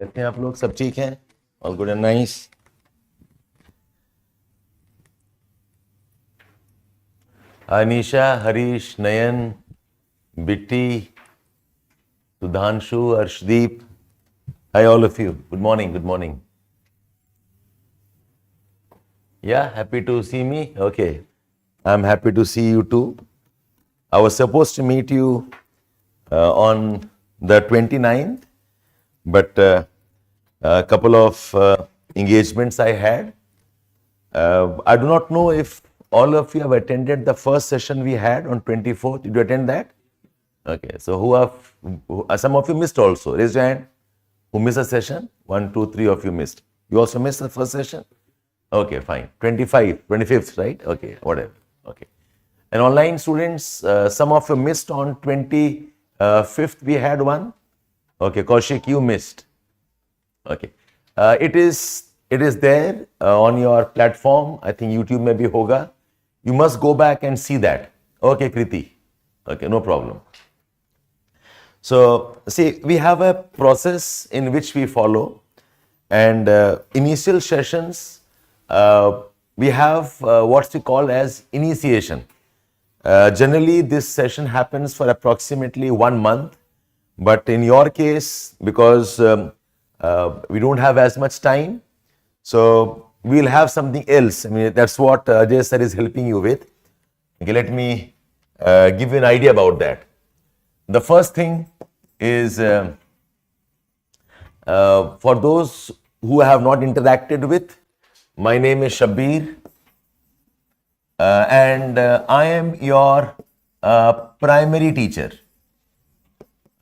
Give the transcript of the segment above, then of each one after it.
कहते हैं आप लोग सब ठीक हैं? All good and nice. Anisha, Harish, Nayan, Bitti, Sudhanshu, Arshdeep. Hi all of you. Good morning. Good morning. Yeah, happy to see me? Okay. I'm happy to see you too. I was supposed to meet you on the 29th, but a couple of engagements I had. I do not know if all of you have attended the first session we had on 24th. Did you attend that? Okay. So some of you missed also. Raise your hand. Who missed a session? 1, 2, 3 of you missed. You also missed the first session? Okay, fine. 25th, right? Okay, whatever. Okay. And online students, some of you missed on 25th. We had one. Okay, Kaushik, you missed. Okay. It is there on your platform. I think YouTube में भी होगा. You must go back and see that. Okay, Kriti. Okay, no problem. So, see, we have a process in which we follow, and initial sessions, we have what we call as initiation. Generally, this session happens for approximately 1 month, but in your case, because we don't have as much time, so we'll have something else. I mean, that's what Ajay Sir is helping you with. Okay, let me give you an idea about that. The first thing is for those who have not interacted with, my name is Shabbir, and I am your primary teacher.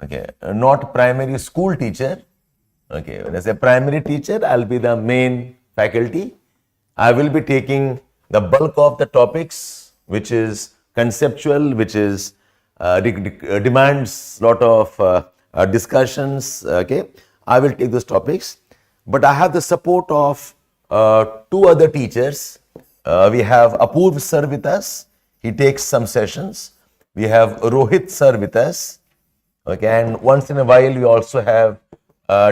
Okay, not primary school teacher. Okay, when I say primary teacher, I'll be the main faculty. I will be taking the bulk of the topics, which is conceptual, which is demands lot of discussions. Okay, I will take those topics, but I have the support of 2 other teachers. We have Apurv Sir with us. He takes some sessions. We have Rohit Sir with us. Okay, and once in a while we also have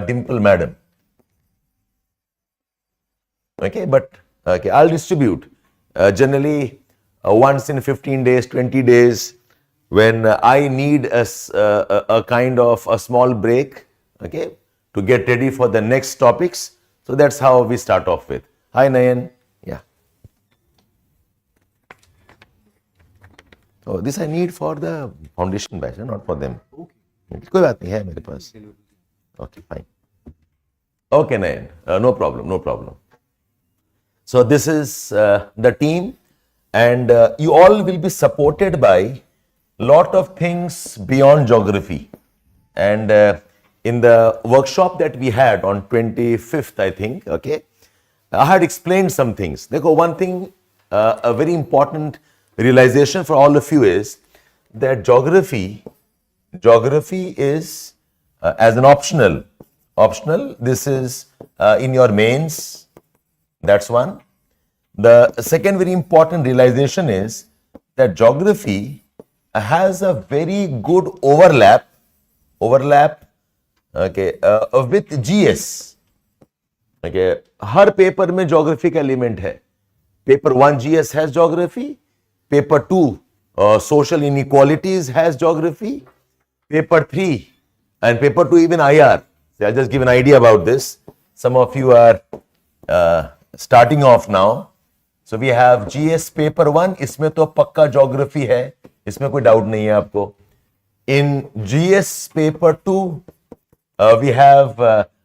Dimple Madam. Okay, but okay, I'll distribute generally once in 15 days, 20 days, when I need a kind of a small break, okay, to get ready for the next topics. So that's how we start off with. Hi Nayan. Yeah. Oh, this I need for the foundation batch, not for them. Okay. कोई बात नहीं है मेरे पास. Okay, fine. Okay, Nayan. No problem, no problem. So this is the team, and you all will be supported by lot of things beyond geography. And in the workshop that we had on 25th, I think, okay, I had explained some things. Dekho, one thing, a very important realization for all of you is that geography is as an optional. This is in your mains. That's one. The second very important realization is that geography has a very good overlap, okay, with GS. Okay, her paper में geography का element है. Paper 1 GS has geography. Paper 2 social inequalities has geography. Paper 3 and paper 2 even IR. So I'll just give an idea about this. Some of you are starting off now. So we have GS paper 1. इसमें तो पक्का geography है. इसमें कोई doubt नहीं है आपको. In GS paper 2, we have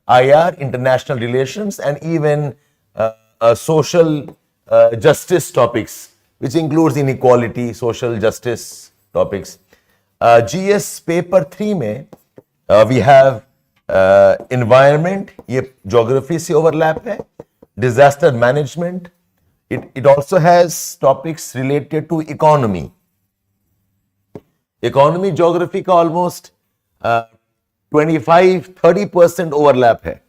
IR, international relations, and even social justice topics, which includes inequality, social justice topics. GS paper 3 में we have environment, ये geography से overlap है. Disaster management, it also has topics related to economy. Economy geography का almost 25-30% overlap है.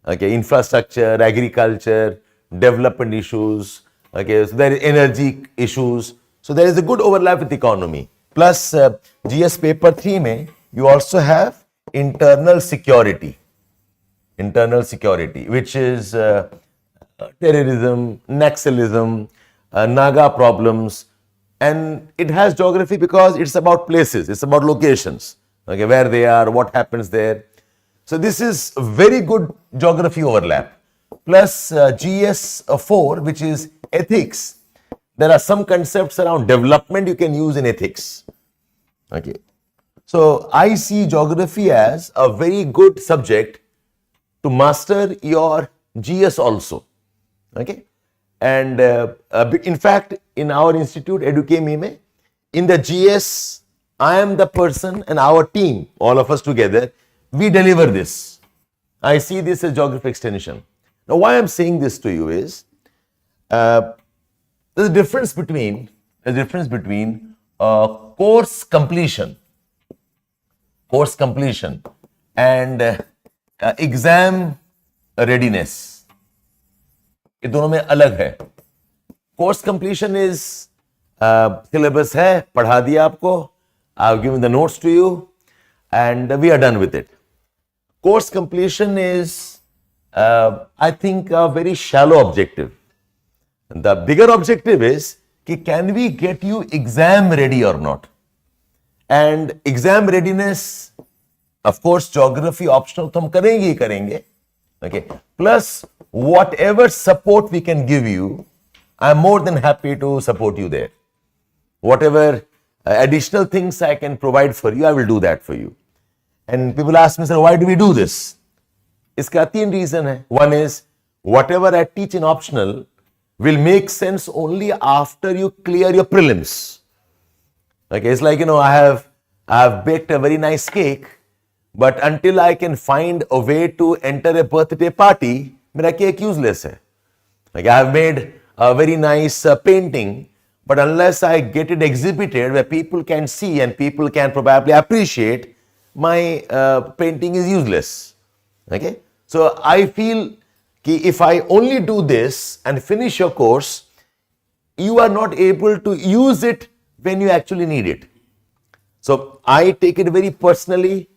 Okay, infrastructure, agriculture, development issues. Okay, so there is energy issues. So there is a good overlap with economy. Plus GS paper 3 में you also have internal security. internal security, which is terrorism, Naxalism, Naga problems, and it has geography because it's about places, it's about locations, okay, where they are, what happens there. So this is a very good geography overlap. Plus GS 4, which is ethics. There are some concepts around development you can use in ethics. Okay. So I see geography as a very good subject to master your GS also. Okay. And in fact, in our institute, Edukemy, in the GS, I am the person and our team, all of us together, we deliver this. I see this as geography extension. Now, why I'm saying this to you is, there's a difference between course completion and exam readiness. ये दोनों में अलग है. Course completion is syllabus है, पढ़ा दिया आपको, I have given the notes to you and we are done with it. Course completion is I think a very shallow objective. The bigger objective is कि can we get you exam ready और not. And exam readiness of course geography optional तो हम करेंगे ही करेंगे. Okay. Plus, whatever support we can give you, I'm more than happy to support you there. Whatever additional things I can provide for you, I will do that for you. And people ask me, sir, why do we do this? इसका 3 reasons है. One is, whatever I teach in optional will make sense only after you clear your prelims. Okay, it's like, I have baked a very nice cake. But until I can find a way to enter a birthday party, मेरा cake useless है. Like I have made a very nice painting, but unless I get it exhibited where people can see and people can probably appreciate, my painting is useless. Okay? So I feel that if I only do this and finish your course, you are not able to use it when you actually need it. So I take it very personally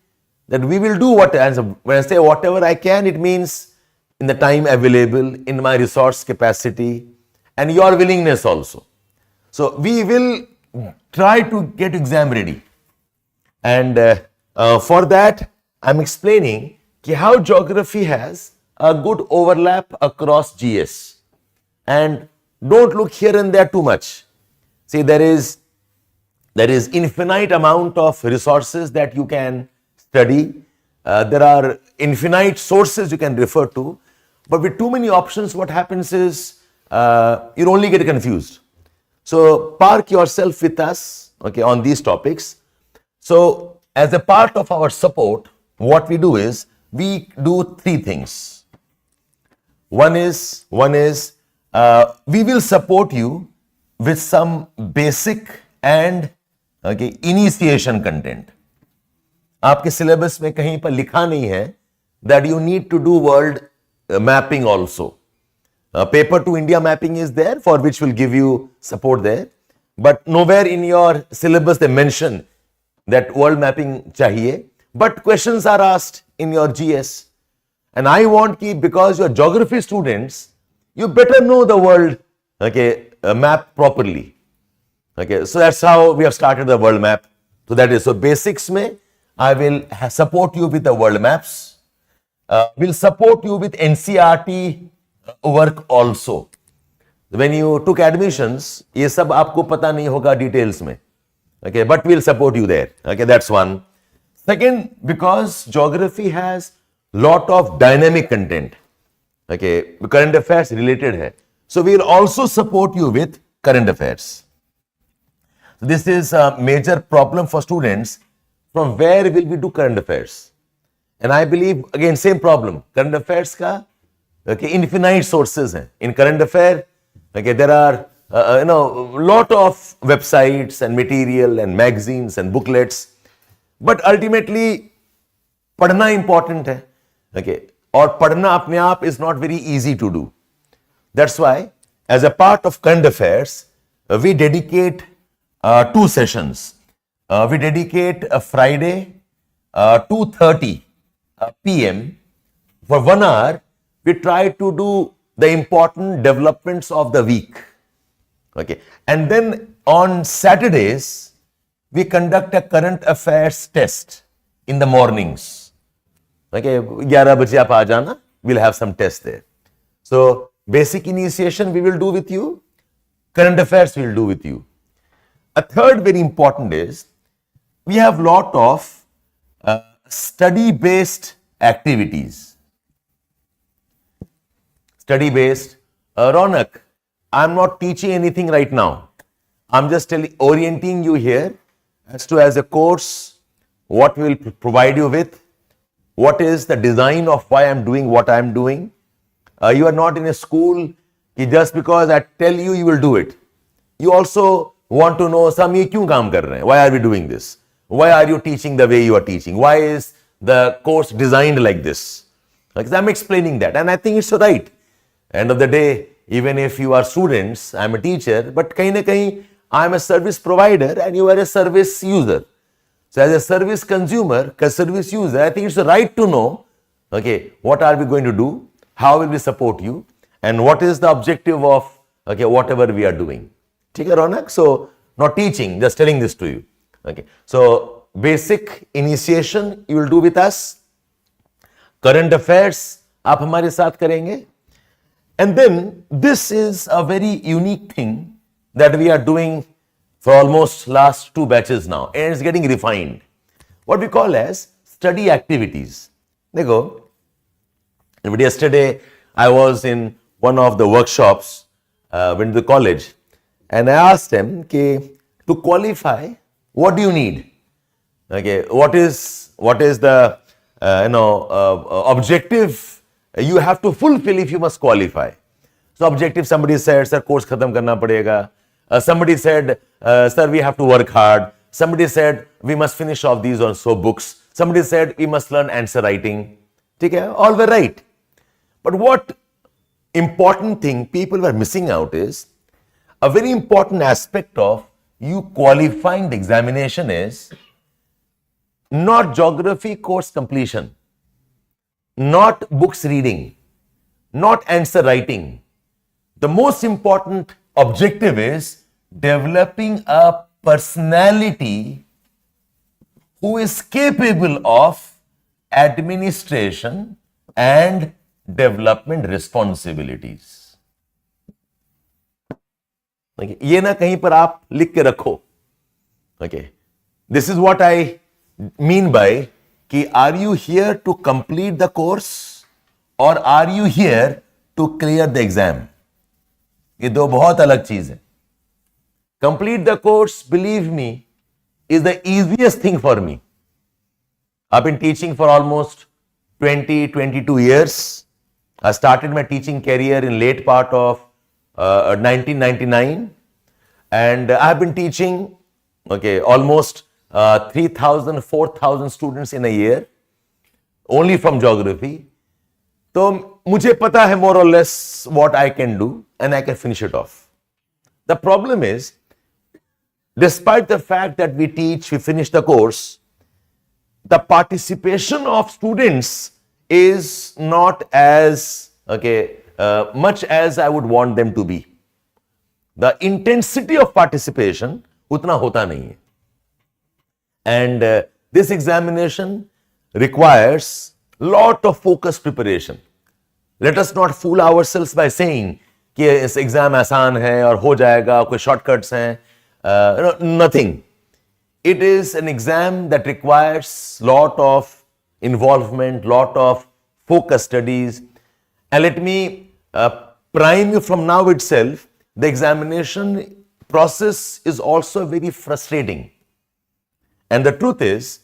that we will do what, when I say whatever I can, it means in the time available, in my resource capacity, and your willingness also. So we will try to get exam ready. And for that, I'm explaining how geography has a good overlap across GS. And don't look here and there too much. See, there is infinite amount of resources that you can study. There are infinite sources you can refer to, but with too many options, what happens is you only get confused. So park yourself with us, okay, on these topics. So as a part of our support, what we do is we do 3 things. One is we will support you with some basic and initiation content. आपके syllabus में कहीं पर लिखा नहीं है that you need to do world mapping also. Paper to India mapping is there, for which will give you support there, but nowhere in your syllabus they mention that world mapping chahiye, but questions are asked in your GS. And I want ki, because you're geography students, you better know the world map properly. Okay, so that's how we have started the world map. So that is, so basics mein I will support you with the world maps. Will support you with NCERT work also. When you took admissions, ये सब आपको पता नहीं होगा details में. Okay, but we'll support you there. Okay, that's one. Second, because geography has lot of dynamic content. Okay, current affairs related है. So we'll also support you with current affairs. This is a major problem for students. From where will we do current affairs? And I believe, again, same problem. Current affairs ka, infinite sources हैं. In current affair, there are, lot of websites and material and magazines and booklets. But ultimately, पढ़ना important है. Okay. और पढ़ना अपने आप is not very easy to do. That's why, as a part of current affairs, we dedicate 2 sessions. We dedicate a Friday 2:30 p.m. for 1 hour, we try to do the important developments of the week. Okay. And then on Saturdays, we conduct a current affairs test in the mornings. Okay. 11 baje aap aa jana. We'll have some tests there. So, basic initiation we will do with you. Current affairs we will do with you. A third very important is, we have lot of study-based activities. Study-based. Ronak, I'm not teaching anything right now. I'm just orienting you here as a course, what we will provide you with, what is the design of why I'm doing what I'm doing. You are not in a school, just because I tell you, you will do it. You also want to know, Sam, ye kyun kaam kar rahe hain? Why are we doing this? Why are you teaching the way you are teaching? Why is the course designed like this? Because I'm explaining that, and I think it's right. End of the day, even if you are students, I'm a teacher, but kahin na kahin, I'm a service provider and you are a service user. So as a service consumer, as a service user, I think it's right to know, okay, what are we going to do? How will we support you? And what is the objective of, okay, whatever we are doing? Okay, Ronak? So, not teaching, just telling this to you. Okay. So, basic initiation you will do with us. Current affairs, aap hamare saath karenge. And then, this is a very unique thing that we are doing for almost last 2 batches now. And it's getting refined. What we call as study activities. Dekho, yesterday, I was in one of the workshops, went to the college, and I asked them, to qualify, what do you need? Okay, what is the objective you have to fulfill if you must qualify? So objective, somebody said, sir, course khatam karna padega. Somebody said, sir, we have to work hard. Somebody said, we must finish off these on so books. Somebody said, we must learn answer writing. Okay, all were right. But what important thing people were missing out is, a very important aspect of you qualifying the examination is not geography course completion, not books reading, not answer writing. The most important objective is developing a personality who is capable of administration and development responsibilities. Okay. ये ना कहीं पर आप लिख के रखो. Okay. This is what I mean by कि are you here to complete the course or are you here to clear the exam? ये दो बहुत अलग चीज है. Complete the course, believe me, is the easiest thing for me. I've been teaching for almost 22 years. I started my teaching career in late part of 1999, and I have been teaching, okay, almost 3,000, 4,000 students in a year, only from geography. So, मुझे पता है more or less what I can do, and I can finish it off. The problem is, despite the fact that we teach, we finish the course, the participation of students is not as much as I would want them to be. The intensity of participation utna hota nahi hai. And this examination requires lot of focused preparation. Let us not fool ourselves by saying कि इस exam आसान है और हो जाएगा, कोई shortcuts हैं. Nothing. It is an exam that requires lot of involvement, lot of focus studies. And let me prime you from now itself, the examination process is also very frustrating. And the truth is,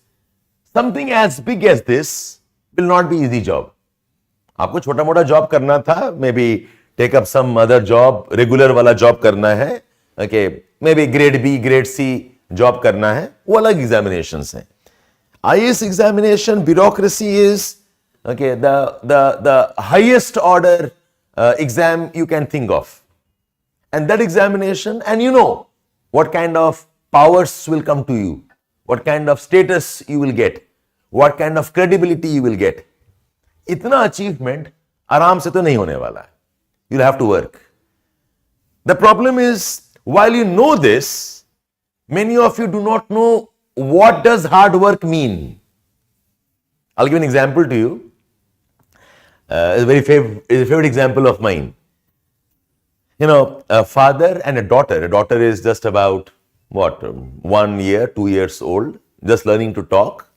something as big as this will not be easy job. आपको छोटा मोटा job करना था, maybe take up some other job, regular वाला job करना है, okay, maybe grade B, grade C job करना है, वो अलग examinations हैं. IAS examination bureaucracy is okay, the highest order exam you can think of. And that examination, and you know what kind of powers will come to you, what kind of status you will get, what kind of credibility you will get. इतना achievement आराम से तो नहीं होने वाला है. You'll have to work. The problem is, while you know this, many of you do not know what does hard work mean. I'll give an example to you. It's a very favorite example of mine. You know, a father and a daughter. A daughter is just about 1 year, 2 years old, just learning to talk,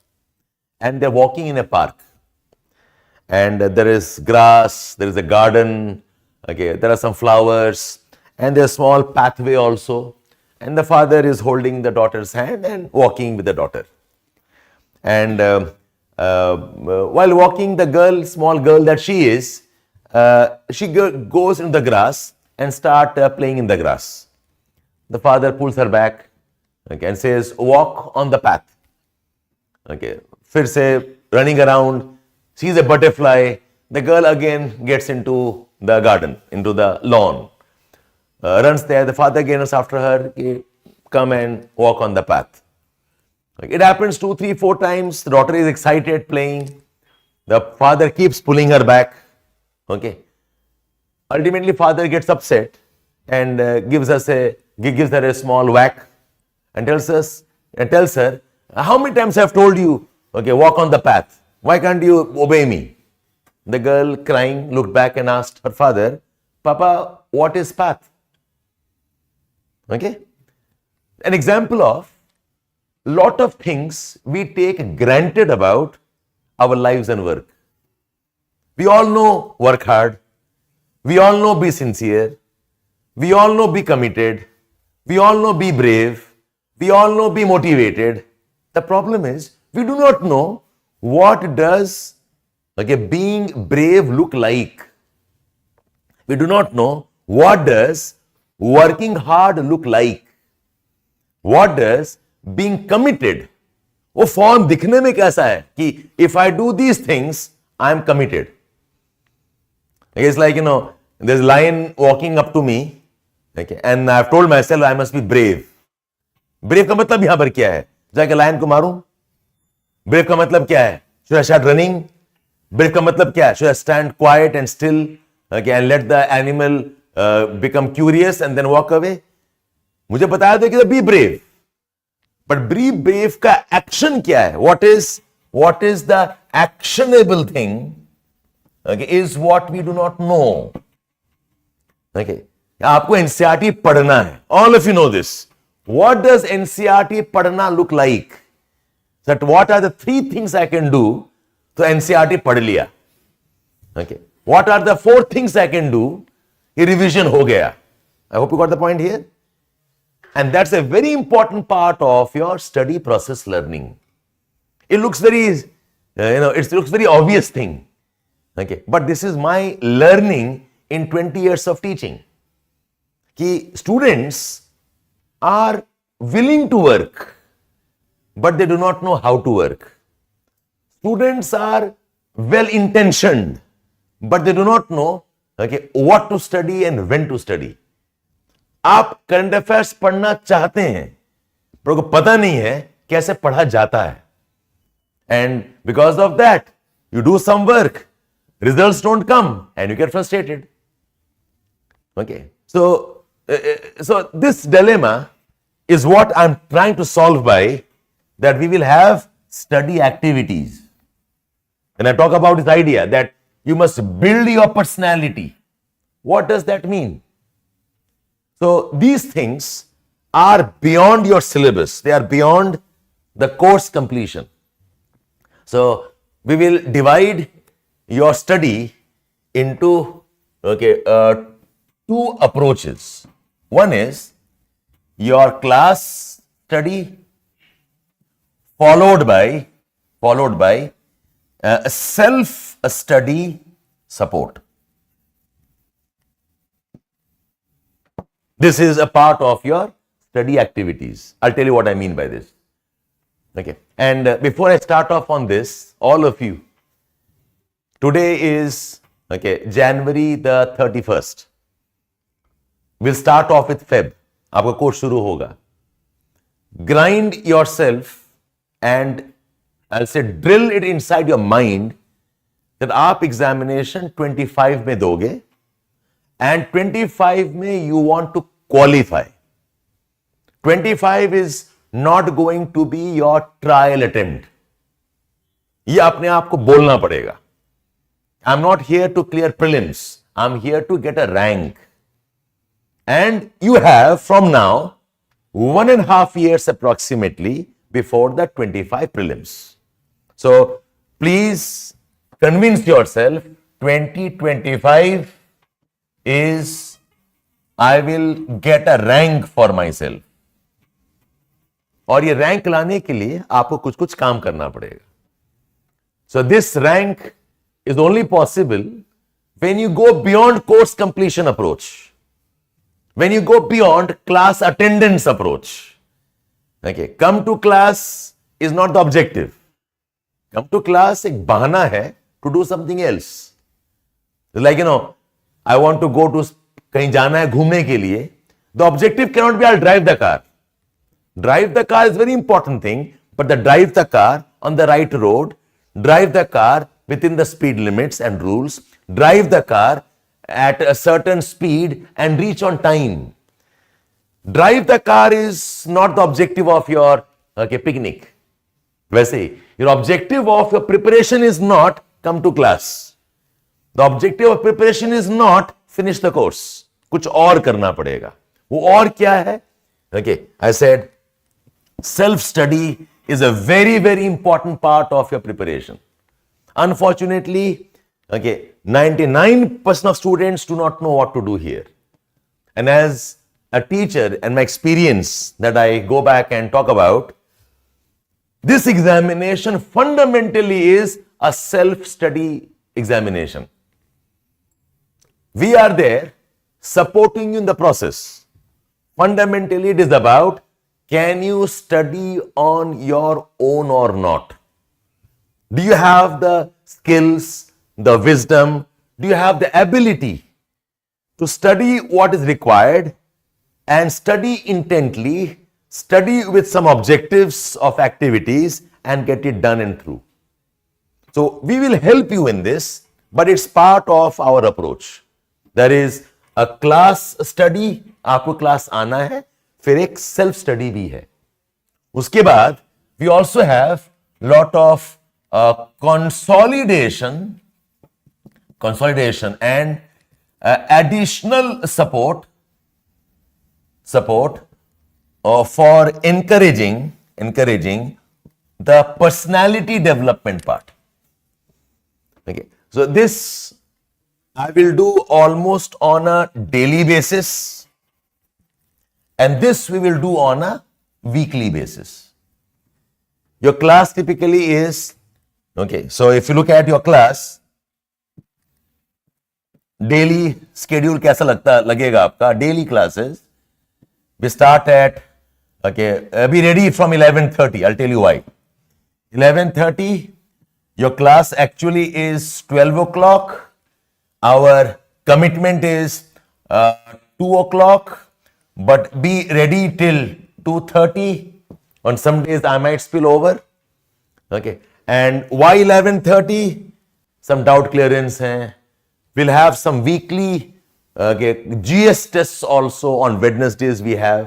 and they're walking in a park. And there is grass, there is a garden, okay, there are some flowers, and there's a small pathway also. And the father is holding the daughter's hand and walking with the daughter. And while walking, the girl, small girl that she is, she goes into the grass and start playing in the grass. The father pulls her back, okay, and says, walk on the path. Okay, फिर से running around, sees a butterfly. The girl again gets into the garden, into the lawn. Runs there. The father again runs after her. Come and walk on the path. It happens 2, 3, 4 times. The daughter is excited playing. The father keeps pulling her back. Okay. Ultimately, father gets upset and gives her a small whack and tells her, how many times I have told you, okay, walk on the path. Why can't you obey me? The girl, crying, looked back and asked her father, Papa, what is path? Okay. An example of lot of things we take granted about our lives and work. We all know work hard. We all know be sincere. We all know be committed. We all know be brave. We all know be motivated. The problem is we do not know what does being brave look like. We do not know what does working hard look like. What does being committed? वो form दिखने में कैसा है कि if I do these things, I am committed. It's like, there's a lion walking up to me, okay, and I've told myself I must be brave. Brave का मतलब यहां पर क्या है? जाके लायन को मारूं? Brave का मतलब क्या है? Should I start running? Brave का मतलब क्या है? Should I stand quiet and still, okay, and let the animal become curious and then walk away? मुझे बताया था कि be brave. But be brave का action क्या है? What is the actionable thing? Okay, is what we do not know. Okay, आपको NCERT पढ़ना है. All of you know this. What does NCERT पढ़ना look like? That what are the 3 things I can do? तो NCERT पढ़ लिया. Okay. What are the 4 things I can do? ये revision हो गया. I hope you got the point here. And that's a very important part of your study process learning. It looks very, it looks very obvious thing. Okay. But this is my learning in 20 years of teaching. कि students are willing to work, but they do not know how to work. Students are well intentioned, but they do not know what to study and when to study. आप current affairs पढ़ना चाहते हैं, पर को पता नहीं है कैसे पढ़ा जाता है. And because of that, you do some work, results don't come, and you get frustrated. Okay, so this dilemma is what I'm trying to solve by that we will have study activities. When I talk about this idea that you must build your personality, what does that mean? So these things are beyond your syllabus. They are beyond the course completion. So we will divide your study into 2 approaches. One is your class study followed by self-study support. This is a part of your study activities. I'll tell you what I mean by this. Okay. And before I start off on this, all of you, today is January the 31st. We'll start off with Feb. आपका course शुरू होगा. Grind yourself and I'll say drill it inside your mind that आप examination 25 में दोगे and 25 में you want to qualify. 25 is not going to be your trial attempt. ये अपने आप को बोलना पड़ेगा. I am not here to clear prelims, I am here to get a rank. And you have from now 1.5 years approximately before the 25 prelims. So please convince yourself 2025 is I will get a rank for myself. और ये rank लाने के लिए आपको कुछ कुछ काम करना पड़ेगा. So this rank is only possible when you go beyond course completion approach. When you go beyond class attendance approach. Okay, come to class is not the objective. Come to class एक बहाना है to do something else. Like, I want to go to कहीं जाना है घूमने के लिए. The objective cannot be I'll drive the car. Drive the car is very important thing, but the drive the car on the right road, drive the car within the speed limits and rules, drive the car at a certain speed and reach on time. Drive the car is not the objective of your picnic. वैसे your objective of your preparation is not come to class. The objective of preparation is not finish the course. कुछ और करना पड़ेगा. वो और क्या है? Okay, I said self study is a very, very important part of your preparation. Unfortunately, 99% of students do not know what to do here. And as a teacher and my experience that I go back and talk about, this examination fundamentally is a self-study examination. We are there supporting you in the process. Fundamentally, it is about can you study on your own or not? Do you have the skills, the wisdom? Do you have the ability to study what is required and study intently, study with some objectives of activities and get it done and through? So we will help you in this, but it's part of our approach. There is a class study, आपको class आना है, फिर एक self study भी है. उसके बाद we also have lot of consolidation and additional support for encouraging the personality development part. Okay, so this I will do almost on a daily basis, and this we will do on a weekly basis. Your class typically is, okay, so if you look at your class, daily schedule कैसा लगेगा आपका? Daily classes, we start at, be ready from 11:30. I'll tell you why. 11:30, your class actually is 12 o'clock. Our commitment is 2 o'clock, but be ready till 2:30. On some days I might spill over. Okay, and why 11:30? Some doubt clearance hai. We'll have some weekly GS tests also on Wednesdays we have.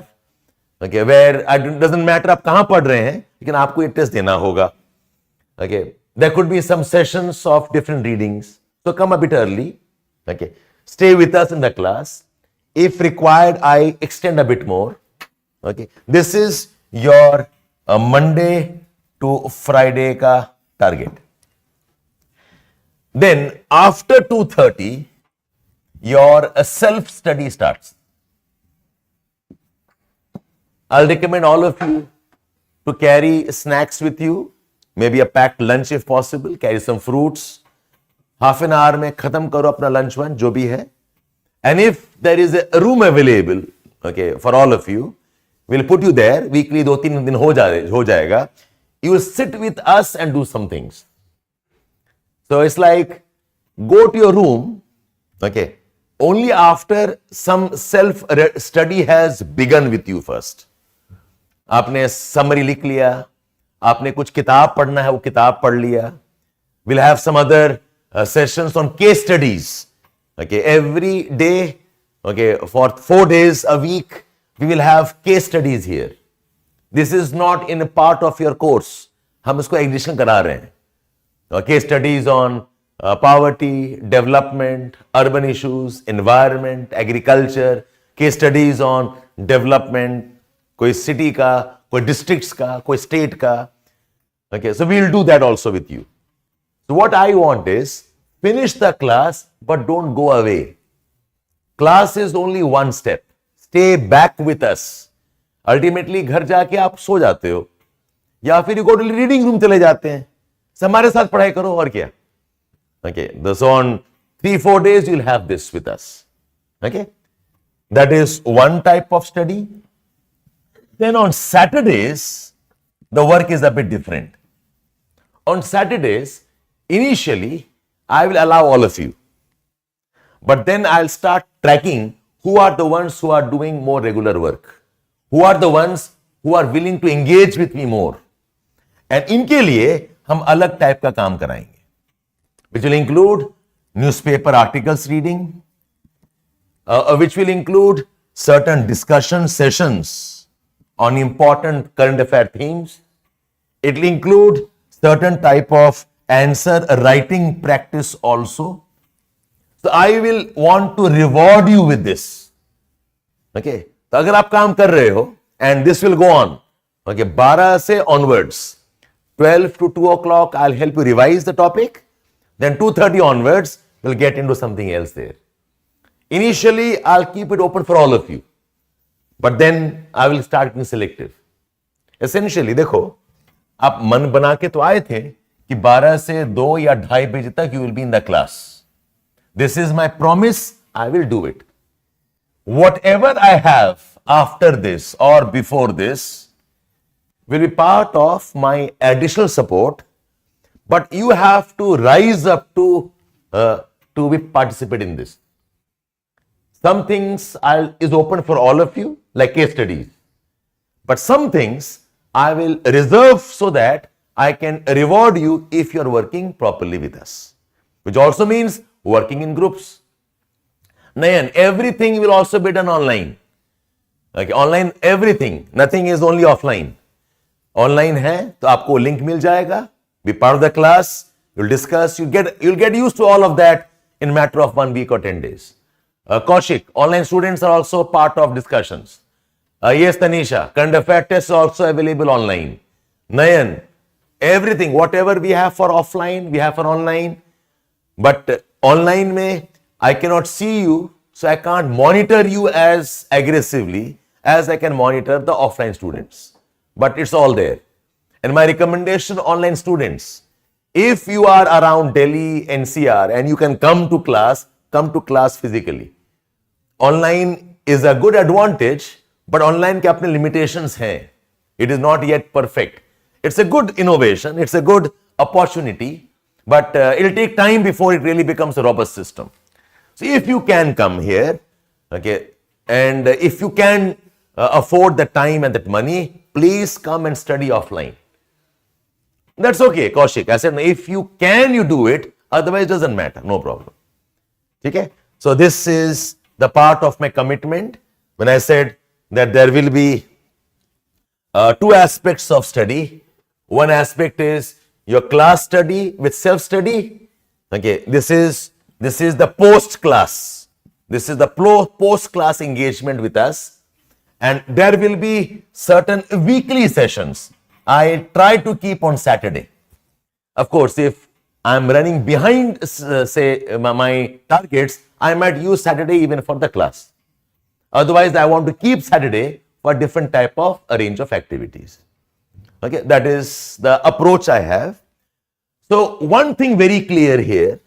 Okay, where it doesn't matter आप कहाँ पढ़ रहे हैं, लेकिन आपको ये test देना होगा. Okay, there could be some sessions of different readings. So come a bit early. Okay, stay with us in the class. If required, I extend a bit more. Okay, this is your Monday to Friday ka target. Then after 2:30, your self-study starts. I'll recommend all of you to carry snacks with you, maybe a packed lunch if possible, carry some fruits. Half an hour में खत्म करो अपना lunch one जो भी है. And if there is a room available, okay, for all of you, we'll put you there. Weekly 2-3 दिन हो जाएगा. You will sit with us and do some things. So it's like go to your room, okay, only after some self-study has begun with you first. आपने summary लिख लिया, आपने कुछ किताब पढ़ना है वो किताब पढ़ लिया. We'll have some other sessions on case studies. Okay, every day, okay, for 4 days a week, we will have case studies here. This is not in a part of your course. हम इसको addition करा रहे हैं. Case studies on poverty, development, urban issues, environment, agriculture, case studies on development, कोई city का, कोई districts का, कोई state का. Okay, so we will do that also with you. So what I want is finish the class, but don't go away. Class is only one step. Stay back with us. Ultimately घर जाके आप सो जाते हो या फिर you go to reading room चले जाते हैं. So हमारे साथ पढ़ाई करो और क्या. Okay, so on 3-4 days you'll have this with us. Okay, that is one type of study. Then on Saturdays the work is a bit different. On Saturdays, initially, I will allow all of you. But then I'll start tracking who are the ones who are doing more regular work. Who are the ones who are willing to engage with me more. And इनके लिए हम अलग type का काम कराएंगे. Which will include newspaper articles reading, which will include certain discussion sessions on important current affair themes. It will include certain type of answer writing practice also. So I will want to reward you with this. Okay, तो अगर आप काम कर रहे हो and this will go on. Okay, 12 से onwards, 12 to 2 o'clock I'll help you revise the topic. Then 2:30 onwards we'll get into something else there. Initially I'll keep it open for all of you, but then I will start being selective. Essentially देखो, आप मन बना के तो आए थे कि 12 से 2 या 2:30 बजे तक you will be in the class. This is my promise. I will do it. Whatever I have after this or before this will be part of my additional support, but you have to rise up to be participate in this. Some things is open for all of you, like case studies, but some things I will reserve so that I can reward you if you are working properly with us, which also means working in groups. Nayan, everything will also be done online. Okay, online everything, nothing is only offline. Online है तो आपको link मिल जाएगा. Be part of the class. You'll discuss. You'll get used to all of that in a matter of 1 week or 10 days. Kaushik, online students are also part of discussions. Yes, Tanisha, current affair tests are also available online. Nayan, everything, whatever we have for offline, we have for online. But online mein, I cannot see you, so I can't monitor you as aggressively as I can monitor the offline students. But it's all there. And my recommendation, online students, if you are around Delhi, NCR, and you can come to class physically. Online is a good advantage, but online के अपने limitations हैं. It is not yet perfect. It's a good innovation. It's a good opportunity, but it'll take time before it really becomes a robust system. So if you can come here, okay, and if you can afford the time and that money, please come and study offline. That's okay, Kaushik. I said, if you can, you do it. Otherwise, it doesn't matter. No problem. Okay? So this is the part of my commitment when I said that there will be 2 aspects of study. One aspect is your class study with self-study. Okay, this is the post-class. This is the post-class engagement with us. And there will be certain weekly sessions. I try to keep on Saturday. Of course, if I'm running behind, say, my targets, I might use Saturday even for the class. Otherwise, I want to keep Saturday for different type of a range of activities. Okay, that is the approach I have. So one thing very clear here,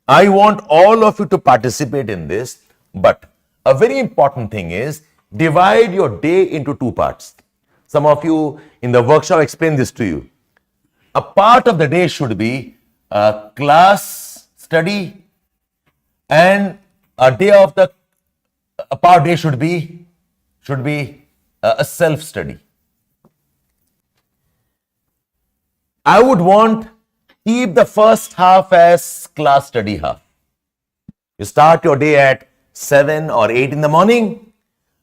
I want all of you to participate in this, but a very important thing is divide your day into 2 parts. Some of you in the workshop explained this to you. A part of the day should be class study, and a part day should be a self-study. I would want keep the first half as class study half. You start your day at 7 or 8 in the morning.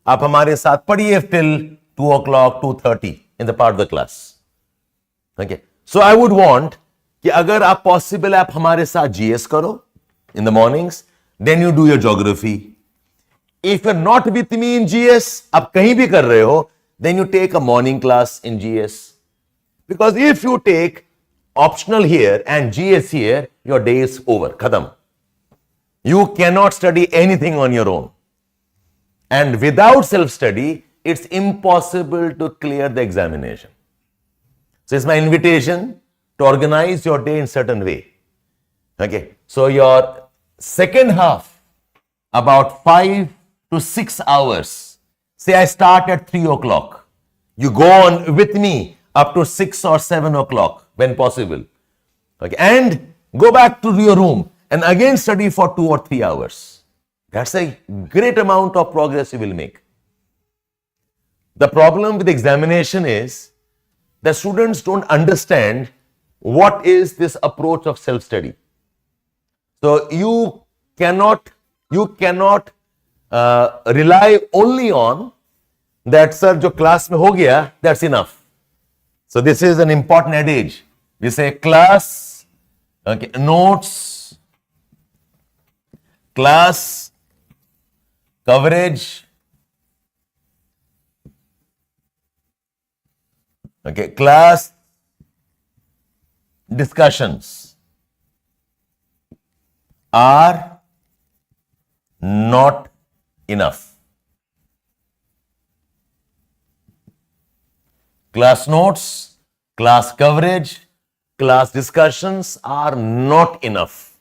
आप हमारे साथ पढ़िए till 2 o'clock, 2:30 in the part of the class. Okay. So I would want कि अगर आप possible आप हमारे साथ GS करो in the mornings, then you do your geography. If you're not with me in GS, आप कहीं भी कर रहे हो, then you take a morning class in GS. Because if you take optional here and GS here, your day is over. Khatam. You cannot study anything on your own. And without self-study, it's impossible to clear the examination. So it's my invitation to organize your day in certain way. Okay. So your second half, about 5 to 6 hours. Say I start at 3 o'clock. You go on with me up to 6 or 7 o'clock when possible. Okay. And go back to your room and again study for 2 or 3 hours. That's a great amount of progress you will make. The problem with examination is the students don't understand what is this approach of self-study. So you cannot rely only on that, sir, jo class mein ho gaya, that's enough. So this is an important adage. We say class, okay, notes, class, coverage, okay, class, discussions are not enough. Class notes, class coverage, class discussions are not enough.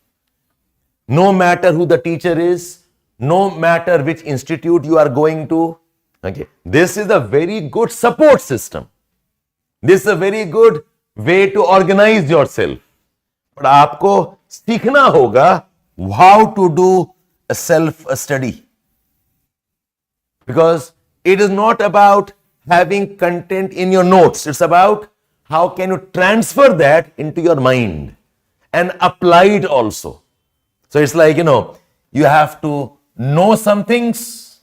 No matter who the teacher is, no matter which institute you are going to, okay, this is a very good support system. This is a very good way to organize yourself. But आपको सीखना होगा how to do a self-study. Because it is not about having content in your notes. It's about how can you transfer that into your mind and apply it also. So it's like, you have to know some things,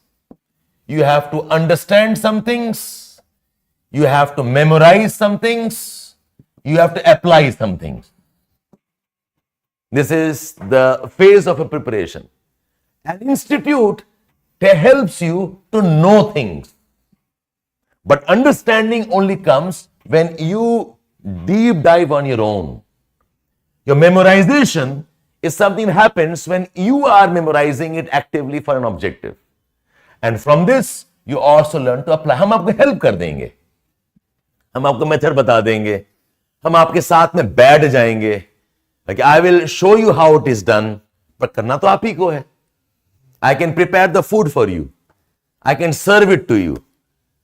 you have to understand some things, you have to memorize some things, you have to apply some things. This is the phase of a preparation. An institute helps you to know things. But understanding only comes when you deep dive on your own. Your memorization is something that happens when you are memorizing it actively for an objective. And from this, you also learn to apply. हम आपको help कर देंगे. हम आपको method बता देंगे. हम आपके साथ में बैठ जाएंगे. Okay, I will show you how it is done. But करना तो आप ही को है. I can prepare the food for you. I can serve it to you.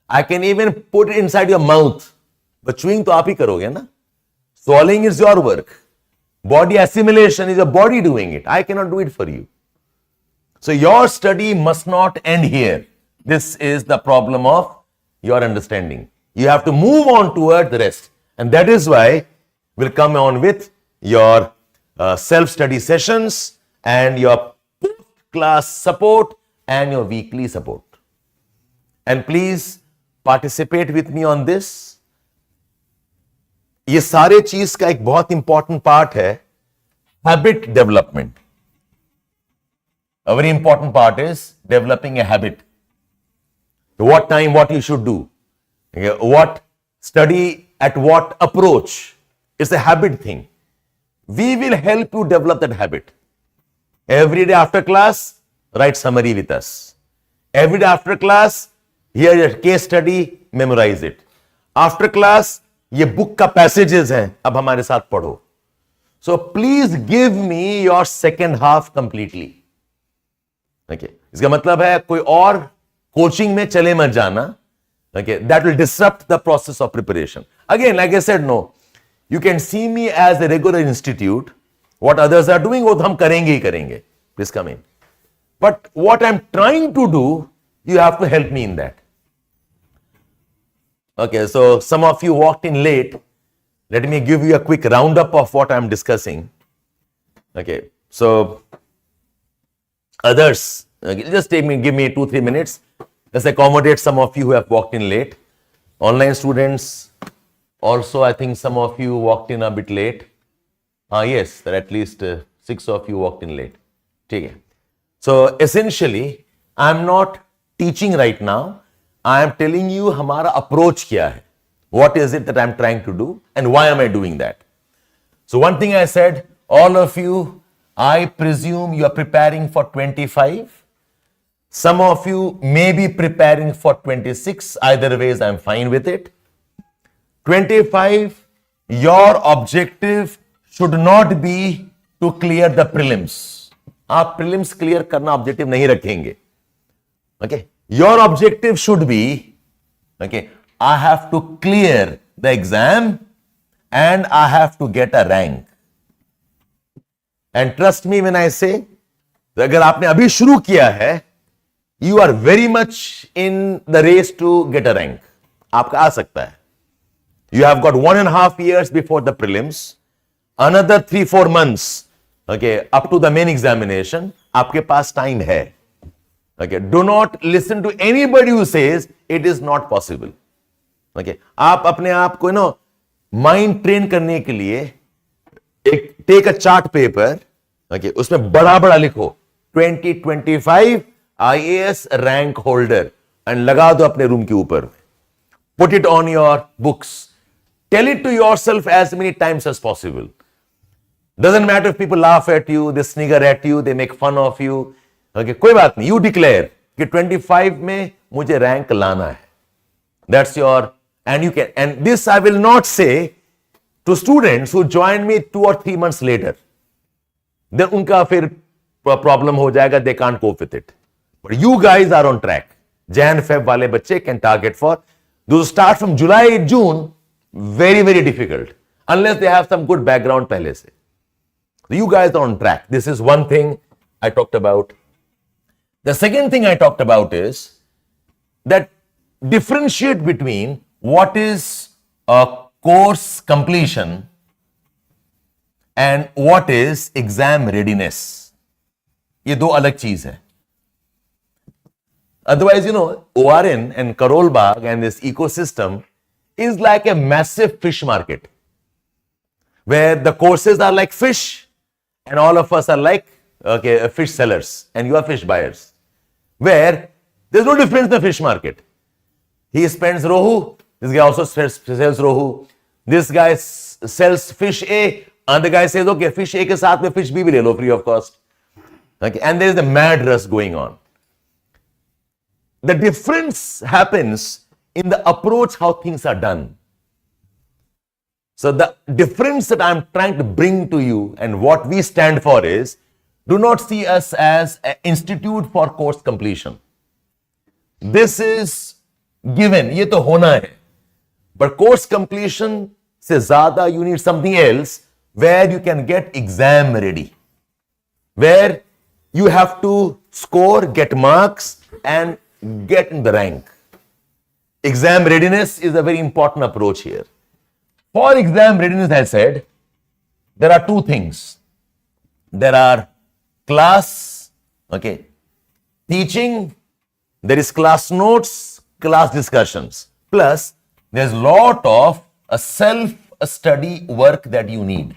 I can even put it inside your mouth. But chewing तो आप ही करोगे ना. Swallowing is your work. Body assimilation is your body doing it. I cannot do it for you. So your study must not end here. This is the problem of your understanding. You have to move on toward the rest. And that is why we'll come on with your self-study sessions and your post-class support and your weekly support. And please participate with me on this. ये सारे चीज का एक बहुत important part है habit development. A very important part is developing a habit. What time, what you should do, what study, at what approach. It's a habit thing. We will help you develop that habit. Every day after class, write summary with us. Every day after class, here your case study, memorize it. After class, ये book का passages हैं, अब हमारे साथ पढ़ो. So please give me your second half completely. Okay, इसका मतलब है कोई और कोचिंग में चले मत जाना. Okay, that will disrupt the process of preparation. Again, like I said, no, you can see me as a regular institute. What others are doing वो तो हम करेंगे ही करेंगे. Please come in. But what I am trying to do, you have to help me in that. Okay, so some of you walked in late. Let me give you a quick roundup of what I'm discussing. Okay, so others, just give me 2-3 minutes. Let's accommodate some of you who have walked in late. Online students, also I think some of you walked in a bit late. Yes, there are at least 6 of you walked in late. Okay. So essentially, I'm not teaching right now. I am telling you हमारा approach क्या है. What is it that I'm trying to do and why am I doing that? So one thing I said, all of you, I presume you are preparing for 25. Some of you may be preparing for 26. Either ways, I'm fine with it. 25, your objective should not be to clear the prelims. आप prelims clear करना objective नहीं रखेंगे. Okay. Your objective should be, okay, I have to clear the exam and I have to get a rank. And trust me when I say, अगर आपने अभी शुरू किया है, you are very much in the race to get a rank. आपका आ सकता है. You have got 1.5 years before the prelims, another 3-4 months, okay, up to the main examination. आपके पास time है. Okay, do not listen to anybody who says it is not possible. Okay, आप अपने आप को ना माइंड ट्रेन करने के लिए एक take a chart paper, okay, उसमें बड़ा बड़ा लिखो 2025 IAS रैंक होल्डर एंड लगा दो अपने रूम के ऊपर. Put it on your books. Tell it to yourself as many times as possible. Doesn't matter if people laugh at you, they snigger at you, they make fun of you. Okay, कोई बात नहीं. You declare कि 25 में मुझे rank लाना है. That's your, and you can, and this I will not say to students who join me 2 or 3 months later. Then उनका फिर problem हो जाएगा, they can't cope with it. But you guys are on track. Jan, Feb वाले बच्चे can target for, those start from July, June, very, very difficult. Unless they have some good background पहले से. You guys are on track. This is one thing I talked about. The second thing I talked about is that differentiate between what is a course completion and what is exam readiness. ये दो अलग चीज है. Otherwise, you know, ORN and Karol Bagh and this ecosystem is like a massive fish market where the courses are like fish and all of us are like, okay, fish sellers and you are fish buyers. Where there's no difference in the fish market. He spends rohu, this guy also sells rohu. This guy sells fish A, other guy says, okay, fish A ke saath mein fish B bhi le lo free of cost. Okay, and there is the mad rush going on. The difference happens in the approach how things are done. So the difference that I'm trying to bring to you and what we stand for is, do not see us as an institute for course completion. This is given, ये तो होना है. But course completion से ज़्यादा you need something else where you can get exam ready. Where you have to score, get marks and get in the rank. Exam readiness is a very important approach here. For exam readiness, I said, there are two things. There are class, okay, teaching, there is class notes, class discussions, plus there's a lot of self-study work that you need.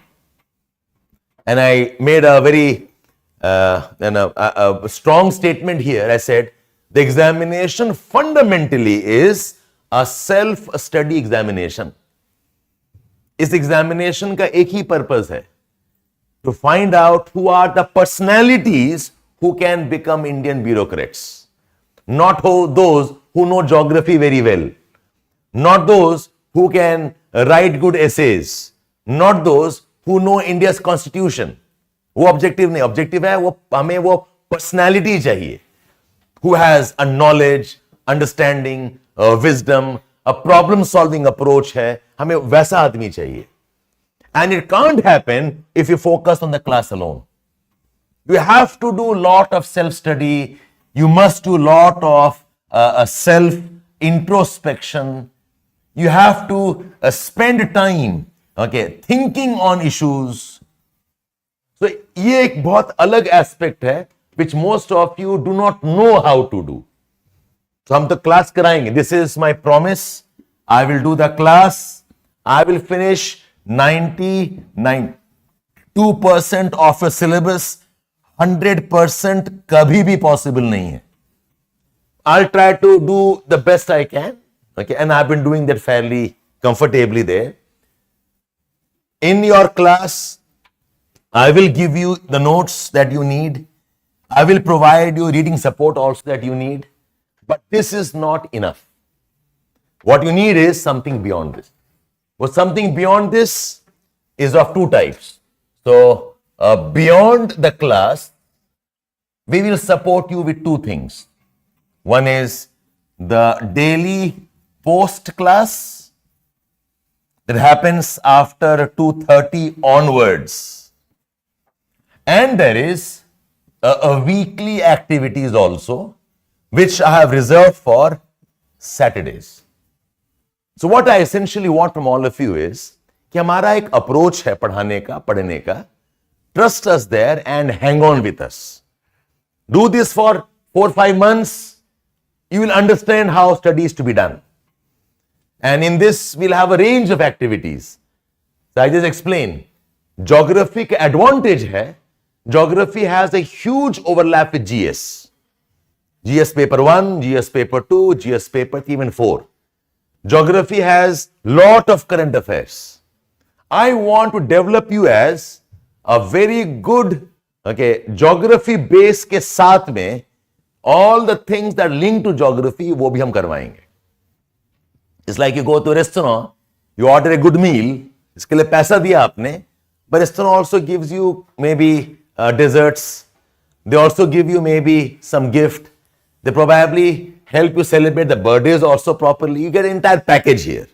And I made a very a strong statement here. I said, the examination fundamentally is a self-study examination. इस examination का एक ही purpose है, to find out who are the personalities who can become Indian bureaucrats. Not those who know geography very well. Not those who can write good essays. Not those who know India's constitution. वो objective नहीं, objective है वो हमें वो personality चाहिए. Who has a knowledge, understanding, wisdom, a problem solving approach है, हमें वैसा आदमी चाहिए. And it can't happen if you focus on the class alone. You have to do a lot of self-study. You must do a lot of self-introspection. You have to spend time okay, thinking on issues. So ये एक बहुत अलग aspect है which most of you do not know how to do. So हम तो class कराएंगे. This is my promise. I will do the class. I will finish 99.2% of a syllabus. 100% कभी भी possible नहीं है. I'll try to do the best I can. Okay, and I've been doing that fairly comfortably there. In your class, I will give you the notes that you need. I will provide you reading support also that you need. But this is not enough. What you need is something beyond this. Well, something beyond this is of two types. So, beyond the class, we will support you with two things. One is the daily post class that happens after 2:30 onwards. And there is a weekly activities also, which I have reserved for Saturdays. So what I essentially want from all of you is कि हमारा एक approach है पढ़ाने का, पढ़ने का. Trust us there and hang on with us. Do this for 4-5 months. You will understand how study is to be done. And in this, we'll have a range of activities. So I just explain. Geography का advantage है. Geography has a huge overlap with GS. GS paper 1, GS paper 2, GS paper 3 and 4. Geography has lot of current affairs. I want to develop you as a very good, okay, geography base के साथ में all the things that link to geography वो भी हम करवाएंगे. It's like you go to a restaurant, you order a good meal, इसके लिए पैसा दिया आपने, but restaurant also gives you maybe desserts. They also give you maybe some gift. They probably help you celebrate the birthdays also properly. You get an entire package here.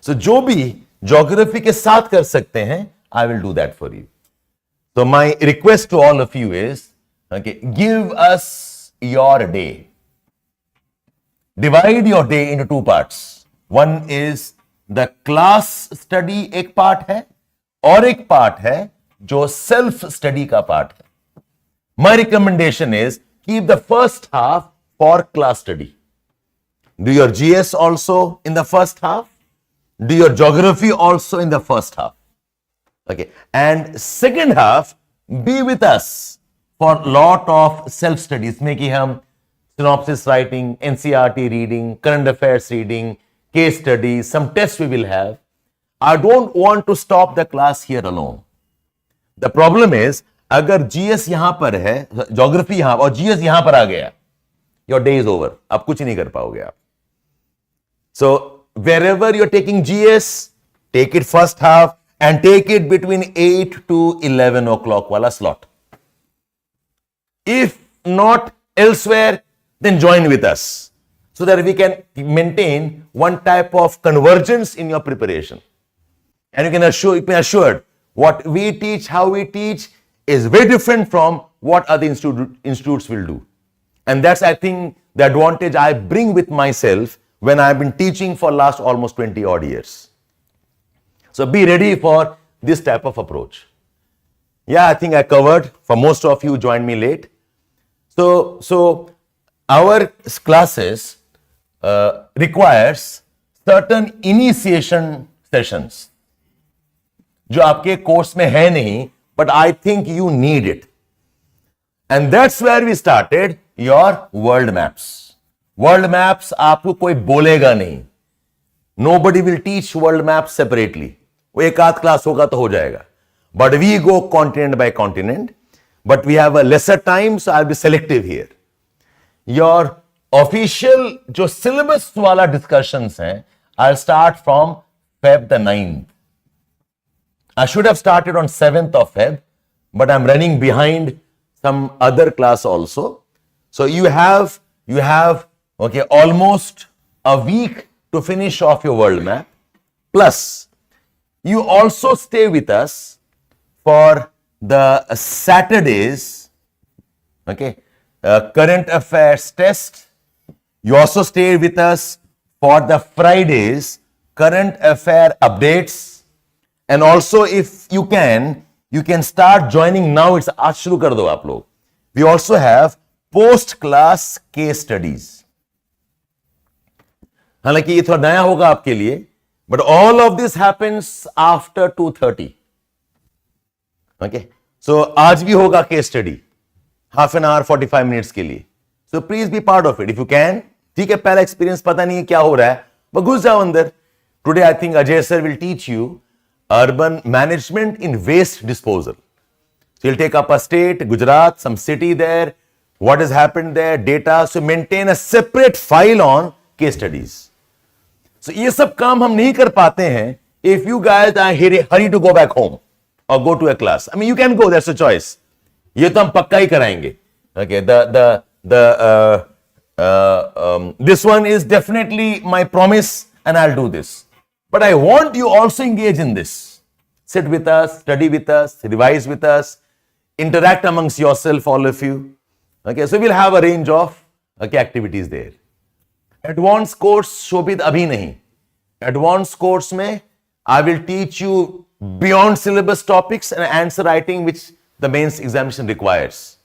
So जो भी geography के साथ कर सकते हैं, I will do that for you. So my request to all of you is, okay, give us your day. Divide your day into two parts. One is the class study एक part है और एक part है जो self study का part है. My recommendation is keep the first half for class study. Do your GS also in the first half. Do your geography also in the first half. Okay. And second half, be with us for lot of self studies. में कि हम synopsis writing, NCERT reading, current affairs reading, case studies, some tests we will have. I don't want to stop the class here alone. The problem is, अगर GS यहां पर है, geography यहां और GS यहां पर आ गया, your day is over. आप कुछ नहीं कर पाओगे आप. So wherever you're taking GS, take it first half and take it between 8 to 11 o'clock wala slot. If not elsewhere, then join with us so that we can maintain one type of convergence in your preparation. And you can be assured what we teach, how we teach is very different from what other institutes will do. And that's, I think, the advantage I bring with myself when I've been teaching for last almost 20 odd years. So be ready for this type of approach. Yeah, I think I covered. For most of you joined me late. So our classes requires certain initiation sessions जो आपके course में है नहीं, but I think you need it. And that's where we started your world maps. World maps आपको कोई बोलेगा नहीं. Nobody will teach world maps separately. वो एक आध क्लास होगा तो हो जाएगा. But we go continent by continent. But we have a lesser time, so I'll be selective here. Your official जो syllabus वाला discussions हैं, I'll start from Feb the 9th. I should have started on 7th of Feb, but I'm running behind some other class also. So you have okay, almost a week to finish off your world map. Plus, you also stay with us for the Saturdays, okay, current affairs test. You also stay with us for the Fridays, current affair updates. And also, if you can start joining now. It's आज शुरू कर दो आप लोग. We also have post-class case studies. हालांकि ये थोड़ा नया होगा आपके लिए, but all of this happens after 2:30. Okay, so आज भी होगा case study, half an hour, 45 minutes के लिए. So please be part of it if you can. ठीक है, पहला एक्सपीरियंस पता नहीं है क्या हो रहा है, but घुस जाओ अंदर. Today I think Ajay sir will teach you urban management in waste disposal. So he'll take up a state, Gujarat, some city there, what has happened there, data. So maintain a separate file on case studies. So ये सब काम हम नहीं कर पाते हैं if you guys are hurry to go back home or go to a class. I mean, you can go, that's a choice. ये तो हम पक्का ही कराएंगे. Okay, this one is definitely my promise and I'll do this. But I want you also engage in this. Sit with us, study with us, revise with us, interact amongst yourself, all of you. Okay, so we'll have a range of activities there. Advanced course शोभित अभी नहीं. Advanced course में I will teach you beyond syllabus topics and answer writing which the mains examination requires.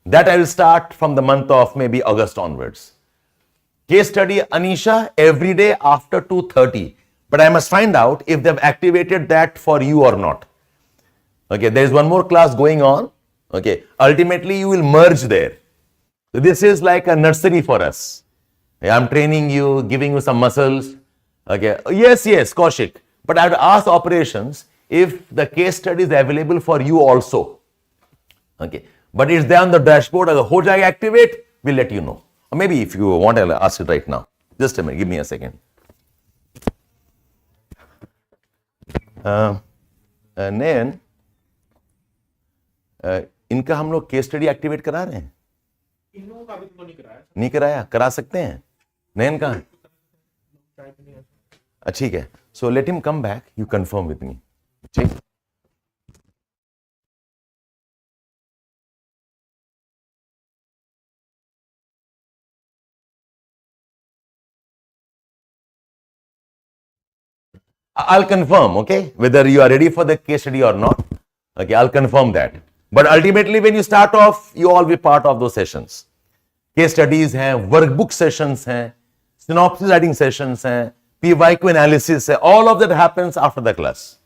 That I will start from the month of maybe August onwards. Case study Anisha every day after 2:30. But I must find out if they've activated that for you or not. Okay, there is one more class going on. Okay, ultimately you will merge there. So this is like a nursery for us. I'm training you, giving you some muscles. Okay, yes, Kaushik. But I have to ask operations if the case study is available for you also. Okay, but it's there on the dashboard. Agar ho jayega activate, we'll let you know. Or maybe if you want, I'll ask it right now. Just a minute, give me a second. नयन, इनका हम लोग case study activate करा रहे हैं. इन लोगों का अभी तो नहीं कराया. करा सकते हैं. नयन कहाँ है? ठीक है. So let him come back, you confirm with me. ठीक. I'll confirm, okay, whether you are ready for the case study or not. Okay, I'll confirm that. But ultimately, when you start off, you all be part of those sessions. Case studies हैं, workbook sessions हैं, synopsis writing sessions हैं, PYQ analysis है. All of that happens after the class.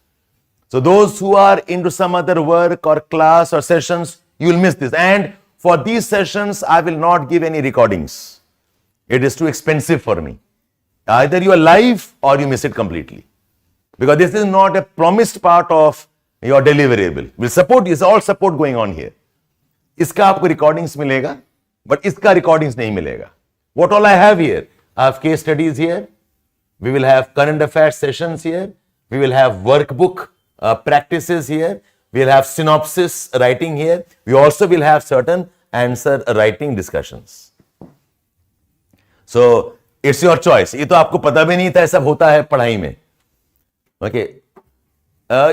So those who are into some other work or class or sessions, you will miss this. And for these sessions, I will not give any recordings. It is too expensive for me. Either you are live or you miss it completely. Because this is not a promised part of your deliverable. We'll support, is all support going on here. इसका आपको recordings मिलेगा, but इसका recordings नहीं मिलेगा. What all I have here? I have case studies here. We will have current affairs sessions here. We will have workbook practices here. We will have synopsis writing here. We also will have certain answer writing discussions. So it's your choice. ये तो आपको पता भी नहीं था ये सब होता है पढ़ाई में. Okay,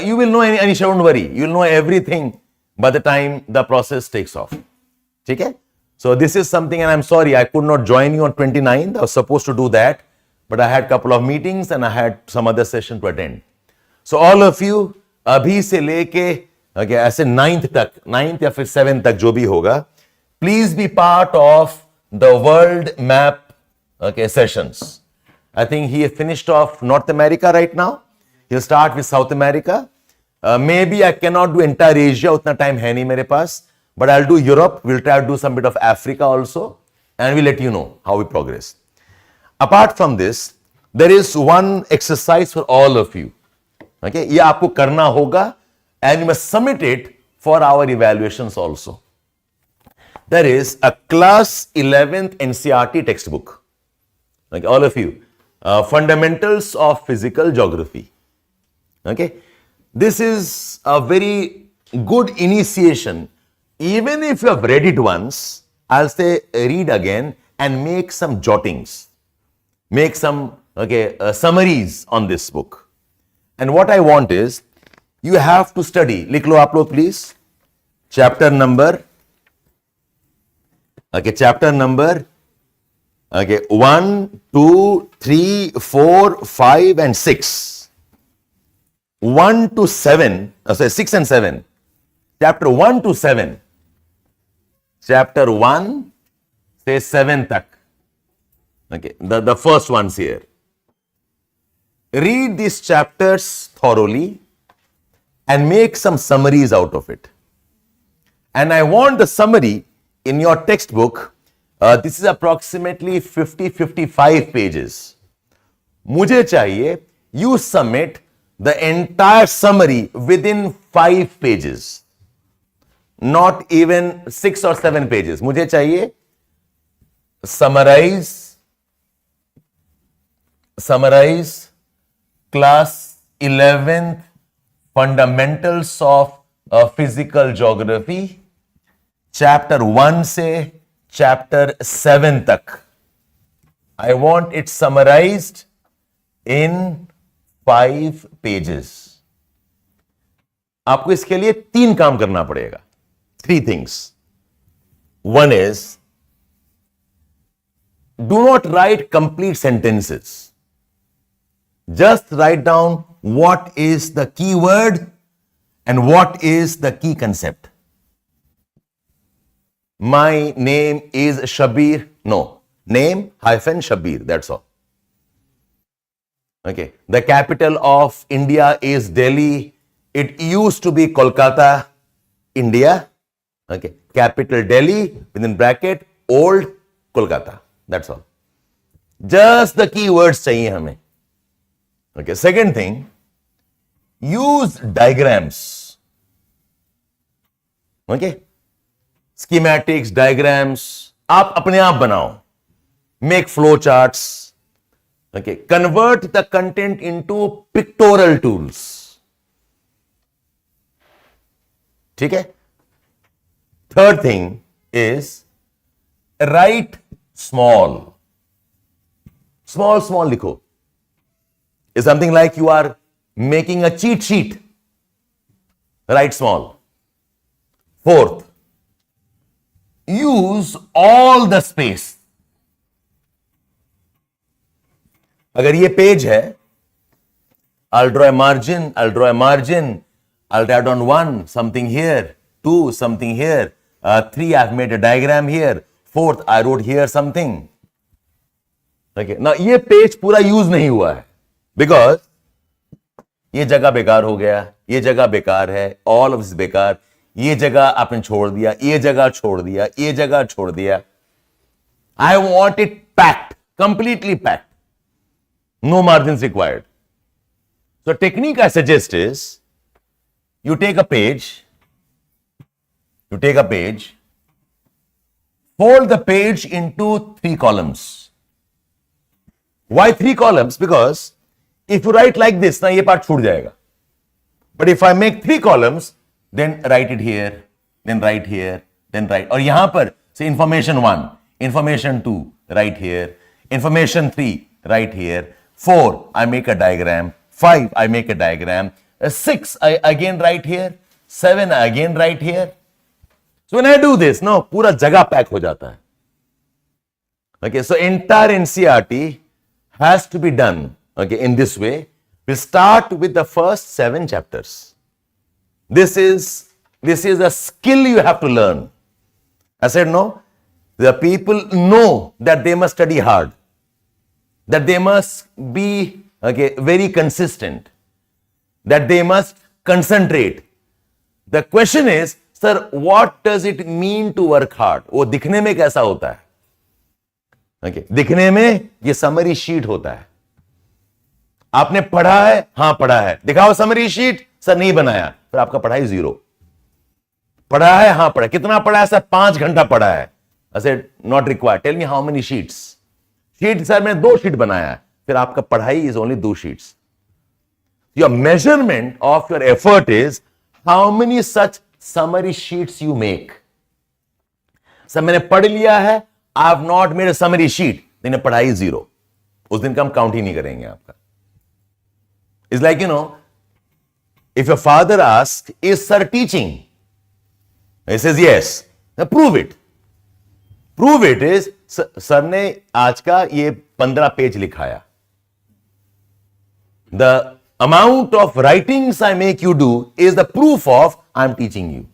you will know, Anisha, don't worry. You will know everything by the time the process takes off. Okay? So this is something, and I'm sorry, I could not join you on 29th. I was supposed to do that, but I had a couple of meetings and I had some other session to attend. So all of you, अभी से लेके okay, ऐसे 9th या फिर 7th तक जो भी होगा, please be part of the world map sessions. I think he finished off North America right now. He'll start with South America. Maybe I cannot do entire Asia, उतना time है नहीं मेरे पास, but I'll do Europe. We'll try to do some bit of Africa also, and we'll let you know how we progress. Apart from this, there is one exercise for all of you. Okay, ये आपको करना होगा, and you must submit it for our evaluations also. There is a class 11th NCERT textbook. Okay, all of you, fundamentals of physical geography. Okay, this is a very good initiation. Even if you have read it once, I'll say read again and make some jottings, make some summaries on this book. And what I want is you have to study. लिख लो आप लोग please. Chapter number 1, 2, 3, 4, 5 and 6. 1 to 7, sorry, 6 and 7, chapter 1 to 7, chapter 1 से 7 तक, okay, the first ones here. Read these chapters thoroughly and make some summaries out of it. And I want the summary in your textbook. This is approximately 50-55 pages. मुझे चाहिए you submit the entire summary within 5 pages, not even 6 or 7 pages. मुझे चाहिए summarize class 11th fundamentals of physical geography, chapter 1 से chapter 7 तक. I want it summarized in 5 pages. आपको इसके लिए 3 काम करना पड़ेगा. 3 things. One is, do not write complete sentences. Just write down what is the key word and what is the key concept. My name is Shabbir. No, name hyphen Shabbir. That's all. Okay. The capital of India is Delhi. It used to be Kolkata, India. Okay. Capital Delhi, within bracket, old Kolkata. That's all. Just the keywords चाहिए हमें. Okay. Second thing, use diagrams. Okay. Schematics, diagrams, आप अपने आप बनाओ. Make flow charts. Okay. Convert the content into pictorial tools. ठीक है? Third thing is, write small. Small लिखो. It's something like you are making a cheat sheet. Write small. Fourth, use all the space. अगर ये page है, I'll draw a margin, I'll write down 1, something here, 2, something here, 3, I've made a diagram here, 4th, I wrote here something. Okay. Now, ये page पूरा use नहीं हुआ है, because ये जगह बेकार हो गया, ये जगह बेकार है, all of this बेकार, ये जगह आपने छोड़ दिया, ये जगह छोड़ दिया, ये जगह छोड़ दिया. I want it packed, completely packed. No margins required. So technique I suggest is, you take a page, fold the page into 3 columns. Why 3 columns? Because if you write like this, ना ये part छूट जाएगा. But if I make 3 columns, then write it here, then write here, then write. और यहां पर say information 1, information 2, write here, information 3, write here. 4, I make a diagram. 5, I make a diagram. 6, I again write here. 7, I again write here. So when I do this, no, पूरा जगह pack हो जाता है. Okay, so entire NCERT has to be done, okay, in this way. We'll start with the first 7 chapters. This is a skill you have to learn. I said no. The people know that they must study hard, that they must be, okay, very consistent, that they must concentrate. The question is, sir, what does it mean to work hard? वो दिखने में कैसा होता है? Okay, दिखने में ये summary sheet होता है. आपने पढ़ा है? हाँ पढ़ा है. दिखाओ समरी शीट. सर नहीं बनाया. फिर आपका पढ़ाई 0. पढ़ा है? हाँ पढ़ा. कितना पढ़ा है? सर 5 घंटा पढ़ा है. I said not required. Tell me how many sheets. Sheet sir मैंने 2 शीट बनाया है. फिर आपका पढ़ाई is only 2 sheets. Your measurement of your effort is how many such summary sheets you make. Sir मैंने पढ़ लिया है. I have not made a summary sheet. then पढ़ाई 0. उस दिन का हम काउंट ही नहीं करेंगे आपका. It's like, you know, if your father asks, is sir teaching? He says yes. Now prove it. Prove it is, sir ने आज का ये 15 पेज लिखाया. The amount of writings I make you do is the proof of I'm teaching you.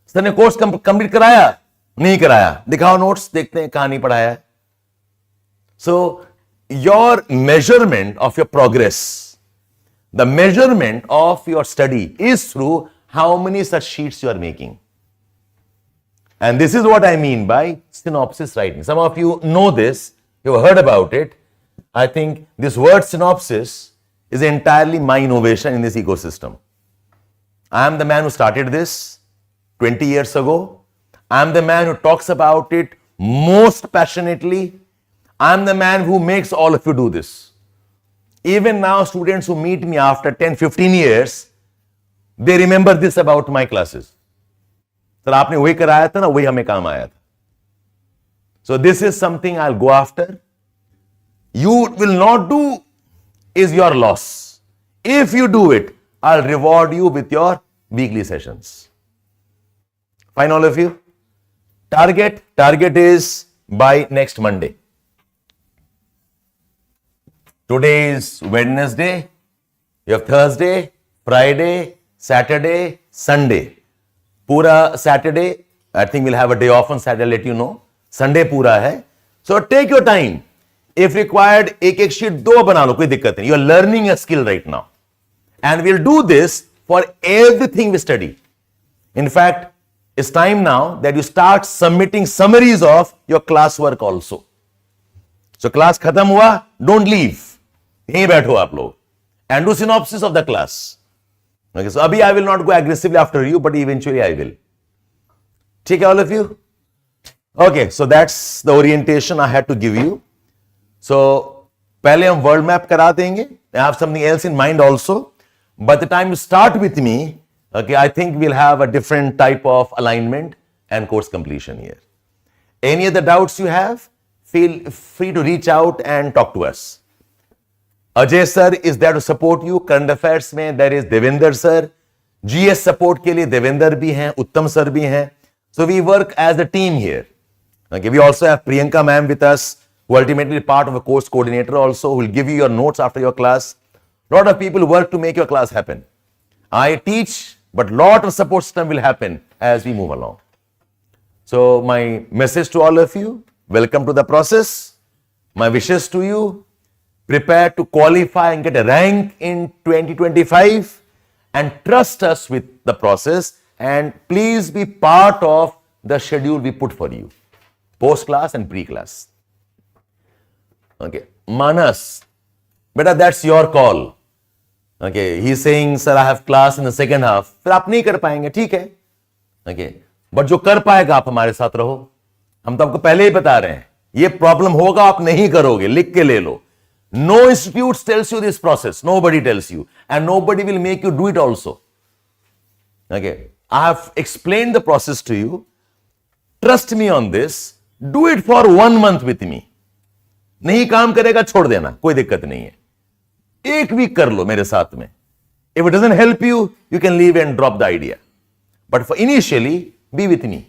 Sir ने course complete कराया? नहीं कराया, दिखाओ नोट्स, देखते हैं कहां नहीं पढ़ाया है. So your measurement of your progress, the measurement of your study is through how many such sheets you are making. And this is what I mean by synopsis writing. Some of you know this, you've heard about it. I think this word synopsis is entirely my innovation in this ecosystem. I am the man who started this 20 years ago. I am the man who talks about it most passionately. I am the man who makes all of you do this. Even now, students who meet me after 10, 15 years, they remember this about my classes. Sir आपने वही कराया था ना, वही हमें काम आया था. So this is something I'll go after. You will not do is your loss. If you do it, I'll reward you with your weekly sessions. Fine, all of you? Target is by next Monday. Today is Wednesday. You have Thursday, Friday, Saturday, Sunday. पूरा Saturday, I think we'll have a day off on Saturday, let you know. Sunday पूरा है. So take your time. If required, एक sheet 2 बना लो, कोई दिक्कत नहीं. You are learning a skill right now. And we'll do this for everything we study. In fact, it's time now that you start submitting summaries of your classwork also. So class खत्म हुआ, don't leave. यहीं बैठो आप लोग. And do synopsis of the class. Okay, so abhi I will not go aggressively after you, but eventually I will. ठीक है, all of you? Okay, so that's the orientation I had to give you. So पहले हम world map करा देंगे. I have something else in mind also. By the time you start with me, okay, I think we'll have a different type of alignment and course completion here. Any other doubts you have? Feel free to reach out and talk to us. Ajay sir is there to support you. Current affairs में there is Devinder sir. GS support के लिए Devinder भी हैं, उत्तम sir भी हैं. So we work as a team here. Okay, we also have Priyanka ma'am with us, who ultimately part of a course coordinator also, who will give you your notes after your class. Lot of people work to make your class happen. I teach, but lot of support system will happen as we move along. So my message to all of you, welcome to the process. My wishes to you, prepare to qualify and get a rank in 2025 and trust us with the process, and please be part of the schedule we put for you, post class and pre-class. Okay, Manas, beta, that's your call. Okay, he's saying sir I have class in the second half. फिर आप नहीं कर पाएंगे, ठीक है. Okay, but जो कर पाएगा आप हमारे साथ रहो. हम तो आपको पहले ही बता रहे हैं, ये प्रॉब्लम होगा, आप नहीं करोगे, लिख के ले लो. No institute tells you this process. Nobody tells you. And nobody will make you do it also. Okay. I have explained the process to you. Trust me on this. Do it for 1 month with me. नहीं काम करेगा छोड़ देना, कोई दिक्कत नहीं है. एक वीक कर लो मेरे साथ में. If it doesn't help you, you can leave and drop the idea. But for initially, be with me.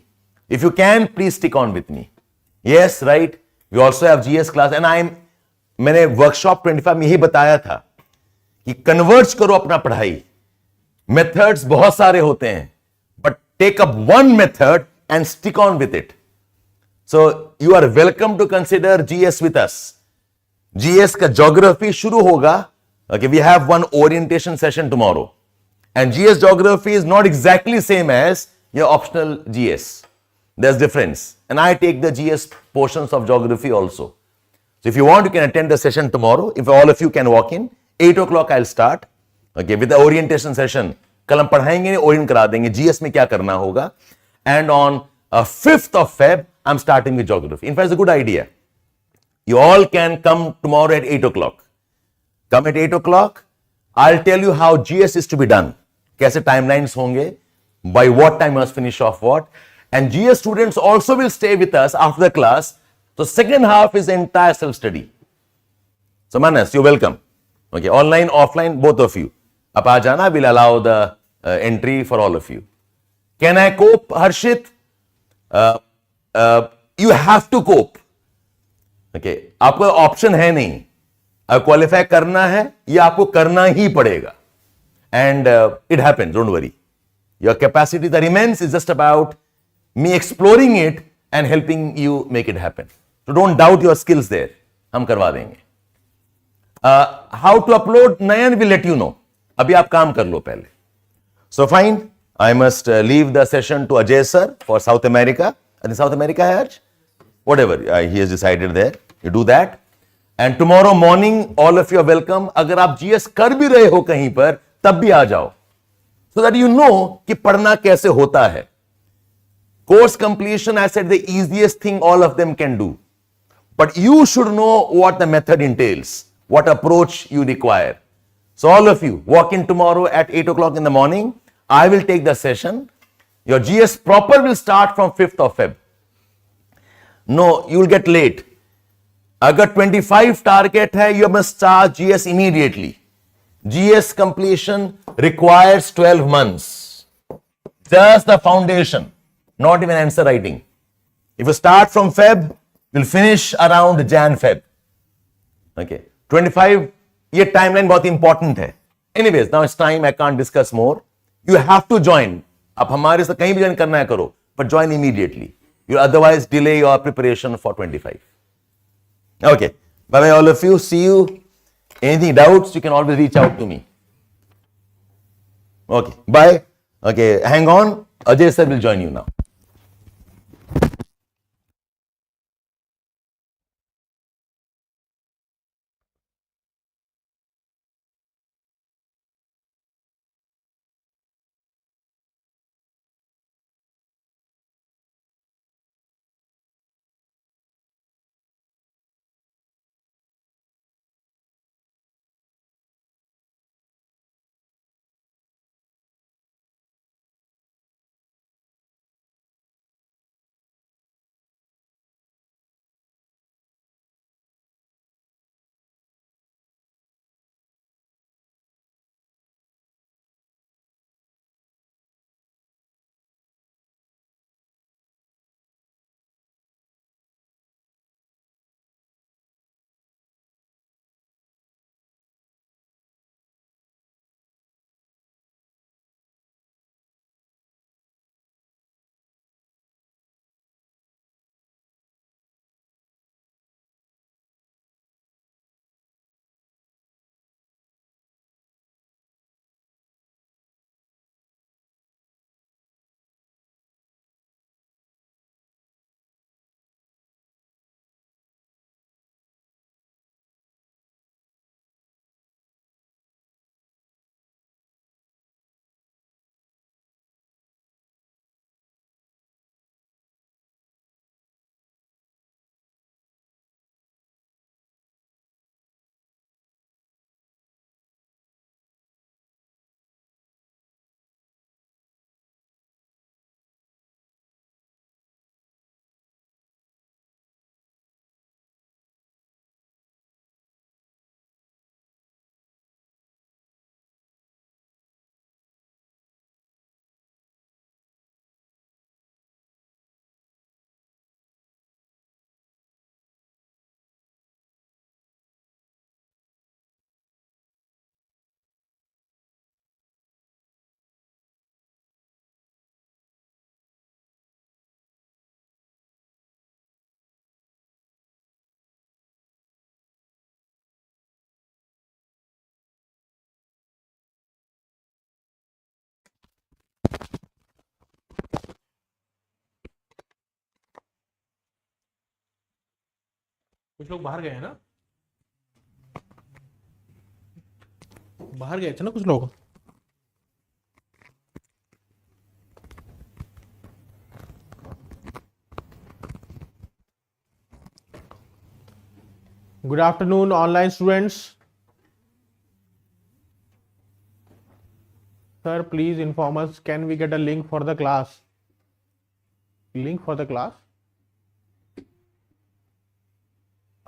If you can, please stick on with me. Yes, right. We also have GS class and मैंने workshop 25 में यही बताया था कि converge करो अपना पढ़ाई. Methods बहुत सारे होते हैं, but take up one method and stick on with it. So you are welcome to consider GS with us. GS का ज्योग्राफी शुरू होगा. Okay, we have one orientation session tomorrow, and GS geography is not exactly same as your optional GS. There is difference, and I take the GS portions of geography also. So if you want, you can attend the session tomorrow. If all of you can walk in, 8 o'clock I'll start. Okay, with the orientation session. कल हम पढ़ाएंगे, Orient करा देंगे GS में क्या करना होगा. And on 5th of Feb, I'm starting with geography. In fact, it's a good idea. You all can come tomorrow at 8 o'clock. Come at 8 o'clock. I'll tell you how GS is to be done. कैसे timelines होंगे, by what time must finish off what. And GS students also will stay with us after the class. So second half is entire self-study. So Manas, you're welcome. Okay, online, offline, both of you. Up aa jana, we'll allow the entry for all of you. Can I cope, Harshit? You have to cope. Okay, आपको option है नहीं. Qualify करना है, ये आपको करना ही पड़ेगा. And it happens, don't worry. Your capacity, the remains is just about me exploring it and helping you make it happen. So don't doubt your skills there. हम करवा देंगे. How to upload, Nayan will let you know. अभी आप काम कर लो पहले. So fine, I must leave the session to Ajay sir for South America. And South America है आज? Whatever he has decided there, you do that. And tomorrow morning, all of you are welcome. अगर आप GS कर भी रहे हो कहीं पर, तब भी आ जाओ. So that you know कि पढ़ना कैसे होता है. Course completion, I said, the easiest thing all of them can do. But you should know what the method entails, what approach you require. So all of you, walk in tomorrow at 8 o'clock in the morning. I will take the session. Your GS proper will start from 5th of Feb. No, you will get late. अगर 25 target है, you must start GS immediately. GS completion requires 12 months. Just the foundation, not even answer writing. If you start from Feb, we'll finish around Jan-Feb. Okay. 25, ये timeline बहुत important है. Anyways, now it's time, I can't discuss more. You have to join. आप हमारे से कहीं भी join करना है करो, but join immediately. You'll otherwise delay your preparation for 25. Okay. Bye-bye all of you. See you. Any doubts, you can always reach out to me. Okay, bye. Okay, hang on. Ajay sir will join you now. कुछ लोग बाहर गए हैं ना, बाहर गए थे ना कुछ लोग. Good afternoon, online students. Sir, please inform us, can we get a link for the class? Link for the class?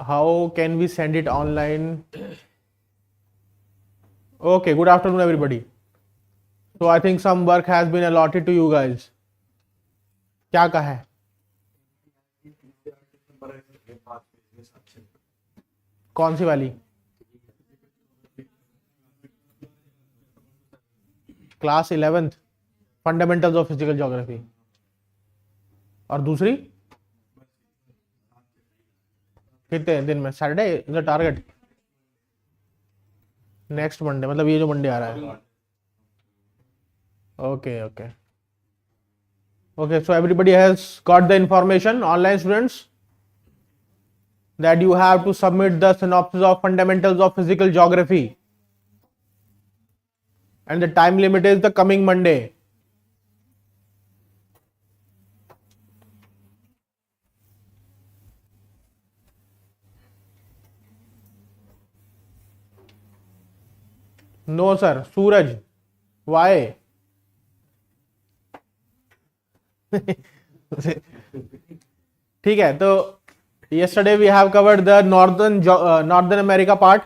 How can we send it online? Okay, good afternoon everybody. So I think some work has been allotted to you guys. क्या कहा है? कौन सी वाली? Class 11th fundamentals of physical geography, और दूसरी कितने दिन में? Saturday is the target, next Monday, मतलब ये जो मंडे आ रहा है। Okay okay okay, so everybody has got the information, online students, that you have to submit the synopsis of fundamentals of physical geography, and the time limit is the coming Monday. No sir, Suraj, why? ठीक है, तो yesterday we have covered the northern America part.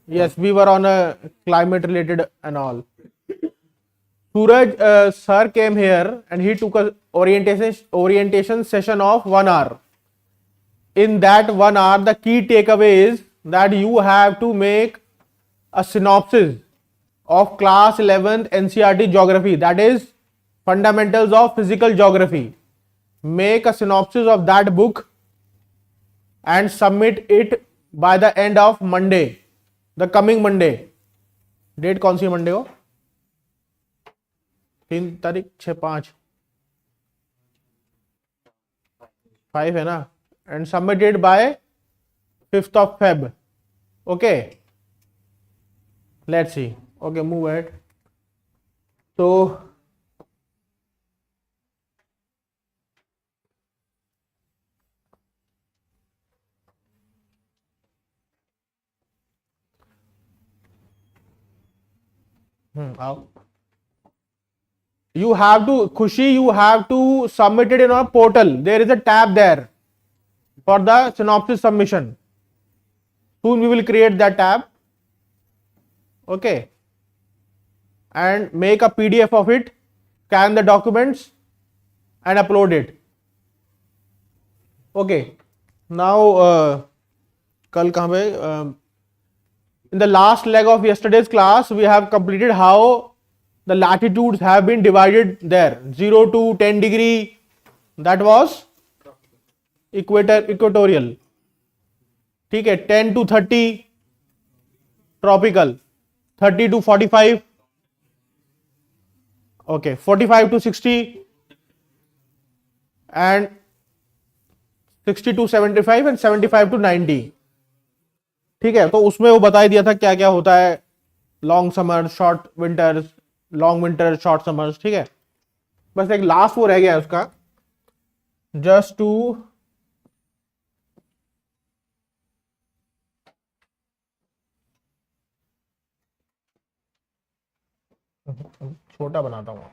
Yes, we were on a climate related and all. Suraj sir came here and he took a orientation session of 1 hour. In that 1 hour, the key takeaway is that you have to make a synopsis of class 11th NCERT geography, that is fundamentals of physical geography. Make a synopsis of that book and submit it by the end of Monday, the coming Monday. Date कौन सी Monday हो? 3 तारीख 6 5 5 है ना, and submit it by 5th of Feb. Okay, let's see. Okay, move ahead. So आओ, you have to, Khushi, you have to submit it in a portal. There is a tab there for the synopsis submission. Soon we will create that tab. Okay, and make a PDF of it, scan the documents and upload it. Okay, now कल कहाँ पे, in the last leg of yesterday's class we have completed how the latitudes have been divided there. 0 to 10 degree, that was equatorial. ठीक है, 10 to 30 tropical, 30 to 45, okay, 45 to 60 and 60 to 75 and 75 to 90. ठीक है, तो उसमें वो बता दिया था क्या क्या होता है, long summer, short winters, long winter, short summers. ठीक है, बस एक लास्ट वो रह गया है उसका, जस्ट टू छोटा बनाता हूं.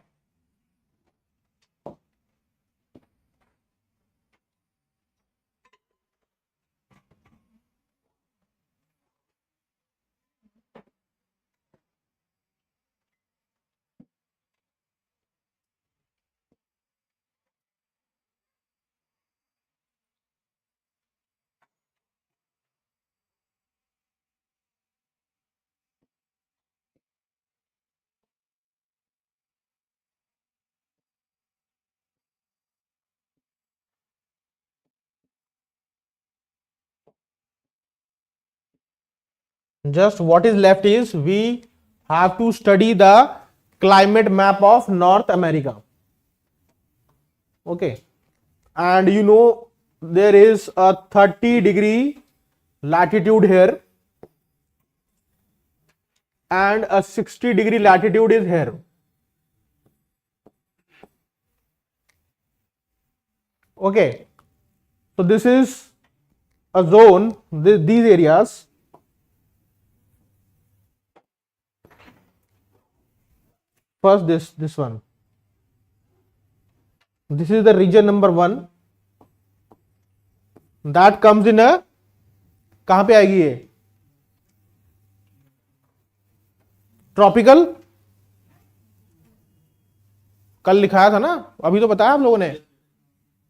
just what is left is we have to study the climate map of North America. Okay, and you know there is a 30-degree latitude here and a 60-degree latitude is here. Okay, so this is a zone, these areas. First this one, this is the region number 1 that comes in a, कहां पे आएगी ये, tropical. कल लिखाया था ना, अभी तो बताया आप लोगों ने.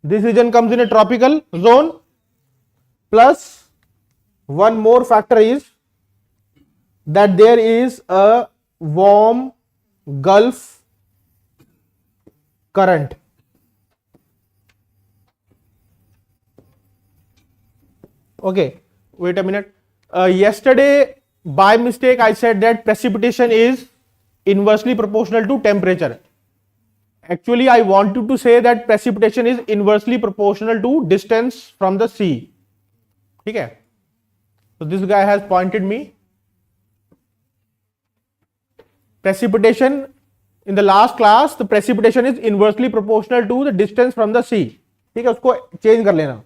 This region comes in a tropical zone, plus one more factor is that there is a warm Gulf current. Okay, wait a minute. Yesterday, by mistake, I said that precipitation is inversely proportional to temperature. Actually, I wanted to say that precipitation is inversely proportional to distance from the sea. Okay. So this guy has pointed me. Precipitation in the last class, the precipitation is inversely proportional to the distance from the sea. ठीक है, उसको change कर लेना.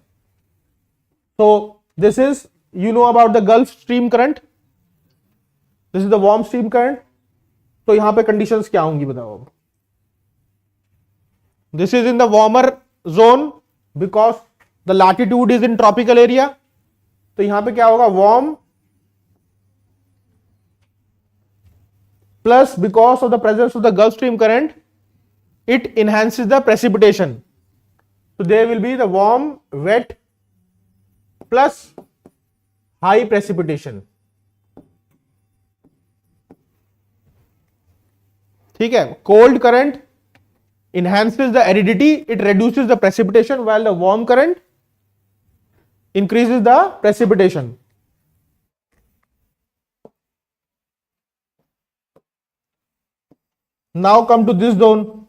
So this is, you know about the Gulf Stream current. This is the warm stream current. तो यहां पे conditions क्या होंगी बताओ अब. This is in the warmer zone because the latitude is in tropical area. तो यहां पे क्या होगा, warm plus because of the presence of the Gulf Stream current, it enhances the precipitation. So there will be the warm, wet plus high precipitation. ठीक है, cold current enhances the aridity, it reduces the precipitation, while the warm current increases the precipitation. Now come to this zone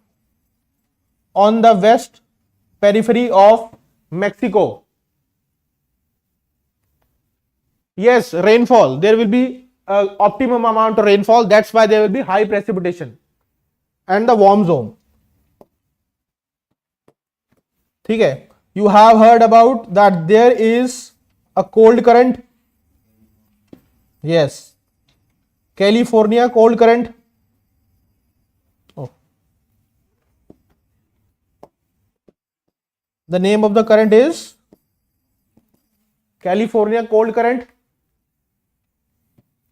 on the west periphery of Mexico. Yes, rainfall. There will be optimum amount of rainfall. That's why there will be high precipitation and the warm zone. ठीक है, you have heard about that there is a cold current. Yes, California cold current. Oh. The name of the current is California cold current.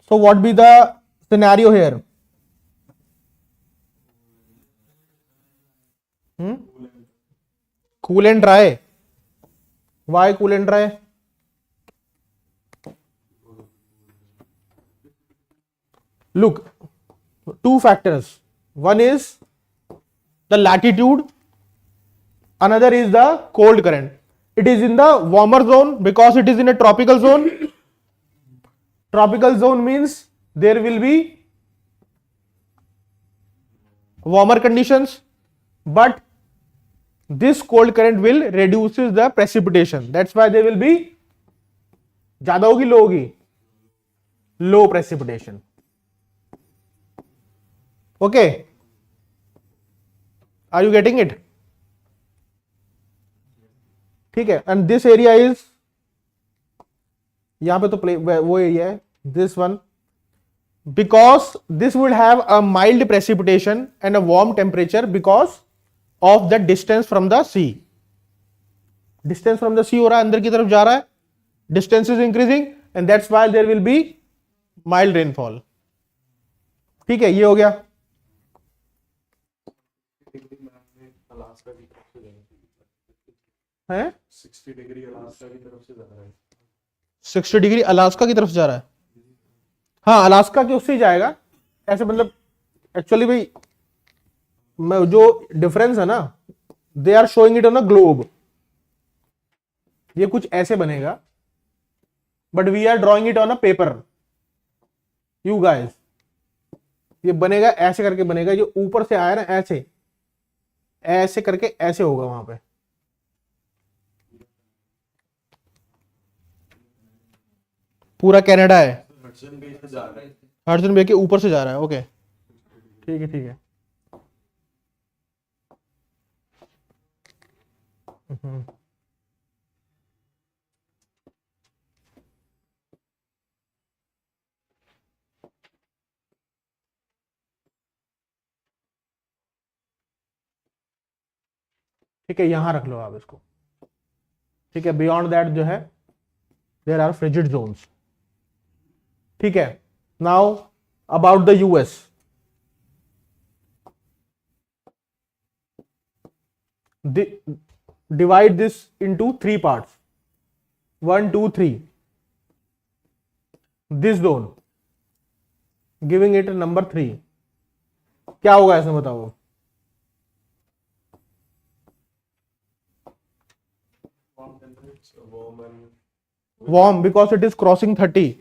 So what be the scenario here? Cool and dry. Why cool and dry? Look, two factors. One is the latitude, another is the cold current. It is in the warmer zone because it is in a tropical zone. Tropical zone means there will be warmer conditions, but this cold current will reduces the precipitation. That's why there will be ज़्यादा होगी, लो होगी, low precipitation. Okay, are you getting it? ठीक है, and this area is, यहां पे तो वो area है, this one, because this would have a mild precipitation and a warm temperature because of the distance from the sea. Distance from the sea हो रहा है, अंदर की तरफ जा रहा है, distance is increasing and that's why there will be mild rainfall. ठीक है, ये हो गया. है 60 डिग्री अलास्का की तरफ से जा रहा है. 60 डिग्री अलास्का की तरफ जा रहा है. हाँ, अलास्का के उससे ही जाएगा ऐसे, मतलब एक्चुअली भाई जो डिफरेंस है ना, they are showing it on a globe. ये कुछ ऐसे बनेगा, but we are drawing it on a paper. You guys, ये बनेगा ऐसे करके बनेगा, जो ऊपर से आया ना ऐसे ऐसे करके ऐसे होगा वहां पे. पूरा कनाडा है, हडसन बे के ऊपर से जा रहा है. ओके, ठीक है, ठीक है. ठीक है, यहां रख लो आप इसको. ठीक है, बियॉन्ड दैट जो है देयर आर फ्रिजिड जोन्स. ठीक है, now about the US. Divide this into three parts. 1, 2, 3. This zone, giving it a number 3. क्या होगा इसमें बताओ? Warm because it is crossing 30.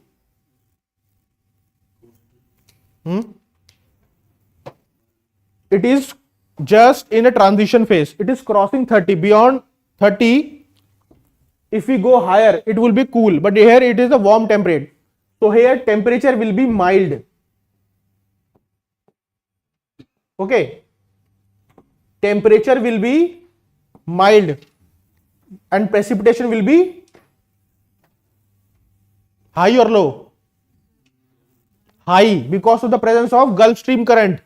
It is just in a transition phase. It is crossing 30. Beyond 30, if we go higher, it will be cool. But here it is a warm temperature. So here temperature will be mild. Okay. Temperature will be mild and precipitation will be high or low? High, because of the presence of Gulf Stream current.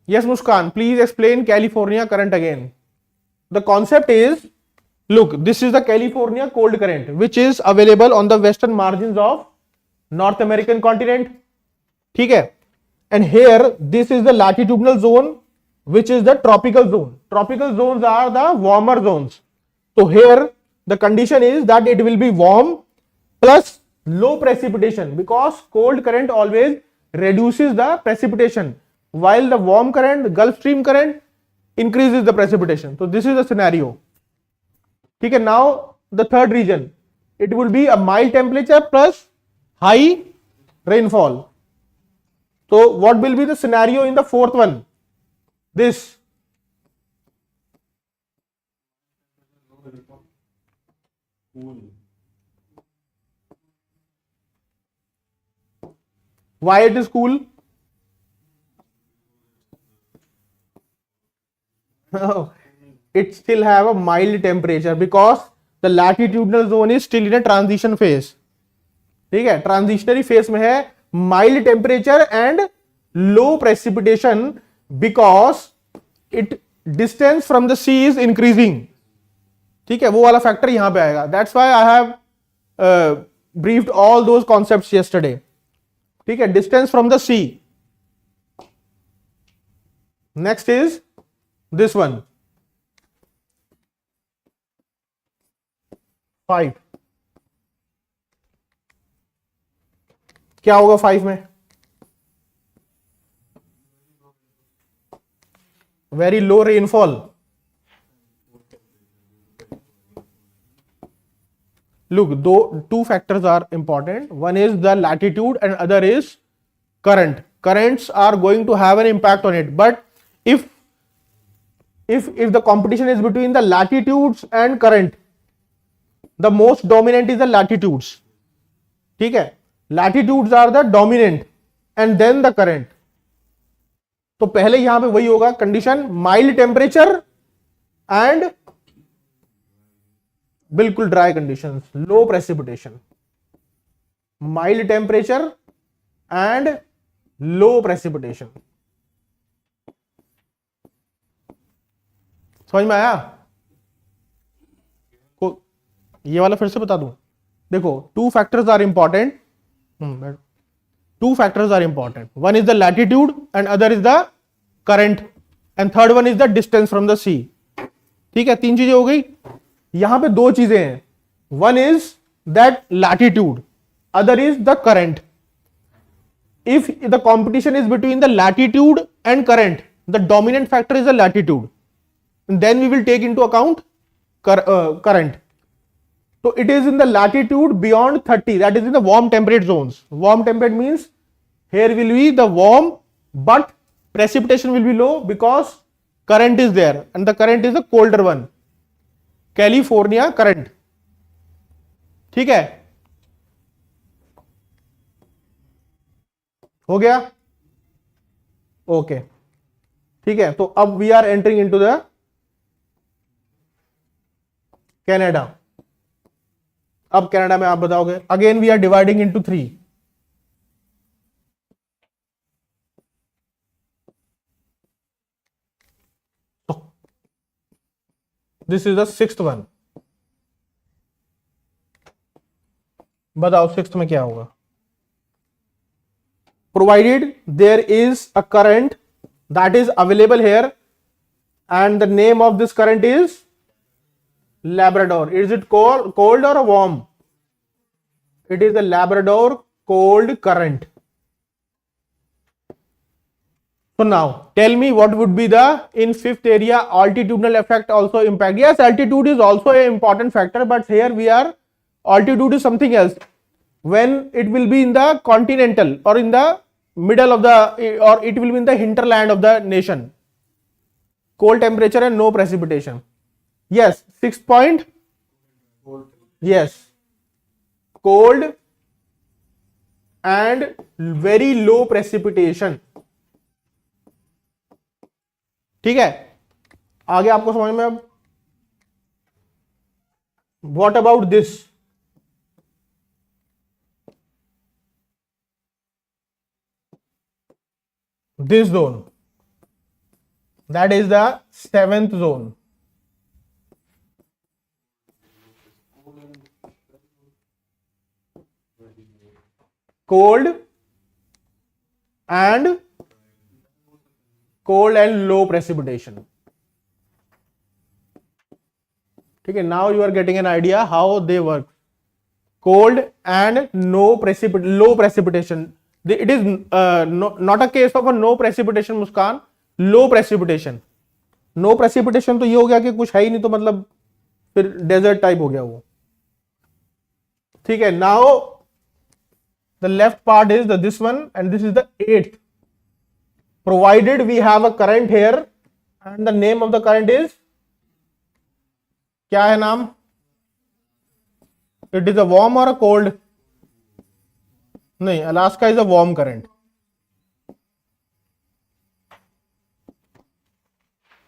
Yes, Muskan, please explain California current again. The concept is, look, this is the California cold current which is available on the western margins of North American continent. ठीक है? And here this is the latitudinal zone which is the tropical zone. Tropical zones are the warmer zones. So here the condition is that it will be warm plus low precipitation, because cold current always reduces the precipitation, while the warm current, the Gulf Stream current, increases the precipitation. So this is the scenario. Okay, now the third region, it will be a mild temperature plus high rainfall. So what will be the scenario in the fourth one? This. Why it is cool? It still have a mild temperature because the latitudinal zone is still in a transition phase. ठीक है, transitionary phase में है, mild temperature and low precipitation because it distance from the sea is increasing. ठीक है, वो वाला factor यहां पे आएगा. That's why I have briefed all those concepts yesterday. ठीक है, distance from the sea. Next is this one. 5. क्या होगा 5 में? Very low rainfall. Look, though two factors are important. One is the latitude and other is current. Currents are going to have an impact on it. But if the competition is between the latitudes and current, the most dominant is the latitudes. ठीक है, latitudes are the dominant and then the current. तो पहले यहां पे वही होगा condition, mild temperature and बिल्कुल dry conditions, low precipitation. Mild temperature and low precipitation. समझ में आया? ये वाला फिर से बता दूं. देखो, two factors are important. Two factors are important. One is the latitude and other is the current and third one is the distance from the sea. ठीक है, तीन चीजें हो गई. यहां पे दो चीजें हैं. One is that latitude, other is the current. If the competition is between the latitude and current, the dominant factor is the latitude. And then we will take into account current. So it is in the latitude beyond 30, that is in the warm temperate zones. Warm temperate means here will be the warm but precipitation will be low because current is there and the current is the colder one. California current. ठीक है, हो गया? Okay, ठीक है. तो अब we are entering into the Canada. अब Canada में आप बताओगे. Again we are dividing into 3. This is the 6th one. बताओ 6th में क्या होगा? Provided there is a current that is available here and the name of this current is Labrador. Is it cold or warm? It is the Labrador cold current. So now tell me what would be the in fifth area altitudinal effect also impact. Yes, altitude is also an important factor, but here we are altitude is something else. When it will be in the continental or in the middle of the or it will be in the hinterland of the nation. Cold temperature and no precipitation. Yes, 6 point. Yes, cold and very low precipitation. ठीक है, आगे आपको समझ में अब what about this, this zone, that is the seventh zone. Cold and low precipitation. ठीक है, now you are getting an idea how they work. Cold and low precipitation. It is not a case of a no precipitation Muskan, low precipitation. No precipitation तो ये हो गया कि कुछ है ही नहीं, तो मतलब फिर डेजर्ट टाइप हो गया वो. ठीक है, now the left part is this one and this is the eighth. Provided we have a current here and the name of the current is, क्या है नाम? It is a warm or a cold? नहीं, Alaska is a warm current.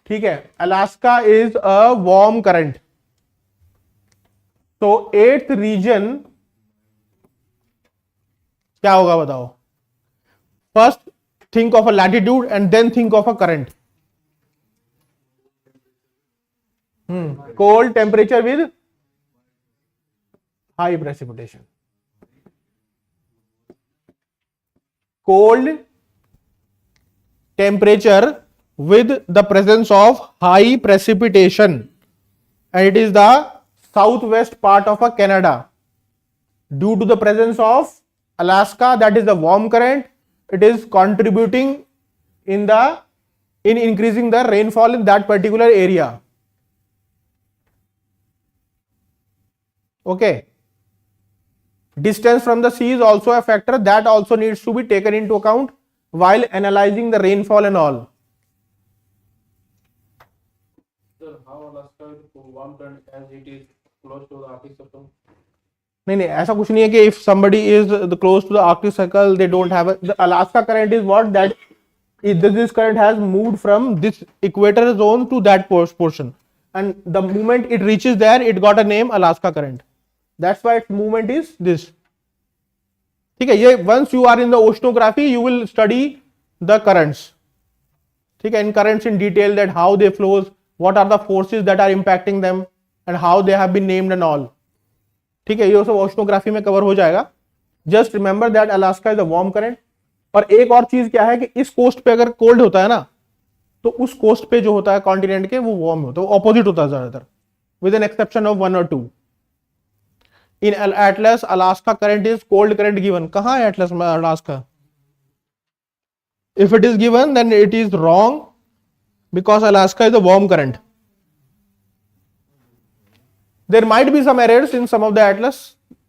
ठीक है, Alaska is a warm current. So eighth region क्या होगा बताओ? First think of a latitude and then think of a current. Cold temperature with high precipitation. Cold temperature with the presence of high precipitation, and it is the southwest part of a Canada. Due to the presence of Alaska, that is the warm current, it is contributing in increasing the rainfall in that particular area. Okay. Distance from the sea is also a factor that also needs to be taken into account while analyzing the rainfall and all. Sir, how Alaska is warm current as it is close to the Arctic Circle? नहीं नहीं, ऐसा कुछ नहीं है कि if somebody is close to the Arctic Circle they don't have the Alaska current is what that this current has moved from this equator zone to that portion, and the moment it reaches there it got a name Alaska current. That's why its movement is this. ठीक है, ये once you are in the oceanography you will study the currents. ठीक है, in currents in detail, that how they flows, what are the forces that are impacting them and how they have been named and all. ठीक है, ये सब oceanography में cover हो जाएगा. Just remember that Alaska is a warm current. और एक और चीज क्या है कि इस कोस्ट पे अगर कोल्ड होता है ना, तो उस कोस्ट पे जो होता है कॉन्टिनेंट के, वो वार्म होता है, वो ऑपोजिट होता है ज्यादातर, with an exception of 1 or 2. In atlas Alaska current is cold current given. कहां है एटलस में Alaska? If it is given then it is wrong because Alaska is a warm current. There might be some errors in some of the atlas.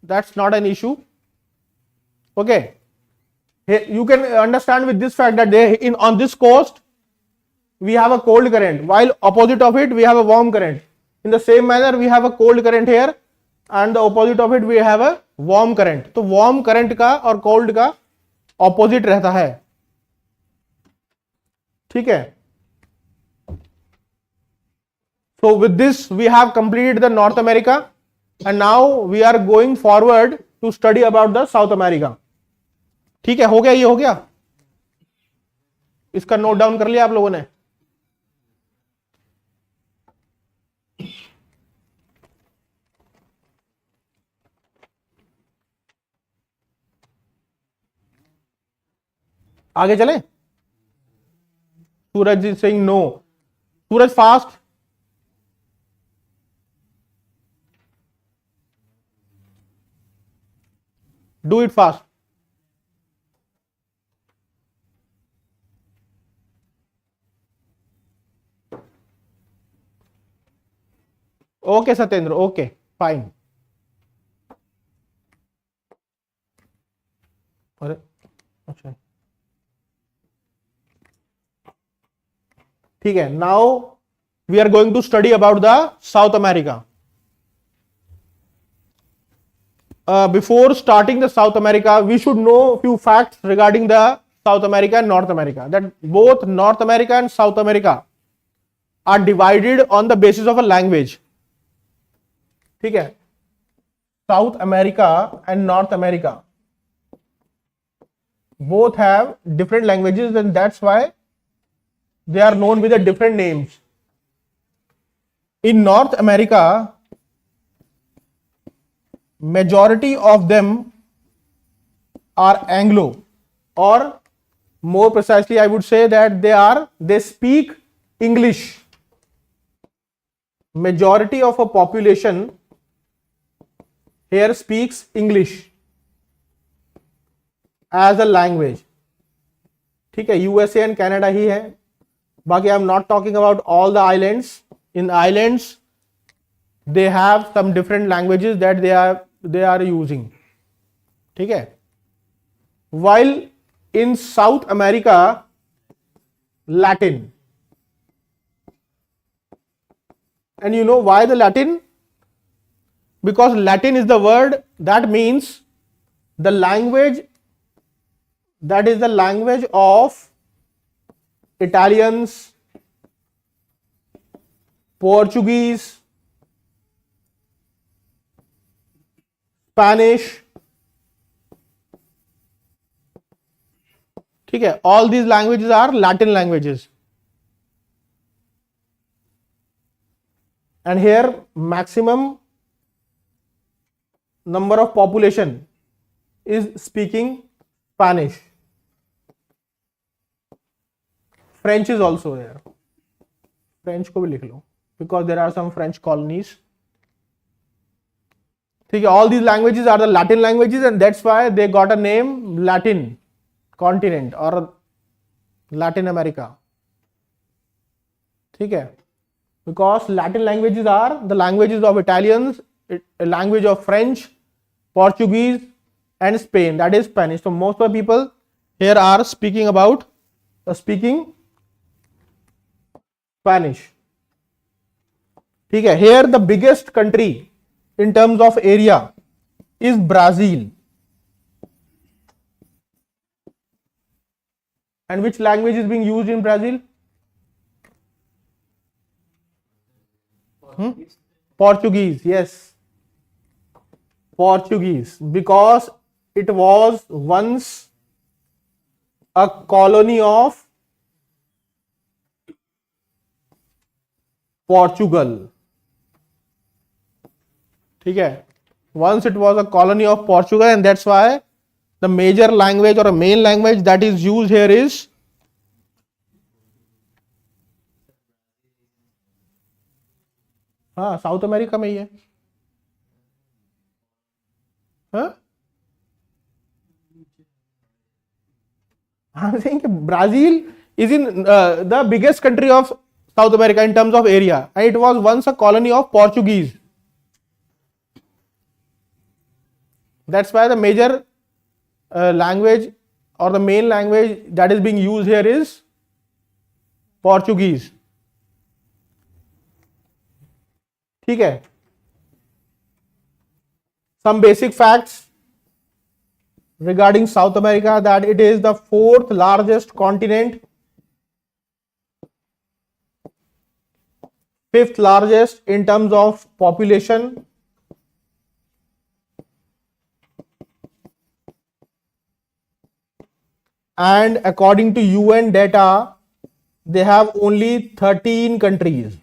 That's not an issue. Okay. You can understand with this fact that on this coast we have a cold current, while opposite of it we have a warm current. In the same manner we have a cold current here and the opposite of it we have a warm current. तो warm current का और cold का opposite रहता है. ठीक है. So with this we have completed the North America and now we are going forward to study about the South America. ठीक है, हो गया, ये हो गया. इसका नोट डाउन कर लिया आप लोगों ने? आगे चलें? Suraj is saying no. Suraj fast. Do it fast. Okay, Satyendra. Okay, fine. अरे अच्छा ठीक है. Now we are going to study about the South America. Before starting the South America, we should know a few facts regarding the South America and North America. That both North America and South America are divided on the basis of a language. ठीक है. South America and North America both have different languages, and that's why they are known with the different names. In North America, majority of them are Anglo, or more precisely I would say that they speak English. Majority of a population here speaks English as a language. ठीक है. USA and Canada ही है. बाकी I am not talking about all the islands. In islands they have some different languages that they are using. ठीक है. While in South America, Latin. And you know why the Latin? Because Latin is the word that means the language that is the language of Italians, Portuguese, Spanish. ठीक है. All these languages are Latin languages. And here maximum number of population is speaking Spanish. French is also there. French को भी लिख लो because there are some French colonies. ठीक है. All these languages are the Latin languages, and that's why they got a name Latin continent or Latin America. ठीक है. Because Latin languages are the languages of Italians, a language of French, Portuguese, and Spain, that is Spanish. So most of the people here are speaking Spanish. ठीक है. Here the biggest country in terms of area is Brazil. And which language is being used in Brazil? Portuguese. Yes, Portuguese, because it was once a colony of Portugal. ठीक है. Once it was a colony of Portugal, and that's why the major language or a main language that is used here is हाँ south America में ही है. हाँ I'm saying Brazil is in the biggest country of South America in terms of area, and it was once a colony of Portuguese. That's why the major language or the main language that is being used here is Portuguese. ठीक है. Some basic facts regarding South America, that it is the 4th largest continent, 5th largest in terms of population, and according to UN data, they have only 13 countries.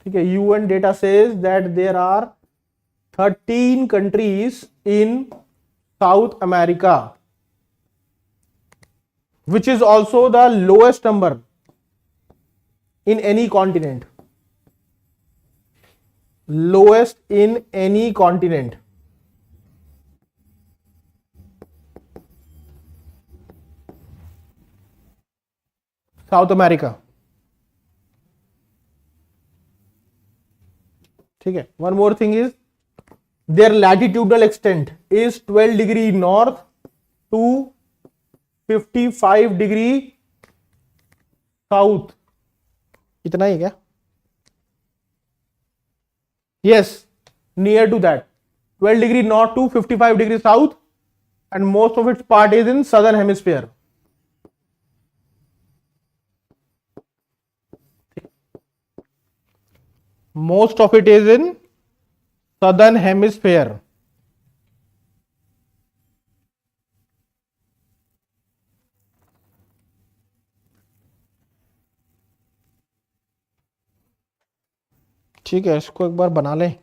Okay, UN data says that there are 13 countries in South America, which is also the lowest number in any continent. lowest in any continent. South America. ठीक है. One more thing is their latitudinal extent is 12 degree north to 55 degree south. इतना ही क्या? Yes, near to that. 12 degree north to 55 degree south, and most of its part is in southern hemisphere. Most of it is in southern hemisphere. ठीक है, इसको एक बार बना लें.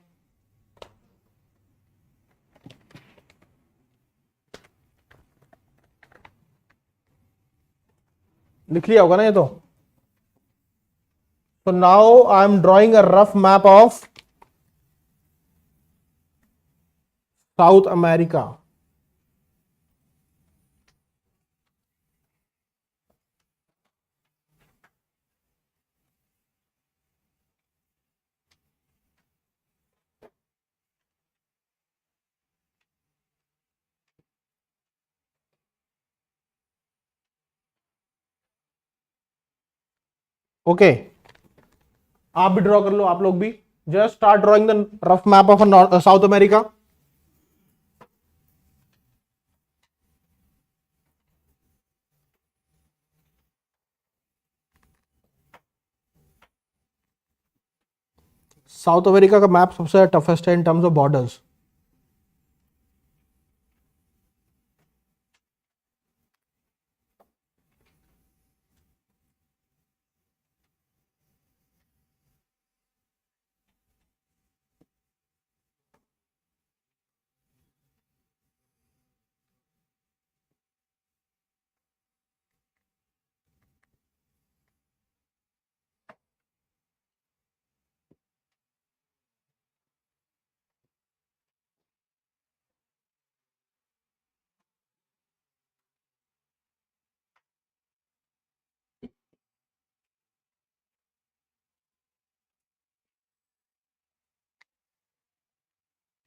लिख लिया होगा ना ये तो. So now I am drawing a rough map of South America. Okay. आप भी ड्रॉ कर लो, आप लोग भी. Just start drawing the rough map of South America. South America का मैप सबसे टफेस्ट है इन टर्म्स ऑफ बॉर्डर्स.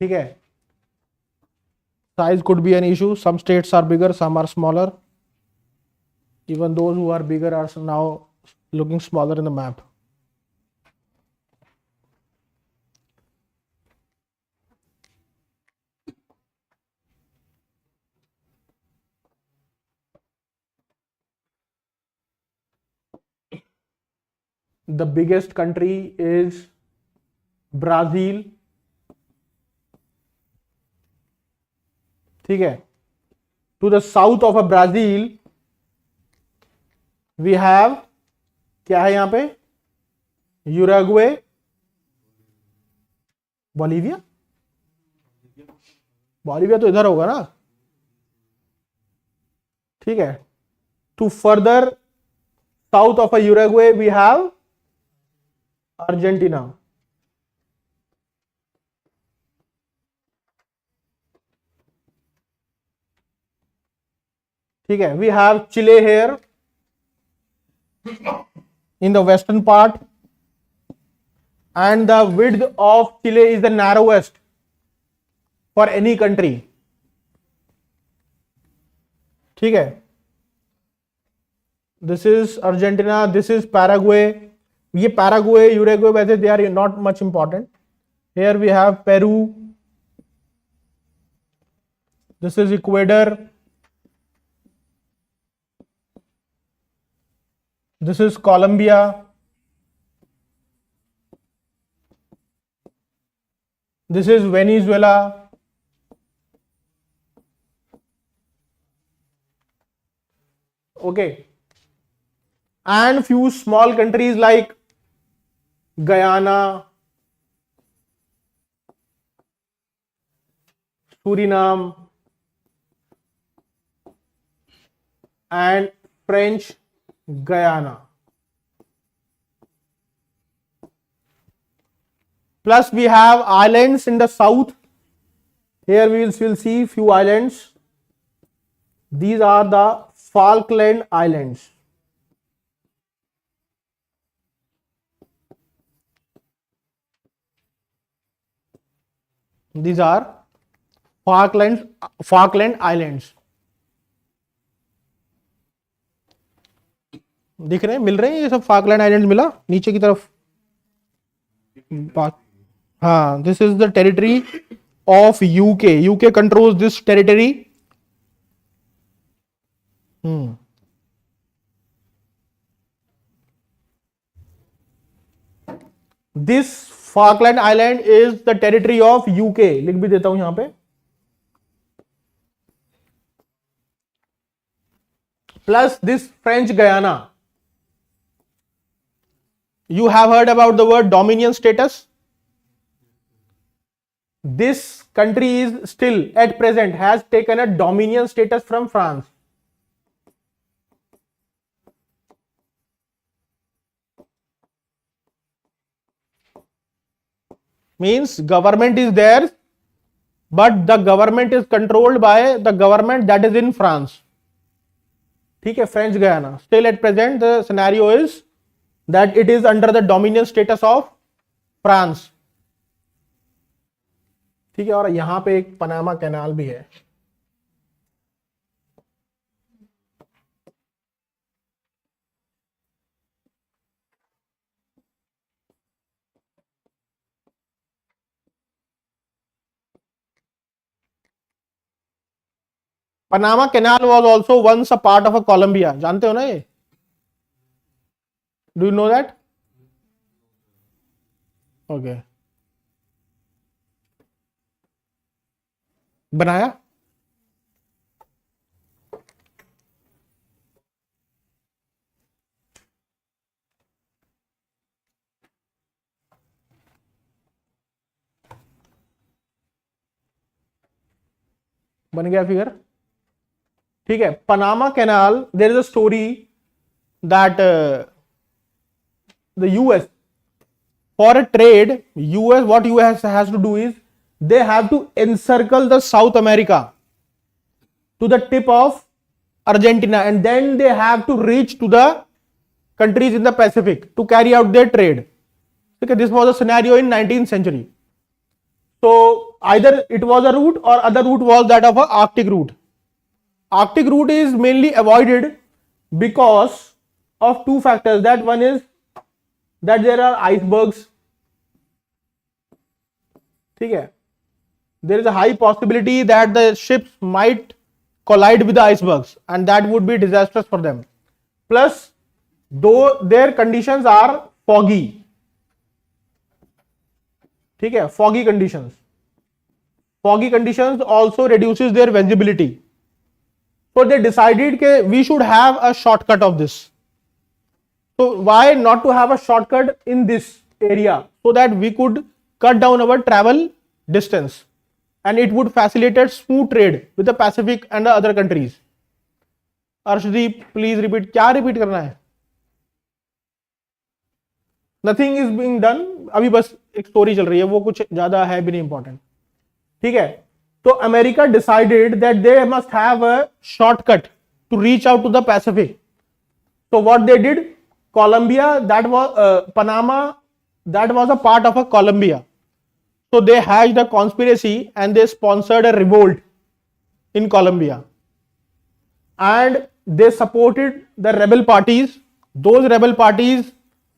ठीक है. Size could be an issue. Some states are bigger, some are smaller. Even those who are bigger are now looking smaller in the map. The biggest country is Brazil. ठीक है. To the south of a Brazil we have, क्या है यहां पे? Uruguay, Bolivia. Bolivia तो इधर होगा ना. ठीक है. To further south of a Uruguay we have Argentina. ठीक है. We have Chile here in the western part, and the width of Chile is the narrowest for any country. ठीक है. This is Argentina, this is Paraguay. ये Paraguay, Uruguay वैसे they are not much important. Here we have Peru. This is Ecuador. This is Colombia. This is Venezuela. Okay. And few small countries like Guyana, Suriname, and French Guyana. Plus we have islands in the south. Here we will see few islands. These are the Falkland Islands. These are Falkland Islands. दिख रहे हैं, मिल रहे हैं ये सब Falkland islands मिला नीचे की तरफ. हाँ, this is the territory of UK. UK controls this territory. This Falkland island is the territory of UK. लिख भी देता हूं यहां पे. Plus this French Guiana. You have heard about the word dominion status. This country is still at present has taken a dominion status from France. Means government is there, but the government is controlled by the government that is in France. ठीक है, French Guiana. Still at present the scenario is that it is under the dominion status of France. ठीक है, और यहां पे एक Panama canal भी है. Panama canal was also once a part of a Colombia. जानते हो ना ये? Do you know that? Okay. बनाया. बन गया फिगर. ठीक है, Panama canal. There is a story that the US, for a trade, US, what US has to do is they have to encircle the South America to the tip of Argentina, and then they have to reach to the countries in the Pacific to carry out their trade. Okay, this was a scenario in 19th century. So either it was a route or other route was that of a Arctic route. Arctic route is mainly avoided because of two factors. That one is that there are icebergs. ठीक है, there is a high possibility that the ships might collide with the icebergs and that would be disastrous for them. Plus, though their conditions are foggy. ठीक है, foggy conditions. Foggy conditions also reduces their visibility. So they decided that we should have a shortcut of this. So why not to have a shortcut in this area so that we could cut down our travel distance and it would facilitate smooth trade with the Pacific and the other countries. Arshdeep, please repeat. क्या repeat करना है? Nothing is being done. अभी बस एक story चल रही है, वो कुछ ज्यादा है भी नहीं इंपॉर्टेंट. ठीक है, तो America decided that they must have a shortcut to reach out to the Pacific. So what they did, Colombia, that was Panama, that was a part of a Colombia. So they hatched a conspiracy and they sponsored a revolt in Colombia. And they supported the rebel parties. Those rebel parties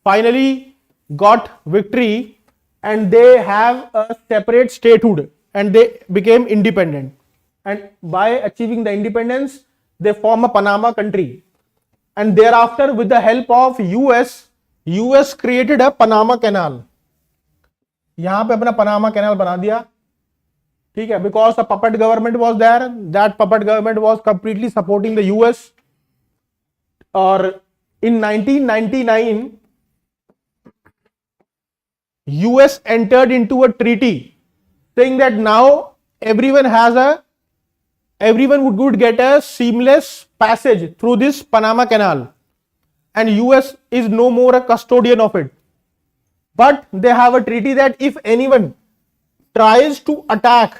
finally got victory and they have a separate statehood and they became independent. And by achieving the independence, they form a Panama country. And thereafter, with the help of US created a Panama Canal. यहां पे अपना Panama canal बना दिया. ठीक है, because a puppet government was there. That puppet government was completely supporting the US. और in 1999, US entered into a treaty saying that now everyone would get a seamless passage through this Panama Canal and US is no more a custodian of it. but they have a treaty that if anyone tries to attack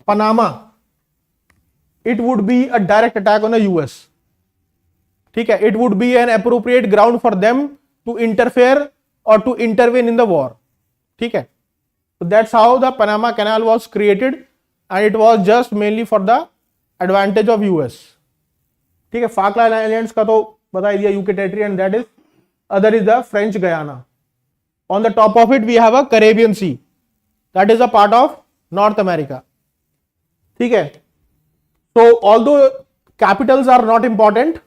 Panama, it would be a direct attack on the US. ठीक है, it would be an appropriate ground for them to interfere or to intervene in the war. ठीक है, so that's how the Panama Canal was created and it was just mainly for the advantage of US. ठीक है, Falkland islands का तो बता ही दिया, UK territory, and that is other is the French Guiana. On the top of it we have a Caribbean Sea, that is a part of North America. ठीक है, so although capitals are not important,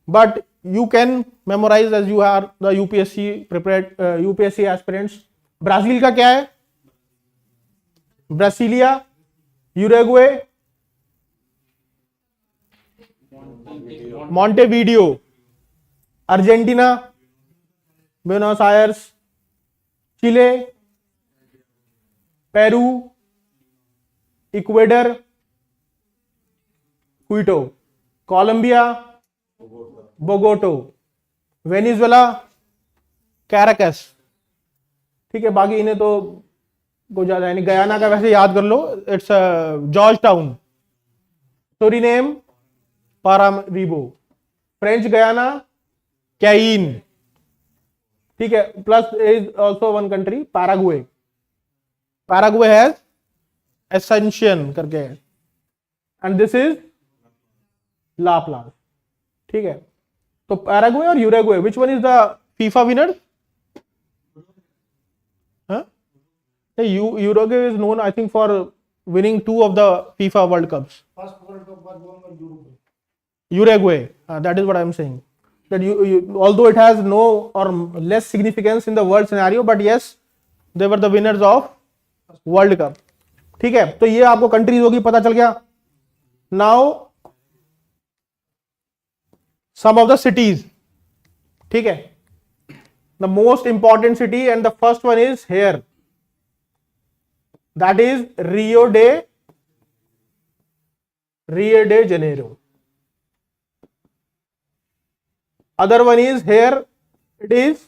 but you can memorize as you are the UPSC prepared UPSC aspirants. Brazil का क्या है? Brasilia, Uruguay, Montevideo, Argentina, Buenos Aires, Chile, Peru, Ecuador, Quito, Colombia, Bogota, Venezuela, Caracas. ठीक है, बाकी इन्हें तो को ज्यादा नहीं. गयाना का वैसे याद कर लो, it's Georgetown. Suriname, Paramaribo. French Guiana, Cayenne. ठीक है, plus is also one country Paraguay. Paraguay has Asuncion करके, एंड दिस इज लाप्लास. ठीक है, तो पैराग्वे और Uruguay, which one is the FIFA winner? Uruguay is known, I think, for winning 2 of the FIFA World Cups. First World Cup was won by Uruguay. Uruguay, that is what I am saying. That although it has no or less significance in the world scenario, but yes, they were the winners of World Cup. ठीक है, तो ये आपको countries होगी, पता चल गया. Now some of the cities. ठीक है, the most important city and the first one is here. That is Rio de Janeiro. Other one is here, it is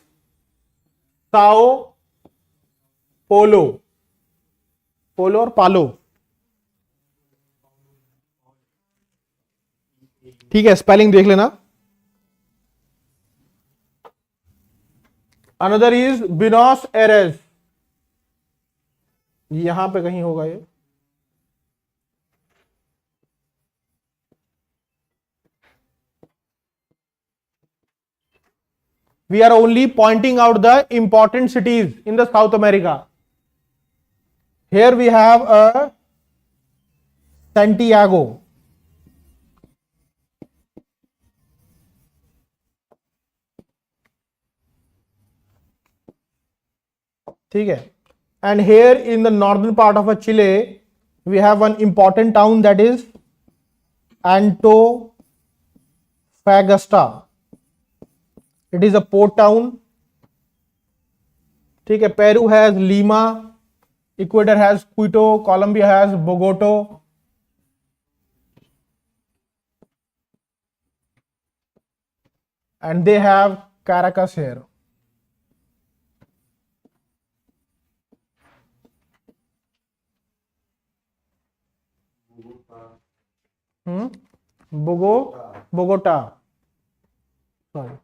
Sao Paulo. Paulo or Palo. ठीक है, spelling देख लेना. Another is Buenos Aires. यहां पे कहीं होगा ये. We are only pointing out the important cities in the South America. Here we have a Santiago. ठीक है, and here in the northern part of Chile we have one important town, that is Antofagasta. It is a port town. ठीक है, Peru has Lima, Ecuador has Quito, Colombia has Bogota, and they have Caracas here. Bogota. Sorry.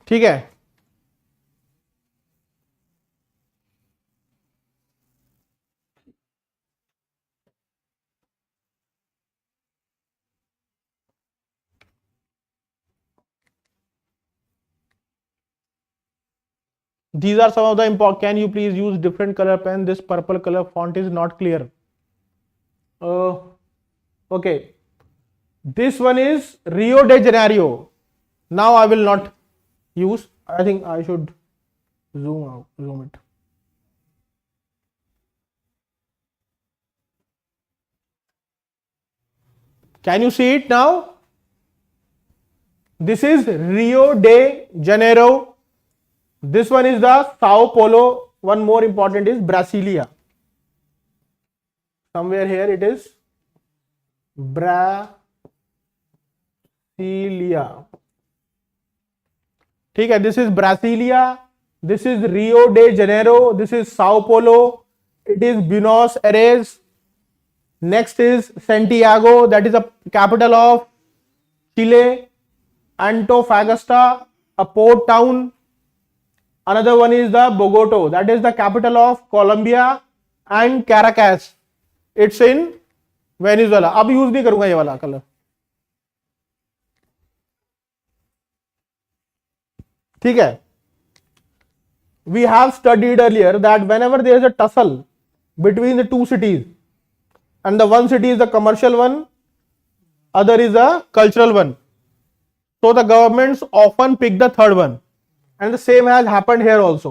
ठीक है, these are some of the important. Can you please use different color pen? This purple color font is not clear. Okay, this one is Rio de Janeiro. Now I will not use. I think I should zoom it. Can you see it now? This is Rio de Janeiro. This one is the Sao Paulo. One more important is Brasilia. Somewhere here it is Brasilia. ठीक है, this is Brasilia, this is Rio de Janeiro, this is Sao Paulo, it is Buenos Aires, next is Santiago, that is the capital of Chile, Antofagasta, a port town. Another one is the Bogota, that is the capital of Colombia, and Caracas, it's in Venezuela. अब use नहीं करूंगा ये वाला colour, ठीक है. We have studied earlier that whenever there is a tussle between the two cities, and the one city is the commercial one, other is a cultural one, so the governments often pick the third one, and the same has happened here also.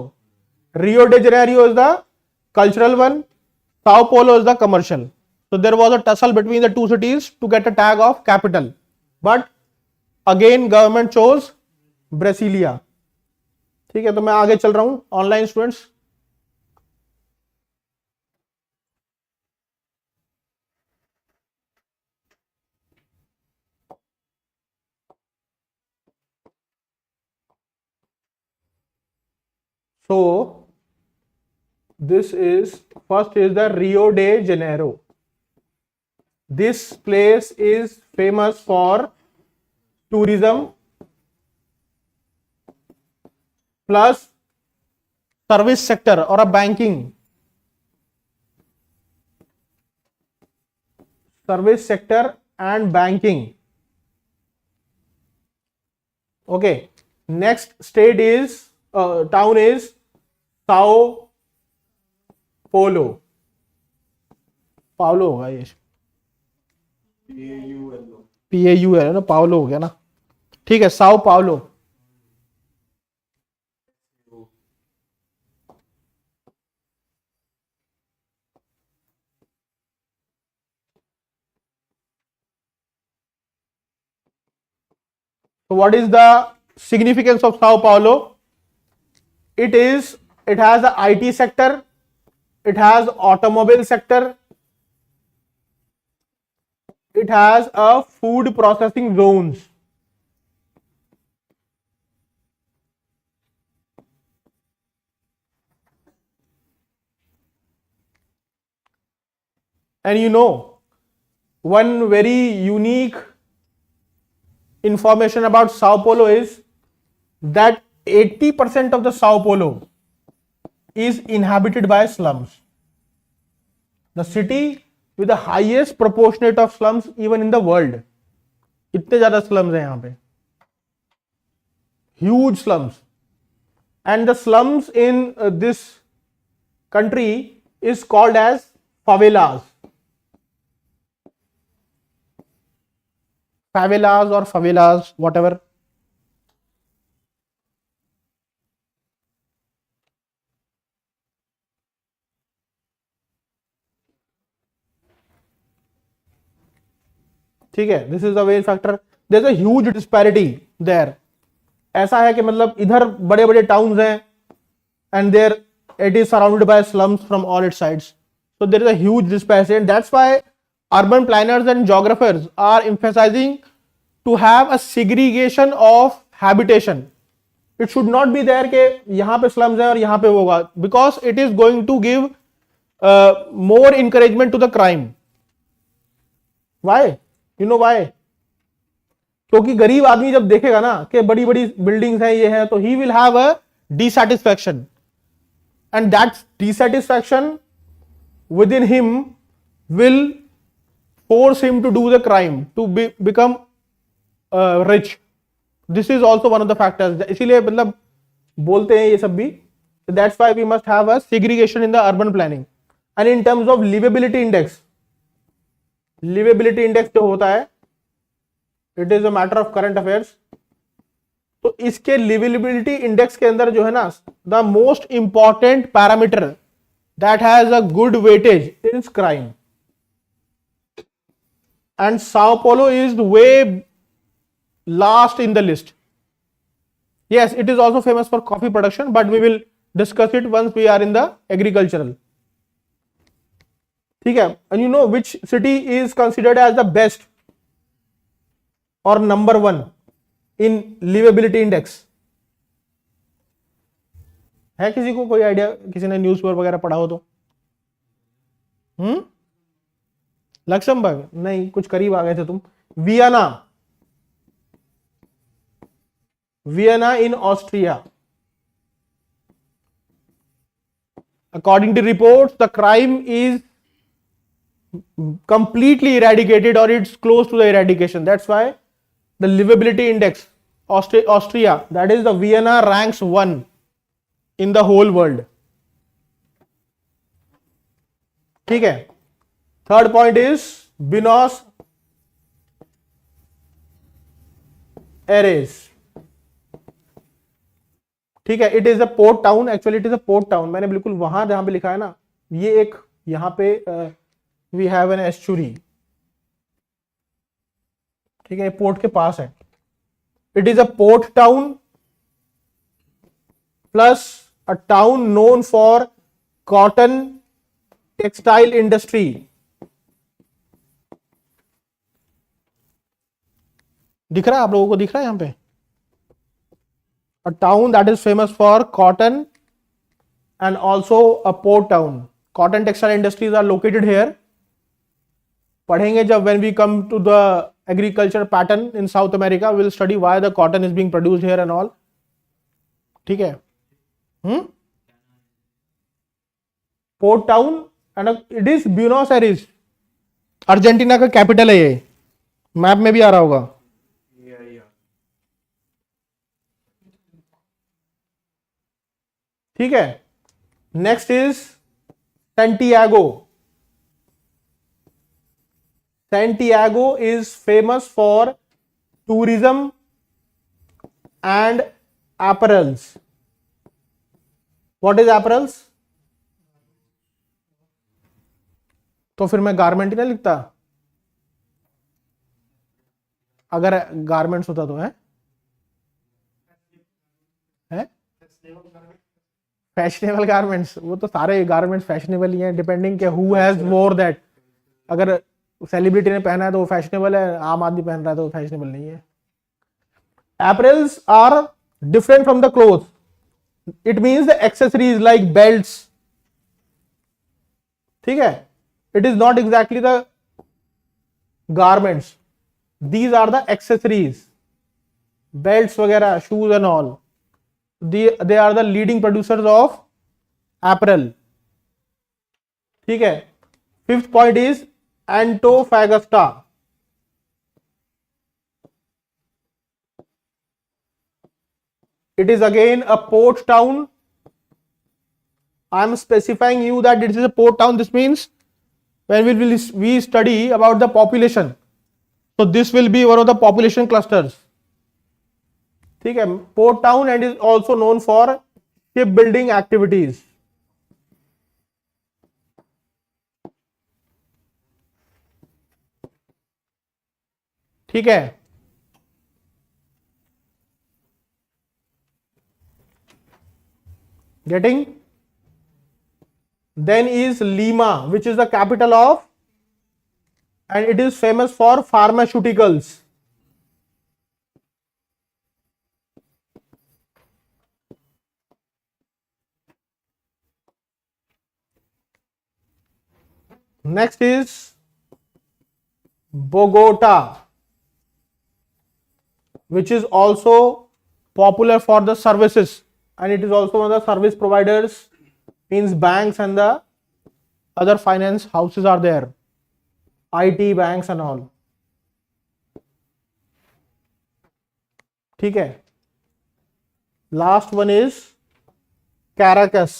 Rio de Janeiro is the cultural one, Sao Paulo is the commercial. So there was a tussle between the two cities to get a tag of capital, but again government chose Brasilia. ठीक है, तो मैं आगे चल रहा हूं. Online students, so this is first is the Rio de Janeiro. This place is famous for tourism plus service sector or a banking, service sector and banking. Okay, next state is town is Sao Paulo. Paulo होगा ये, PAU है ना, Paulo हो गया ना, ठीक है. Sao Paulo, so what is the significance of Sao Paulo? It has the IT sector, it has automobile sector, it has a food processing zones, and you know one very unique information about Sao Paulo is that 80% of the Sao Paulo is inhabited by slums. The city with the highest proportionate of slums even in the world. इतने ज्यादा slums हैं यहाँ पे, huge slums, and the slums in this country is called as favelas. Favelas or favelas, whatever. ठीक है, this is the well factor. There is a huge disparity there. ऐसा है कि मतलब इधर बड़े बड़े टाउन्स हैं and there it is surrounded by slums from all its sides. So there is a huge disparity, and that's why urban planners and geographers are emphasizing to have a segregation of habitation. It should not be there कि यहाँ पे slums है और यहाँ पे होगा, because it is going to give more encouragement to the crime. Why? You know why? क्योंकि गरीब आदमी जब देखेगा ना कि बड़ी बड़ी बिल्डिंग्स हैं, ये है, तो he will have a dissatisfaction, and that dissatisfaction within him will force him to do the crime, to become rich. This is also one of the factors. इसीलिए मतलब बोलते हैं ये सब भी. That's why we must have a segregation in the urban planning. And in terms of livability index, livability index जो होता है, it is a matter of current affairs. तो इसके livability index के अंदर जो है ना, the most important parameter that has a good weightage is crime. And Sao Paulo is way last in the list. Yes, it is also famous for coffee production, but we will discuss it once we are in the agricultural. ठीक है, and you know which city is considered as the best or number one in livability index? है किसी को कोई idea, किसी ने newspaper वगैरह पढ़ा हो तो? लक्समबर्ग नहीं, कुछ करीब आ गए थे तुम। Vienna, Vienna in Austria. According to reports, the crime is completely eradicated or it's close to the eradication. That's why the livability index, Austria, that is the Vienna, ranks 1 in the whole world. ठीक है। Third point is Buenos Aires. ठीक है, it is a port town, actually it is a port town. मैंने बिल्कुल वहां जहां पे लिखा है ना, ये एक यहां पे वी हैव एन एस्चुरी, ठीक है, पोर्ट के पास है। It is a port town plus a town known for cotton textile industry. दिख रहा है आप लोगों को, दिख रहा है यहां पे? A town that is famous for cotton and also a port town. Cotton textile industries are located here. पढ़ेंगे जब when we come to the agriculture pattern in South America, we will study why the cotton is being produced here and all. ठीक है? Port town and it is Buenos Aires. Argentina का capital है ये, map में भी आ रहा होगा। ठीक है। Next is Santiago. Santiago is famous for tourism and apparels. What is apparels? तो फिर मैं गारमेंट ही ना लिखता अगर गारमेंट्स होता तो। है फैशनेबल गारमेंट्स, वो तो सारे गारमेंट्स फैशनेबल ही हैं, डिपेंडिंग के हु हैज वोर दैट। अगर सेलिब्रिटी ने पहना है तो वो फैशनेबल है, आम आदमी पहन रहा है तो वो फैशनेबल नहीं है। Apparels are different from the clothes. It means the accessories like belts. ठीक है, it is not exactly the garments. These are the accessories, belts वगैरह, shoes and all. They are the leading producers of apparel. ठीक है। Fifth point is Antofagasta. It is again a port town. I am specifying you that it is a port town. This means when we study about the population, so this will be one of the population clusters. ठीक है, port town and is also known for shipbuilding activities. ठीक है। Getting? Then is Lima, which is the capital of, and it is famous for pharmaceuticals. Next is Bogota, which is also popular for the services, and it is also one of the service providers, means banks and the other finance houses are there, IT banks and all. ठीक है। Last one is Caracas.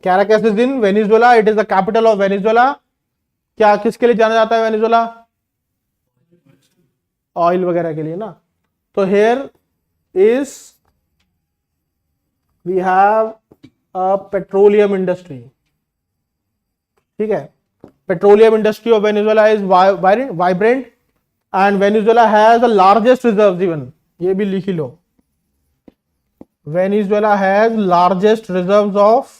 Caracas is in Venezuela. It is the capital of Venezuela. क्या किसके लिए जाना जाता है Venezuela? Oil वगैरह के लिए ना। तो here is we have a petroleum industry. ठीक है, petroleum industry of Venezuela is vibrant and Venezuela has the largest reserves even. ये भी लिख ही लो, Venezuela has largest reserves of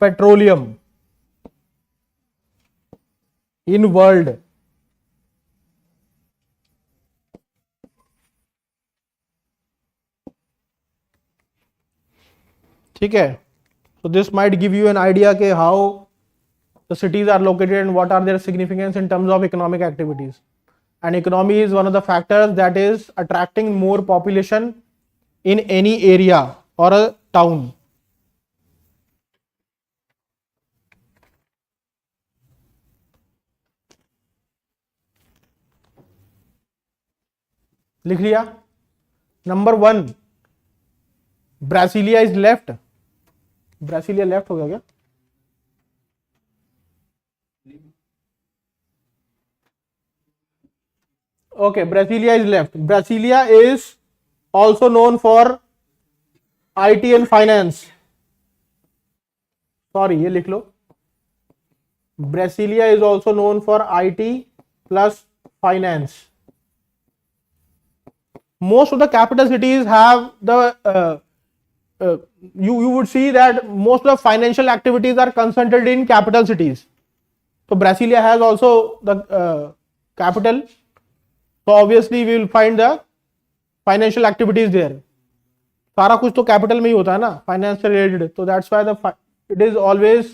petroleum in world. ठीक है. So this might give you an idea के how the cities are located and what are their significance in terms of economic activities. And economy is one of the factors that is attracting more population in any area or a town. लिख लिया. Number 1, Brasilia is left. Brasilia left हो गया क्या? Okay, Brasilia is left. Brasilia is also known for IT and finance. Sorry, ये लिख लो. Brasilia is also known for IT plus finance. Most of the capital cities have the you would see that most of the financial activities are concentrated in capital cities. So Brasilia has also the capital. So obviously we will find the financial activities there. सारा कुछ तो capital में ही होता है ना, finance से related. तो that's why it is always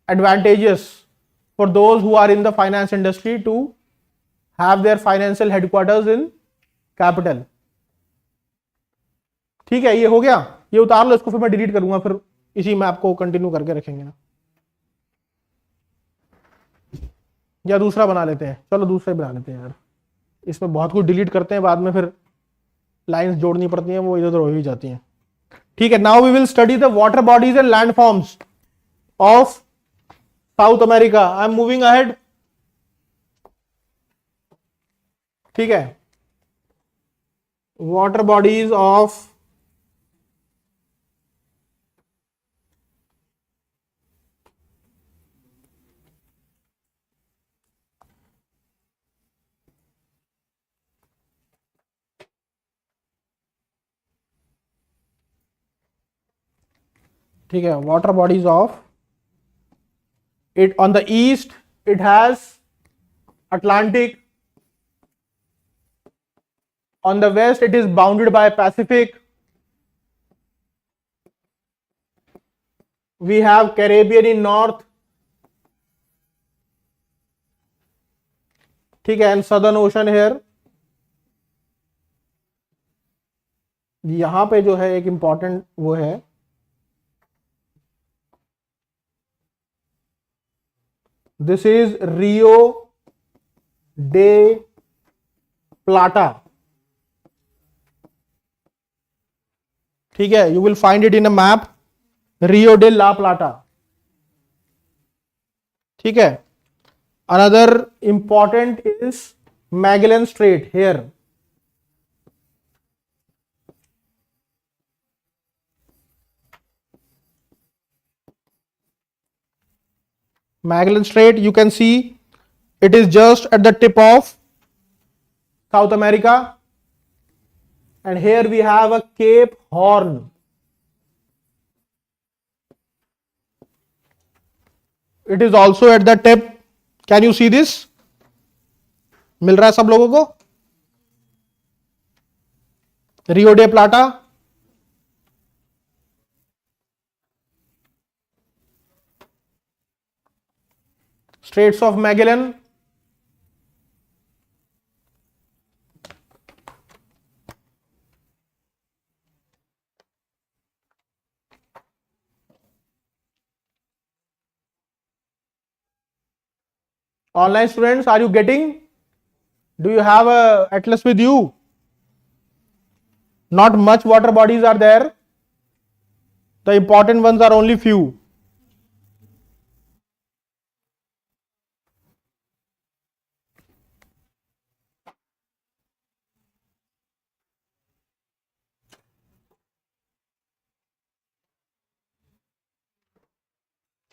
advantageous for those who are in the finance industry to have their financial headquarters in capital. ठीक है, ये हो गया. ये उतार लो, इसको फिर मैं डिलीट करूंगा, फिर इसी मैप को कंटिन्यू करके रखेंगे ना, या दूसरा बना लेते हैं. चलो दूसरा ही बना लेते हैं यार, इसमें बहुत कुछ डिलीट करते हैं, बाद में फिर लाइंस जोड़नी पड़ती हैं, वो इधर उधर हो ही जाती हैं. ठीक है. Now we will study the water bodies and land forms of South America. I am moving ahead. ठीक है. वाटर बॉडीज ऑफ ठीक है. Water bodies of it on the east it has Atlantic. On the west it is bounded by Pacific. We have Caribbean in north. ठीक है. And southern ocean here. यहां पे जो है एक इंपॉर्टेंट वो है, this is Rio de Plata. ठीक है. You will find it in a map. Rio de la Plata. ठीक है. Another important is Magellan Strait here. Magellan Strait, you can see it is just at the tip of South America, and here we have a Cape Horn. It is also at the tip. Can you see this? मिल रहा है सब लोगों को? Rio de Plata. Straits of Magellan. Online students, are you getting? Do you have a atlas with you? Not much water bodies are there. The important ones are only few.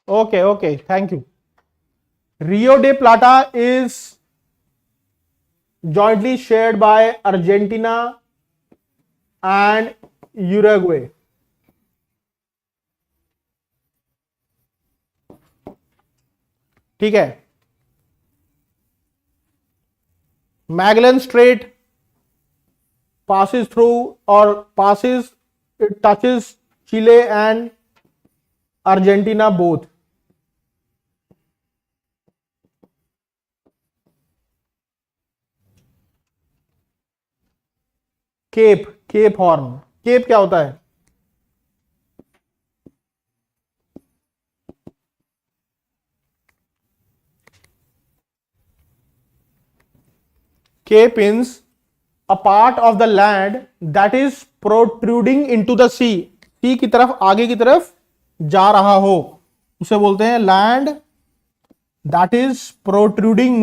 Okay, thank you. Rio de Plata is jointly shared by Argentina and Uruguay. ठीक है. Magellan Strait passes through or passes, it touches Chile and Argentina both. Cape, cape horn. Cape क्या होता है? Cape means a part of the land that is protruding into the sea. sea की तरफ, आगे की तरफ जा रहा हो, उसे बोलते हैं land that is protruding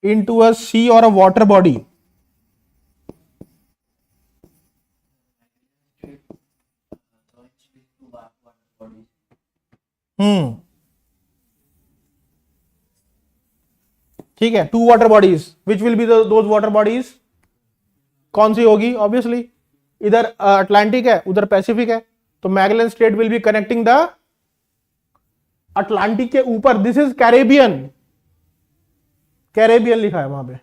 into a sea or a water body. ठीक है. Two water bodies, which will be those water bodies? कौन सी होगी? ऑब्वियसली इधर अटलांटिक है, उधर पैसिफिक है, तो Magellan straight will be connecting the Atlantic के ऊपर. This is Caribbean. कैरेबियन लिखा है वहां पे.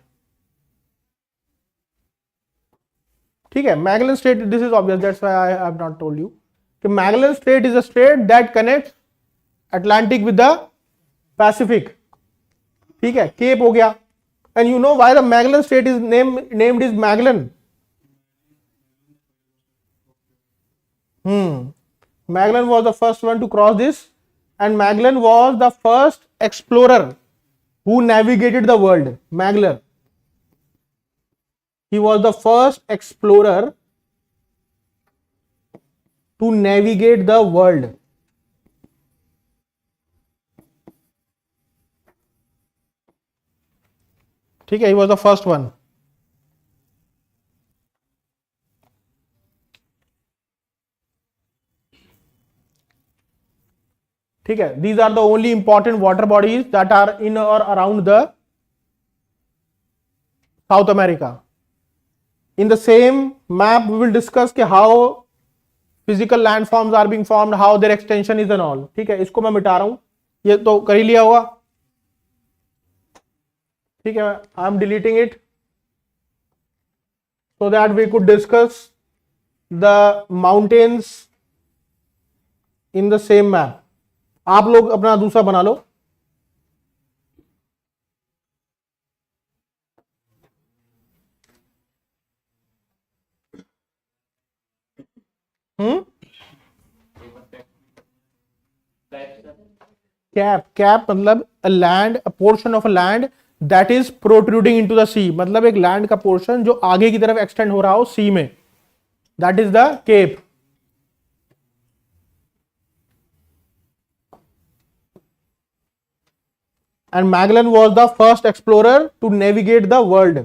ठीक है. Magellan strait, this is obvious, that's why I have not told you कि Magellan strait is a strait that connect Atlantic with the Pacific. ठीक है. केप हो गया. And you know why the Magellan strait is named is Magellan? Magellan was the first one to cross this, and Magellan was the first explorer who navigated the world. Magellan, he was the first explorer to navigate the world. ठीक है. He was the first one. ठीक है. These are the only important water bodies that are in or around the South America. In the same map we will discuss कि how physical landforms are being formed, how their extension is and all. ठीक है. इसको मैं मिटा रहा हूं, ये तो कर ही लिया होगा. ठीक है. I am deleting it so that we could discuss the mountains in the same map. आप लोग अपना दूसरा बना लो. कैप, कैप मतलब a land, a portion of a land that is protruding into the sea. मतलब एक लैंड का portion जो आगे की तरफ एक्सटेंड हो रहा हो सी में, that is the cape. And Magellan was the first explorer to navigate the world.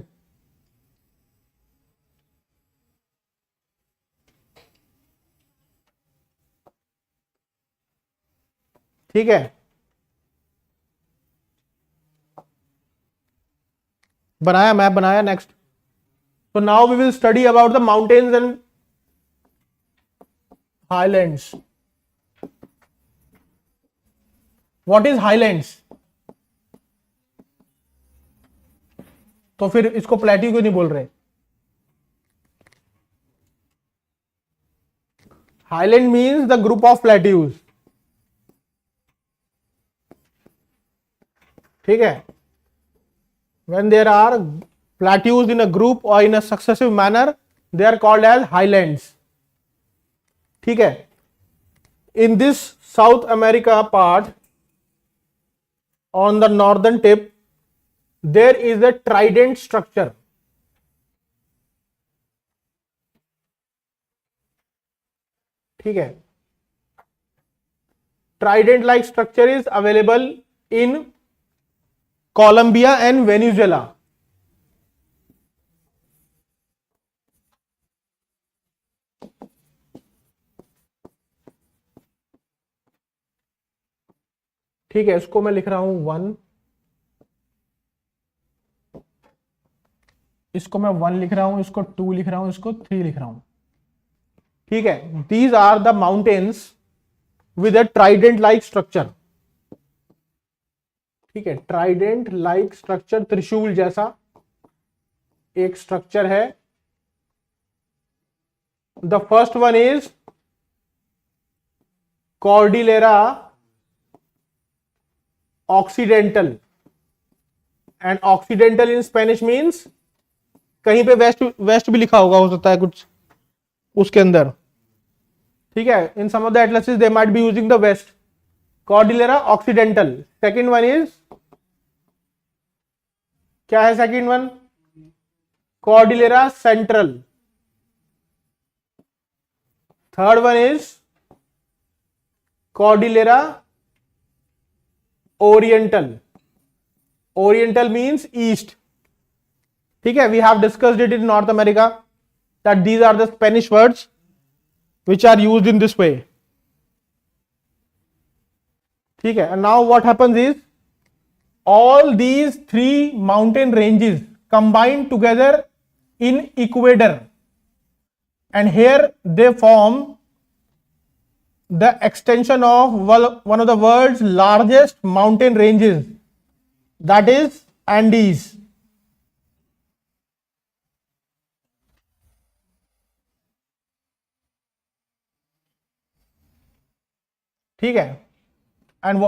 ठीक है. बनाया, मैप बनाया. Next. So now we will study about the mountains and highlands. What is highlands? तो फिर इसको प्लेट्यू क्यों नहीं बोल रहे? Highland means the group of plateaus. ठीक है. when there are plateaus in a group or in a successive manner, they are called as highlands. ठीक है. in this South America part, on the northern tip, there is a trident structure. ठीक है. Trident like structure is available in Colombia and Venezuela. ठीक है. इसको मैं लिख रहा हूं 1, इसको मैं 1 लिख रहा हूं, इसको 2 लिख रहा हूं, इसको 3 लिख रहा हूं. ठीक है. These are the mountains with a trident like structure. ठीक है. ट्राइडेंट लाइक स्ट्रक्चर, त्रिशूल जैसा एक स्ट्रक्चर है. The first one is Cordillera occidental, and occidental in Spanish means कहीं पे वेस्ट वेस्ट भी लिखा होगा, हो सकता है कुछ उसके अंदर, ठीक है. In some of the atlases they might be using the west. Cordillera Occidental. Second one is, क्या है second one? Cordillera central. Third one is Cordillera Oriental. Oriental means east, ठीक है. We have discussed it in North America that these are the Spanish words which are used in this way, ठीक है. And now what happens is all these three mountain ranges combine together in equator, and here they form the extension of one of the world's largest mountain ranges, that is Andes. ठीक है. And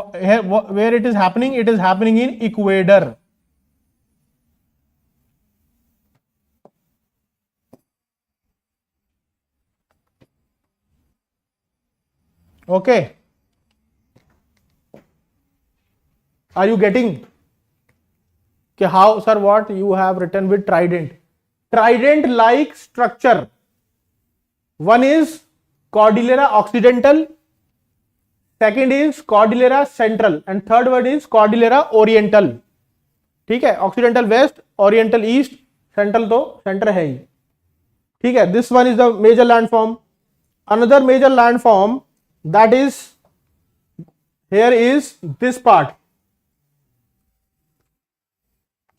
where it is happening? It is happening in Ecuador. Okay, are you getting? कि how sir what you have written with trident? Trident like structure. One is Cordillera Occidental, second is Cordillera central, and third word is Cordillera Oriental. ठीक है. Occidental west, Oriental east, central तो centre है ही. ठीक है. This one is the major landform. Another major landform that is here is this part.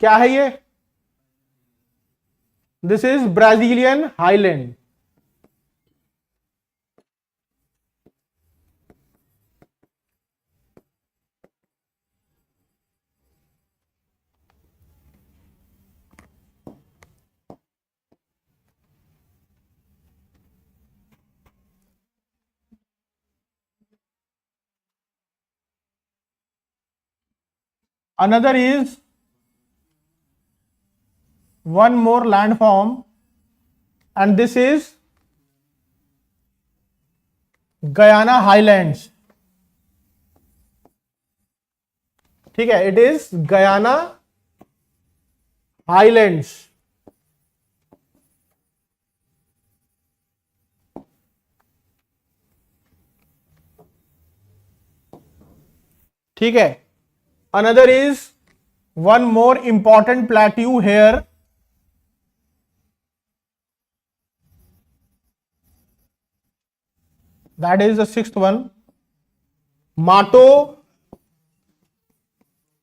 क्या है ये? This is Brazilian highland. Another is one more landform, and this is Guyana Highlands. ठीक है. It is Guyana Highlands. ठीक है. Another is one more important plateau here, that is the sixth one, Mato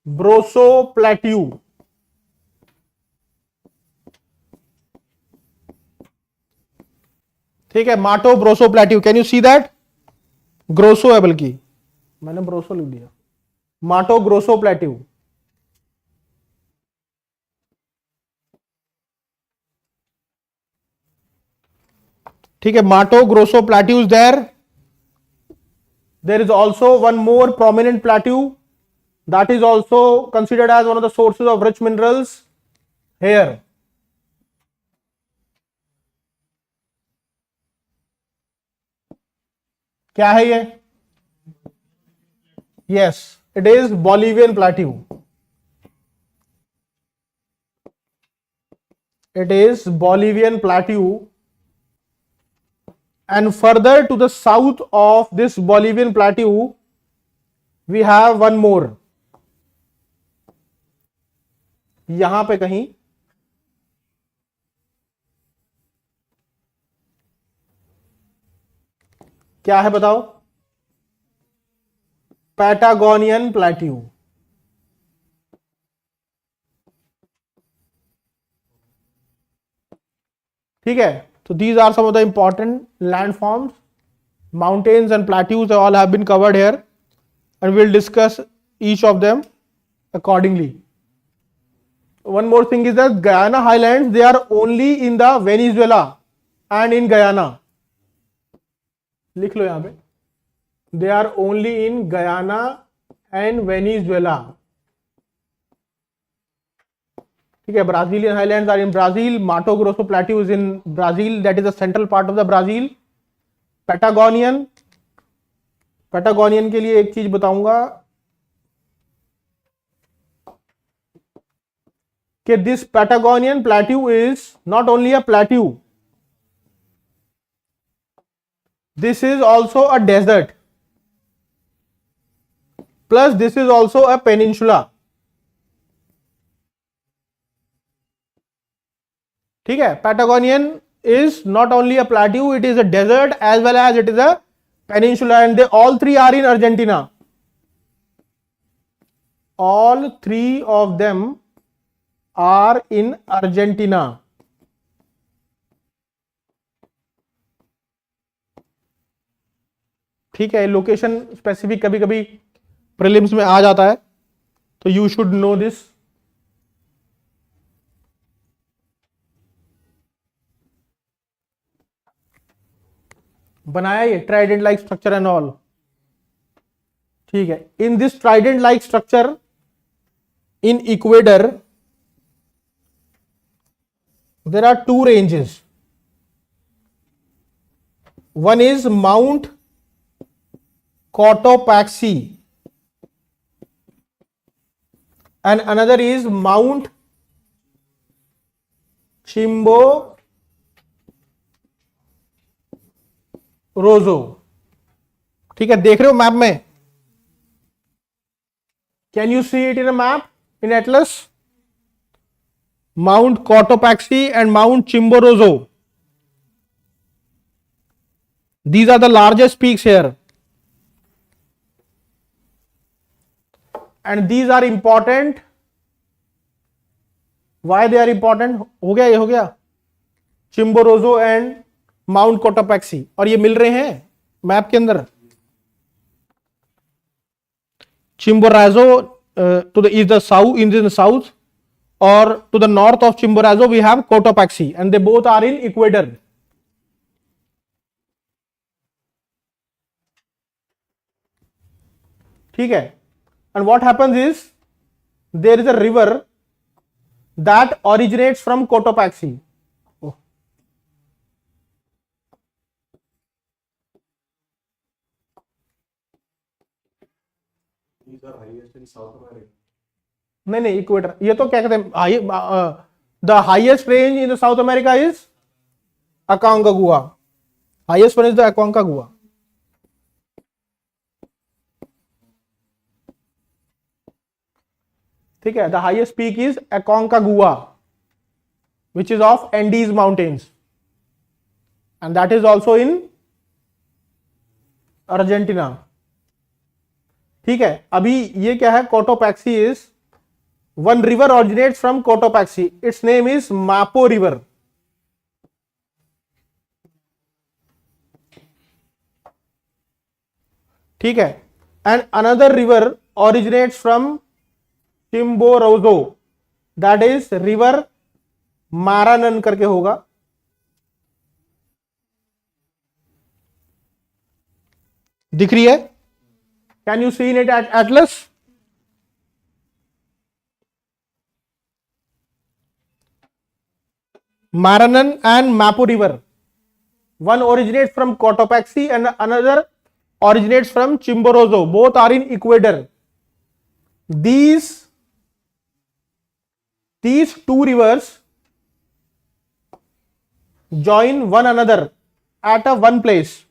Grosso plateau. ठीक है. Mato Grosso plateau. Can you see that? Grosso है, बल्कि मैंने ब्रोसो लिख दिया. माटो ग्रोसो प्लेट्यू. ठीक है. Mato Grosso plateaus there. There is also one more prominent plateau that is also considered as one of the sources of rich minerals here. क्या है ये? Yes, it is Bolivian plateau. It is Bolivian plateau, and further to the south of this Bolivian plateau we have one more. यहां पे कहीं क्या है बताओ? Patagonian plateau. ठीक है. तो these are some of the important landforms, mountains and plateaus all have been covered here, and we'll discuss each of them accordingly. One more thing is that Guyana Highlands, they are only in the Venezuela and in Guyana. लिख लो यहां पे. They are only in Guyana and Venezuela. Okay, Brazilian highlands are in Brazil. Mato Grosso plateau is in Brazil. That is the central part of the Brazil. Patagonian के लिए एक चीज बताऊंगा कि this Patagonian plateau is not only a plateau. This is also a desert. Plus this is also a peninsula. ठीक है, Patagonian is not only a plateau, it is a desert as well as it is a peninsula, and they all three are in Argentina. All three of them are in Argentina. ठीक है, location specific कभी कभी prelims में आ जाता है, तो you should know this. बनाया ये trident like structure and all. ठीक है, in this trident like structure in Ecuador there are two ranges. One is Mount Cotopaxi and another is Mount Chimborazo. ठीक है, देख रहे हो मैप में? Can you see it in a map in Atlas? Mount Cotopaxi and Mount Chimborazo. These are the largest peaks here. And these are important. Why they are important? हो गया, ये हो गया. Chimborazo and Mount Cotopaxi. और ये मिल रहे हैं map के अंदर. Chimborazo is the south, in the south. Or to the north of Chimborazo we have Cotopaxi, and they both are in Ecuador. ठीक है, and what happens is there is a river that originates from Cotopaxi. Oh. These are highest in South America. नहीं equator, ये तो क्या कहते हैं, the highest range in the South America is अकांकागुआ. Highest one is the अकांकागुआ. ठीक है, the highest peak is अकांकागुआ which is of Andes mountains, and that is also in Argentina. ठीक है, अभी ये क्या है, Cotopaxi is one river originates from Cotopaxi. Its name is Mapo River. ठीक है, and another river originates from Chimborazo. That is river Maranan करके होगा. दिख रही है? Can you see it at Atlas? Maranan and Mapo River. One originates from Cotopaxi and another originates from Chimborazo. Both are in Ecuador. These two rivers join one another at a one place.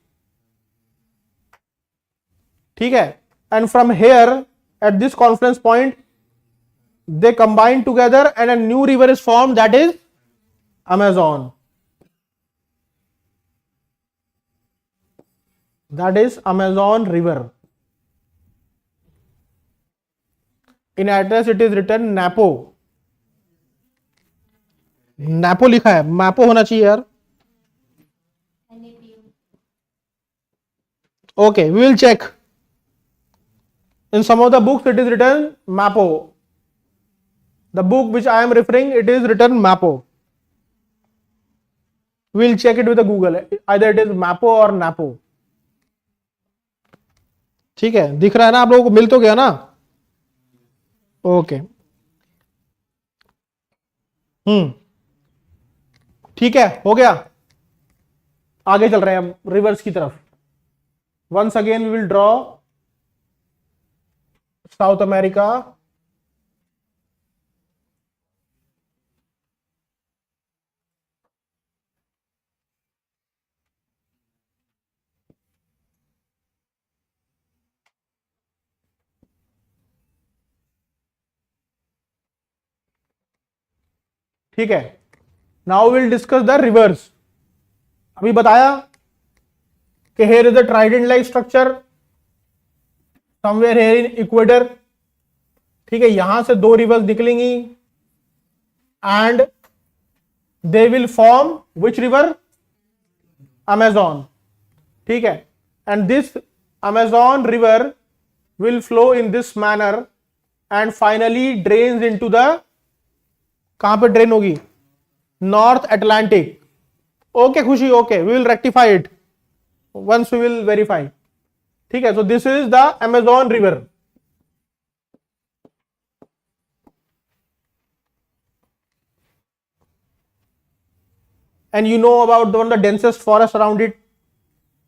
ठीक है, and from here at this confluence point they combine together and a new river is formed, that is Amazon. That is Amazon River. In address it is written Napo. Napo लिखा है, Mapo होना चाहिए यार. Okay, we will check. In some of the books it is written Mapo. The book which I am referring, it is written Mapo. We'll check it with the Google. Either it is Mapo or Napo. ठीक है, दिख रहा है ना आप लोगों को, मिल तो गया ना? ओके, ठीक है, हो गया। आगे चल रहे हैं हम रिवर्स की तरफ। Once again we will draw South America, ठीक है। Now will discuss the rivers. अभी बताया कि here is the trident like structure somewhere here in equator, ठीक है। यहां से दो रिवर्स निकलेंगी and they will form which river? Amazon, ठीक है। And this Amazon river will flow in this manner and finally drains into the, कहां पे ड्रेन होगी? North Atlantic. Okay Khushi, okay, we will rectify it once we will verify, ठीक है। So this is the Amazon river. And you know about one of the densest forests around it,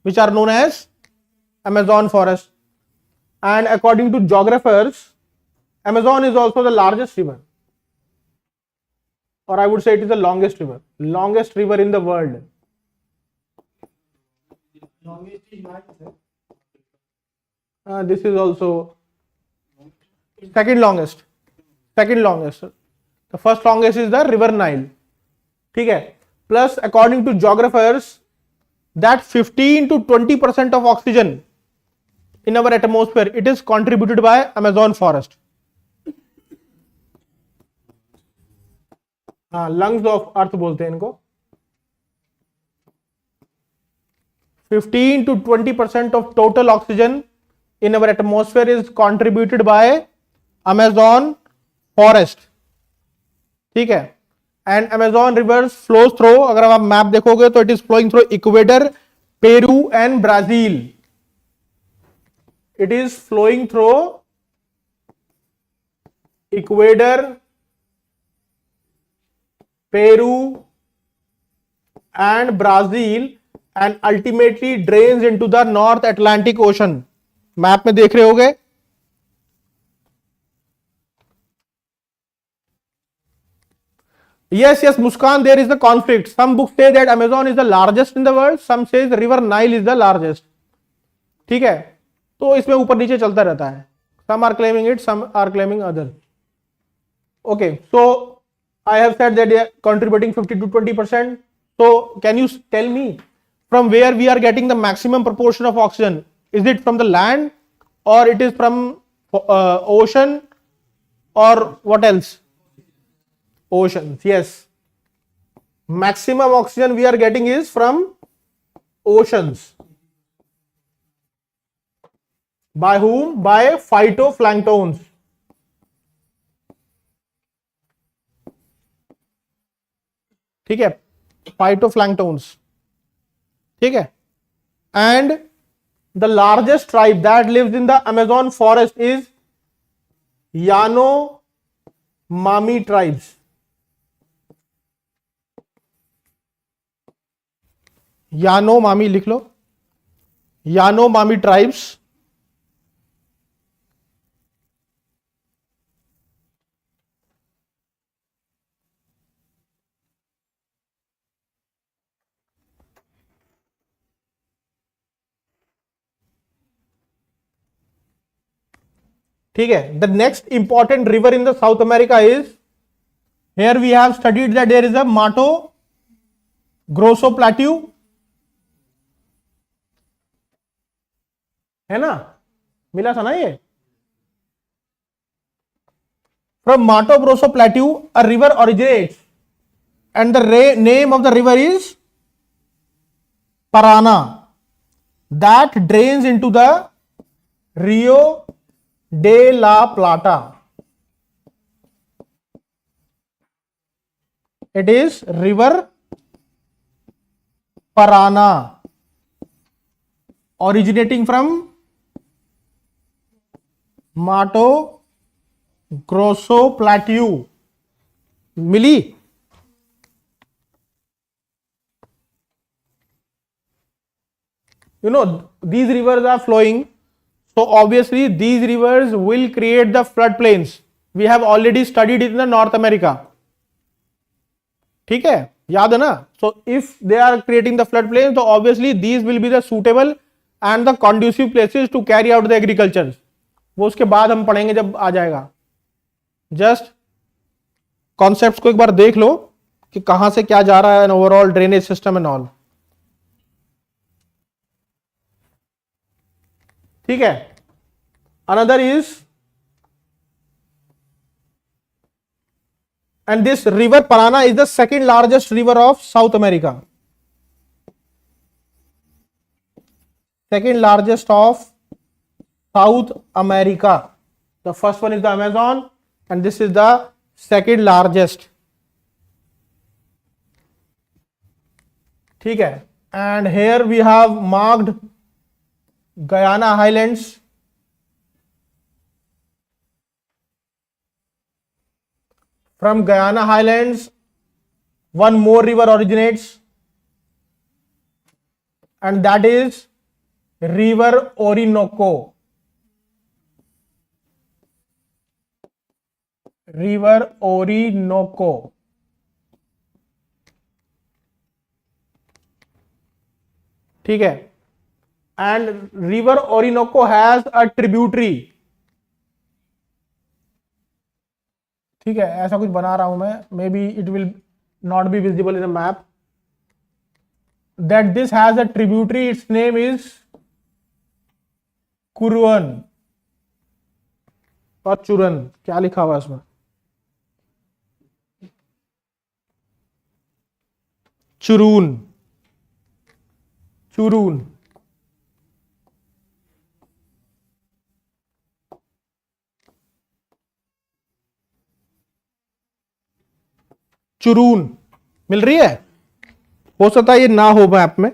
which are known as Amazon forest. And according to geographers, Amazon is also the largest river, or I would say it is the longest river in the world. This is also second longest. The first longest is the river Nile, ठीक है। Plus, according to geographers, that 15 to 20% of oxygen in our atmosphere, it is contributed by Amazon forest. lungs of earth बोलते हैं इनको। 15 to 20% of total oxygen in our atmosphere is contributed by Amazon forest, ठीक है। And Amazon rivers flows through, अगर आप map देखोगे तो it is flowing through equator, Peru and Brazil. It is flowing through equator, Peru and Brazil and ultimately drains into the North Atlantic Ocean. Map में देख रहे होगे। Yes, Muskan, there is a conflict. Some books say that Amazon is the largest in the world. Some says river Nile is the largest. ठीक है, तो इसमें ऊपर नीचे चलता रहता है। Some are claiming it, some are claiming other. Okay, so I have said that they are contributing 50 to 20%. So can you tell me from where we are getting the maximum proportion of oxygen? Is it from the land, or it is from ocean, or what else? Oceans, yes. Maximum oxygen we are getting is from oceans. By whom? By phytoplanktons. ठीक है, phytoplanktons, ठीक है। And the largest tribe that lives in the Amazon forest is Yanomami tribes. Yanomami लिख लो, Yanomami tribes. ठीक है। The next important river in the South America is, here we have studied that there is a Mato Grosso plateau, है ना, मिला था ना ये। From Mato Grosso plateau a river originates and the name of the river is Parana, that drains into the Rio de la Plata. It is river Parana originating from Mato Grosso plateau मिली। You know, these rivers are flowing, so obviously these rivers will create the floodplains. We have already studied it in the North America. ठीक है, याद है ना? So if they are creating the floodplains, so obviously these will be the suitable and the conducive places to carry out the agriculture. वो उसके बाद हम पढ़ेंगे जब आ जाएगा. जस्ट कॉन्सेप्ट्स को एक बार देख लो कि कहां से क्या जा रहा है, and overall drainage system and all. ठीक है. Another is, and this river Parana is the second largest river of South America. Second largest of South America. The first one is the Amazon, and this is the second largest. ठीक है. And here we have marked Guyana Highlands. From Guyana Highlands, one more river originates, and that is River Orinoco. River Orinoco. ठीक है. And River Orinoco has a tributary. ठीक है, ऐसा कुछ बना रहा हूं मैं, maybe it will not be visible in the map. That this has a tributary, its name is Kurun और चुरन. क्या लिखा हुआ है इसमें? चुरून. चुरून. चुरून मिल रही है? हो सकता है ये ना हो मैप में.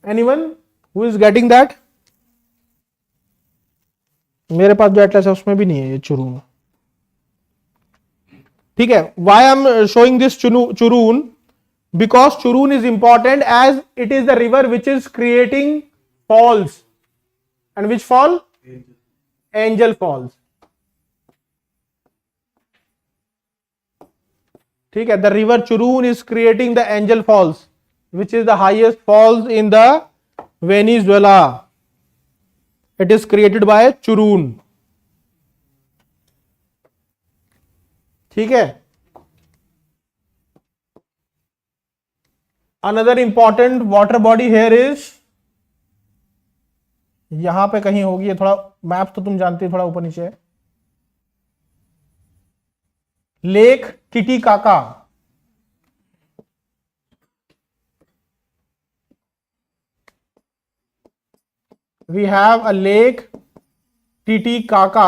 Anyone who is getting that? मेरे पास जो एटलस है उसमें भी नहीं है ये चुरून. ठीक है. Why I am showing this Churun? Because Churun is important as it is the river which is creating falls. And which fall? Angel Falls. ठीक है. The river Churun is creating the Angel Falls, which is the highest falls in the Venezuela. It is created by Churun. ठीक है. Another important water body here is, यहां पे कहीं होगी, ये थोड़ा मैप तो तुम जानते हो, थोड़ा ऊपर नीचे है. Lake Titicaca. We have a lake Titicaca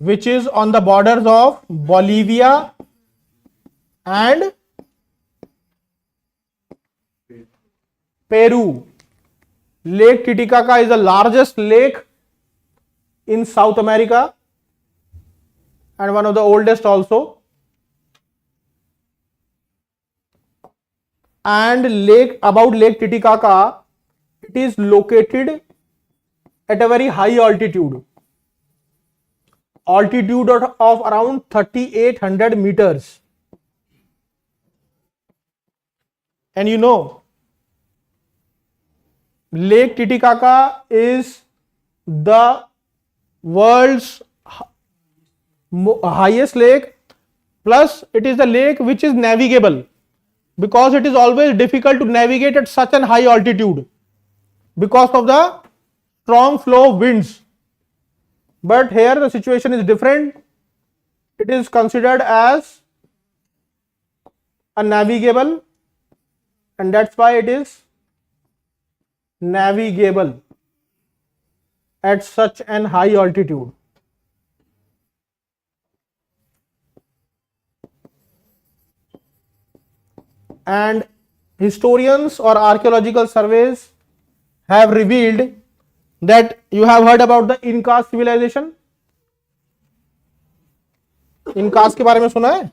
which is on the borders of Bolivia and Peru. Lake Titicaca is the largest lake in South America and one of the oldest also. And about Lake Titicaca, it is located at a very high altitude of around 3,800 meters. And you know, Lake Titicaca is the world's highest lake, plus it is the lake which is navigable, because it is always difficult to navigate at such an high altitude because of the strong flow of winds. But here the situation is different. It is considered as a navigable, and that's why it is navigable at such an high altitude. And historians or archaeological surveys have revealed that you have heard about the Incas civilization. Incas के बारे में सुना है?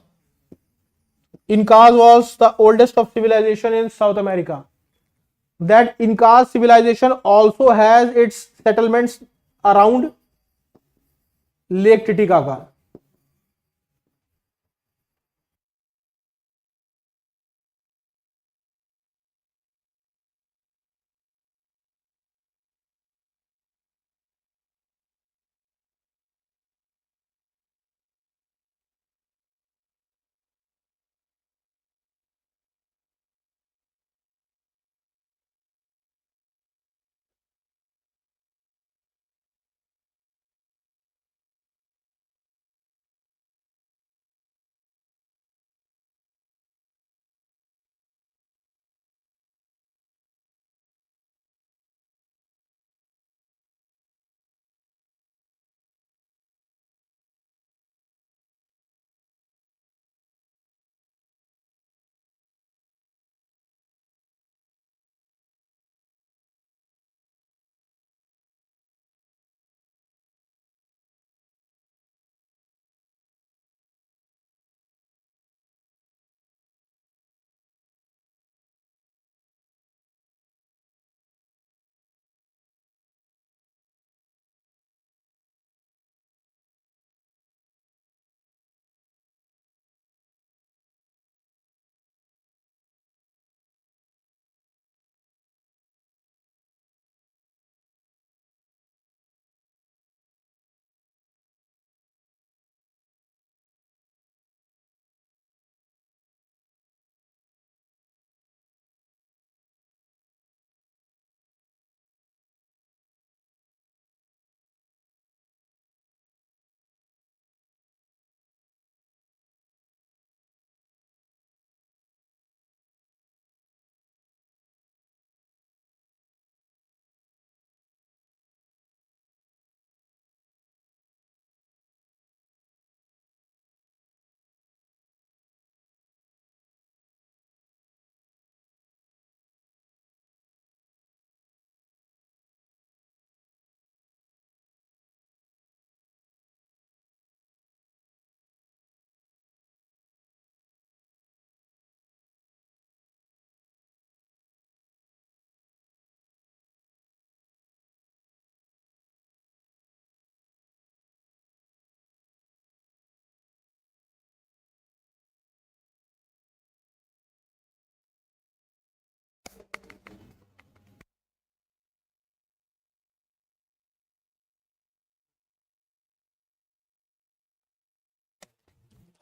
Incas was the oldest of civilization in South America. That Incas civilization also has its settlements around Lake Titicaca.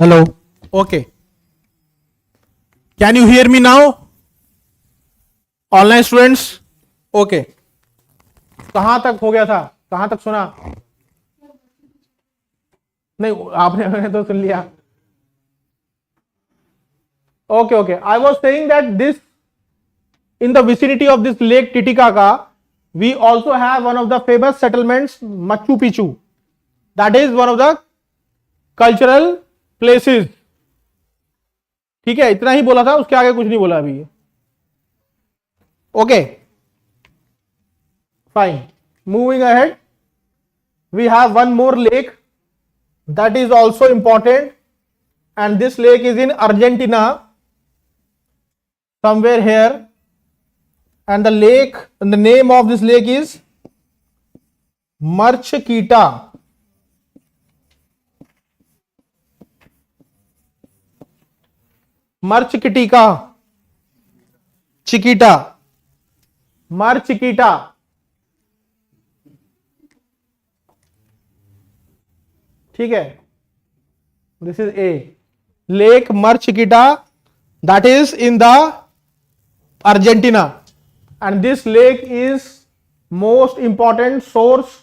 Hello. Okay. Can you hear me now? Online students. Okay. कहां तक हो गया था? कहां तक सुना? नहीं, आपने मैंने तो सुन लिया. Okay. I was saying that this, in the vicinity of this Lake Titicaca, we also have one of the famous settlements, Machu Picchu. That is one of the cultural places. ठीक है, इतना ही बोला था, उसके आगे कुछ नहीं बोला अभी. Okay. Fine. Moving ahead, we have one more lake that is also important, and this lake is in Argentina, somewhere here, and the name of this lake is Marchiquita. Marchiquitica, Chiquita, Marchiquita. ठीक है, this is A. Lake Marchiquita, that is in the Argentina, and this lake is most important source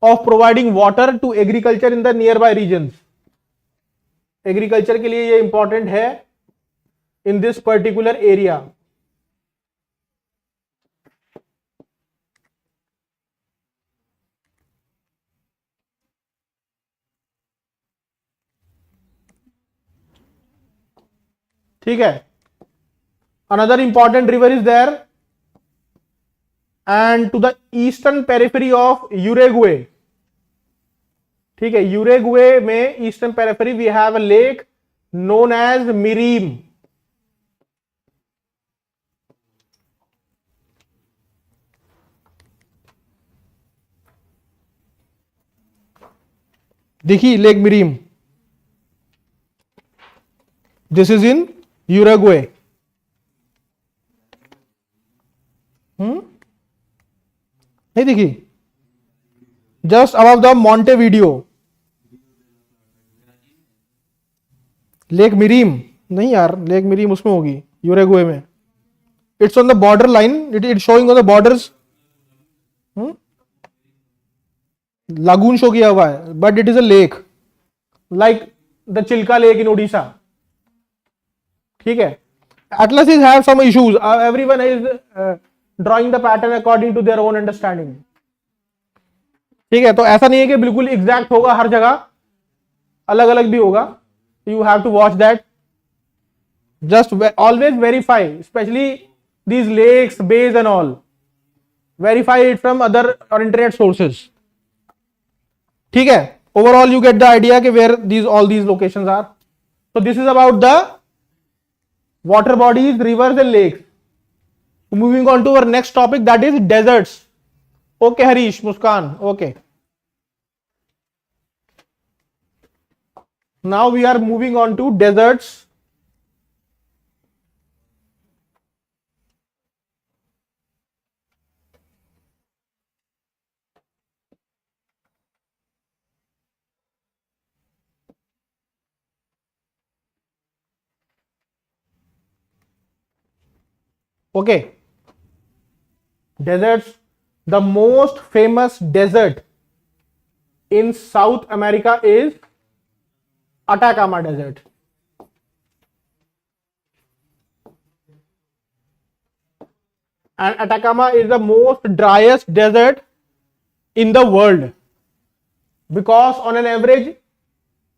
of providing water to agriculture in the nearby regions. Agriculture के लिए ये important है in this particular area. ठीक है. Another important river is there. and to the eastern periphery of Uruguay. ठीक है, Uruguay में eastern periphery we have a lake known as Mirim. देखिए Lake Mirim, this is in Uruguay. नहीं देखी, just above the Montevideo. Lake Mirim नहीं यार, Lake Mirim उसमें होगी यूरुग्वे में. It's on the border line, it showing on the borders. Lagoon show किया हुआ है, but it is a lake like the Chilka lake in Odisha. ठीक है, atlases have some issues. Everyone is drawing the pattern according to their own understanding. ठीक है, तो ऐसा नहीं है कि बिल्कुल एग्जैक्ट होगा हर जगह, अलग अलग भी होगा. You have to watch that. Just always verify, especially these lakes, bays and all. Verify it from other or internet sources. ठीक है, overall you get the idea कि where all these locations are. So this is about the water bodies, rivers and lakes. Moving on to our next topic, that is deserts. Okay Harish, Muskan, okay. Now we are moving on to deserts. Okay, deserts. The most famous desert in South America is Atacama Desert. And Atacama is the most driest desert in the world, because on an average,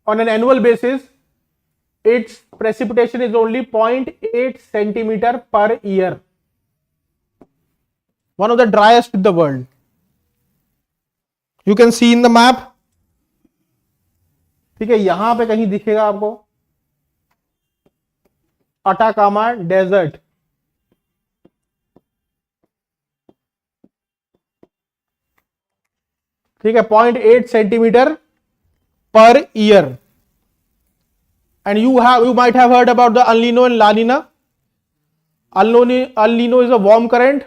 on an annual basis, its precipitation is only 0.8 centimeter per year. One of the driest in the world. You can see in the map. ठीक है, यहां पे कहीं दिखेगा आपको Atacama desert. ठीक है, 0.8 centimetre per year. And you might have heard about the El Nino and La Nina. El Nino is a warm current.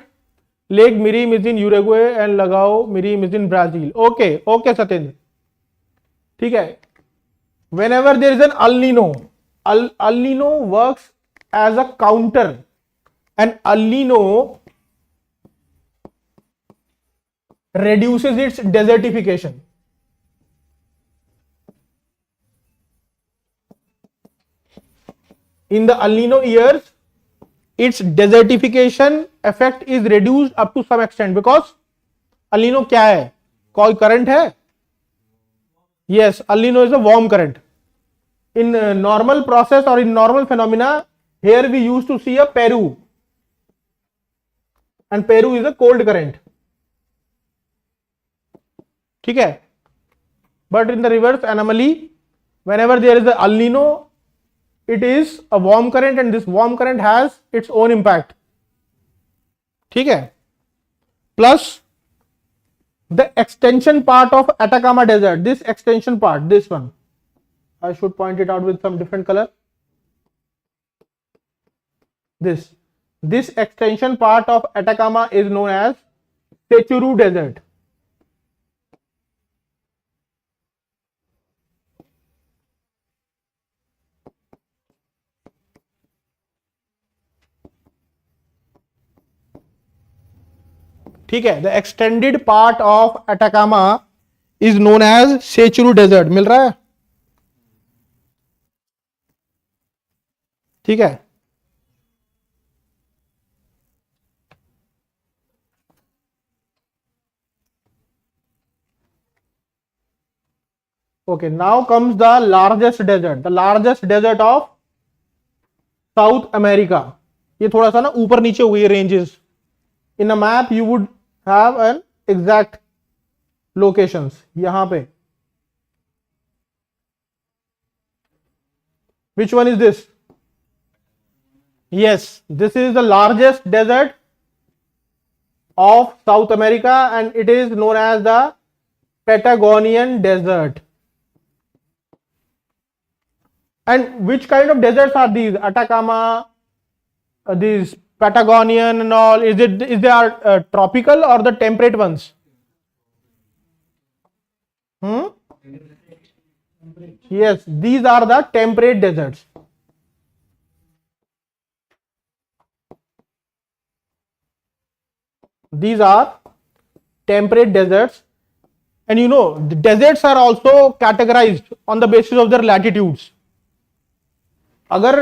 Lake Mirim is in Uruguay and Lagao Mirim is in Brazil. Okay, Satyendra. ठीक है. Whenever there is an El Nino, El Nino works as a counter, and El Nino reduces its desertification. In the El Nino years, its desertification effect is reduced up to some extent, because El Nino क्या है? कोई current है? Yes, El Nino is a warm current. In normal process or in normal phenomena, here we used to see a Peru, and Peru is a cold current. ठीक है, but in the reverse anomaly, whenever there is a El Nino, it is a warm current, and this warm current has its own impact. ठीक है, plus the extension part of Atacama Desert, this extension part, this one, I should point it out with some different color. This extension part of Atacama is known as Sechuru Desert. ठीक है, the extended part of Atacama is known as Sechuru Desert. मिल रहा है? ठीक है, okay, now comes the largest desert, the largest desert of South America. ये थोड़ा सा ना ऊपर नीचे हुई ranges. In a map you would have an exact locations. यहाँ पे which one is this? Yes, this is the largest desert of South America and it is known as the Patagonian desert. And which kind of deserts are these? Atacama, these Patagonian and all. Is they are tropical or the temperate ones? Yes, these are the temperate deserts. These are temperate deserts. And you know, the deserts are also categorized on the basis of their latitudes. अगर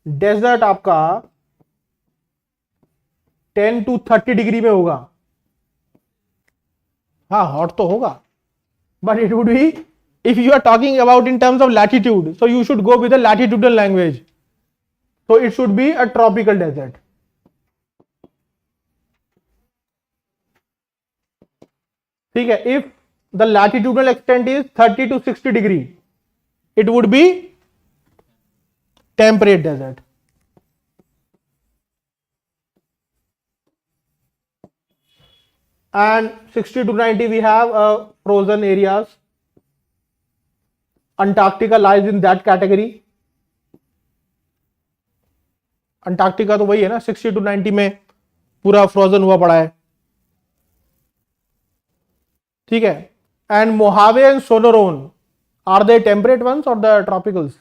desert आपका 10 to 30 degree में होगा, हाँ hot तो होगा, but it would be, if you are talking about in terms of latitude, so you should go with the latitudinal language. So it should be a tropical desert. ठीक है, if the latitudinal extent is 30 to 60 degree, it would be temperate desert. And 60 to 90 we have frozen areas. Antarctica lies in that category. Antarctica तो वही है ना, 60 to 90 में पूरा frozen हुआ पड़ा है. ठीक है. And Mojave and Sonoran, are they temperate ones or the tropicals?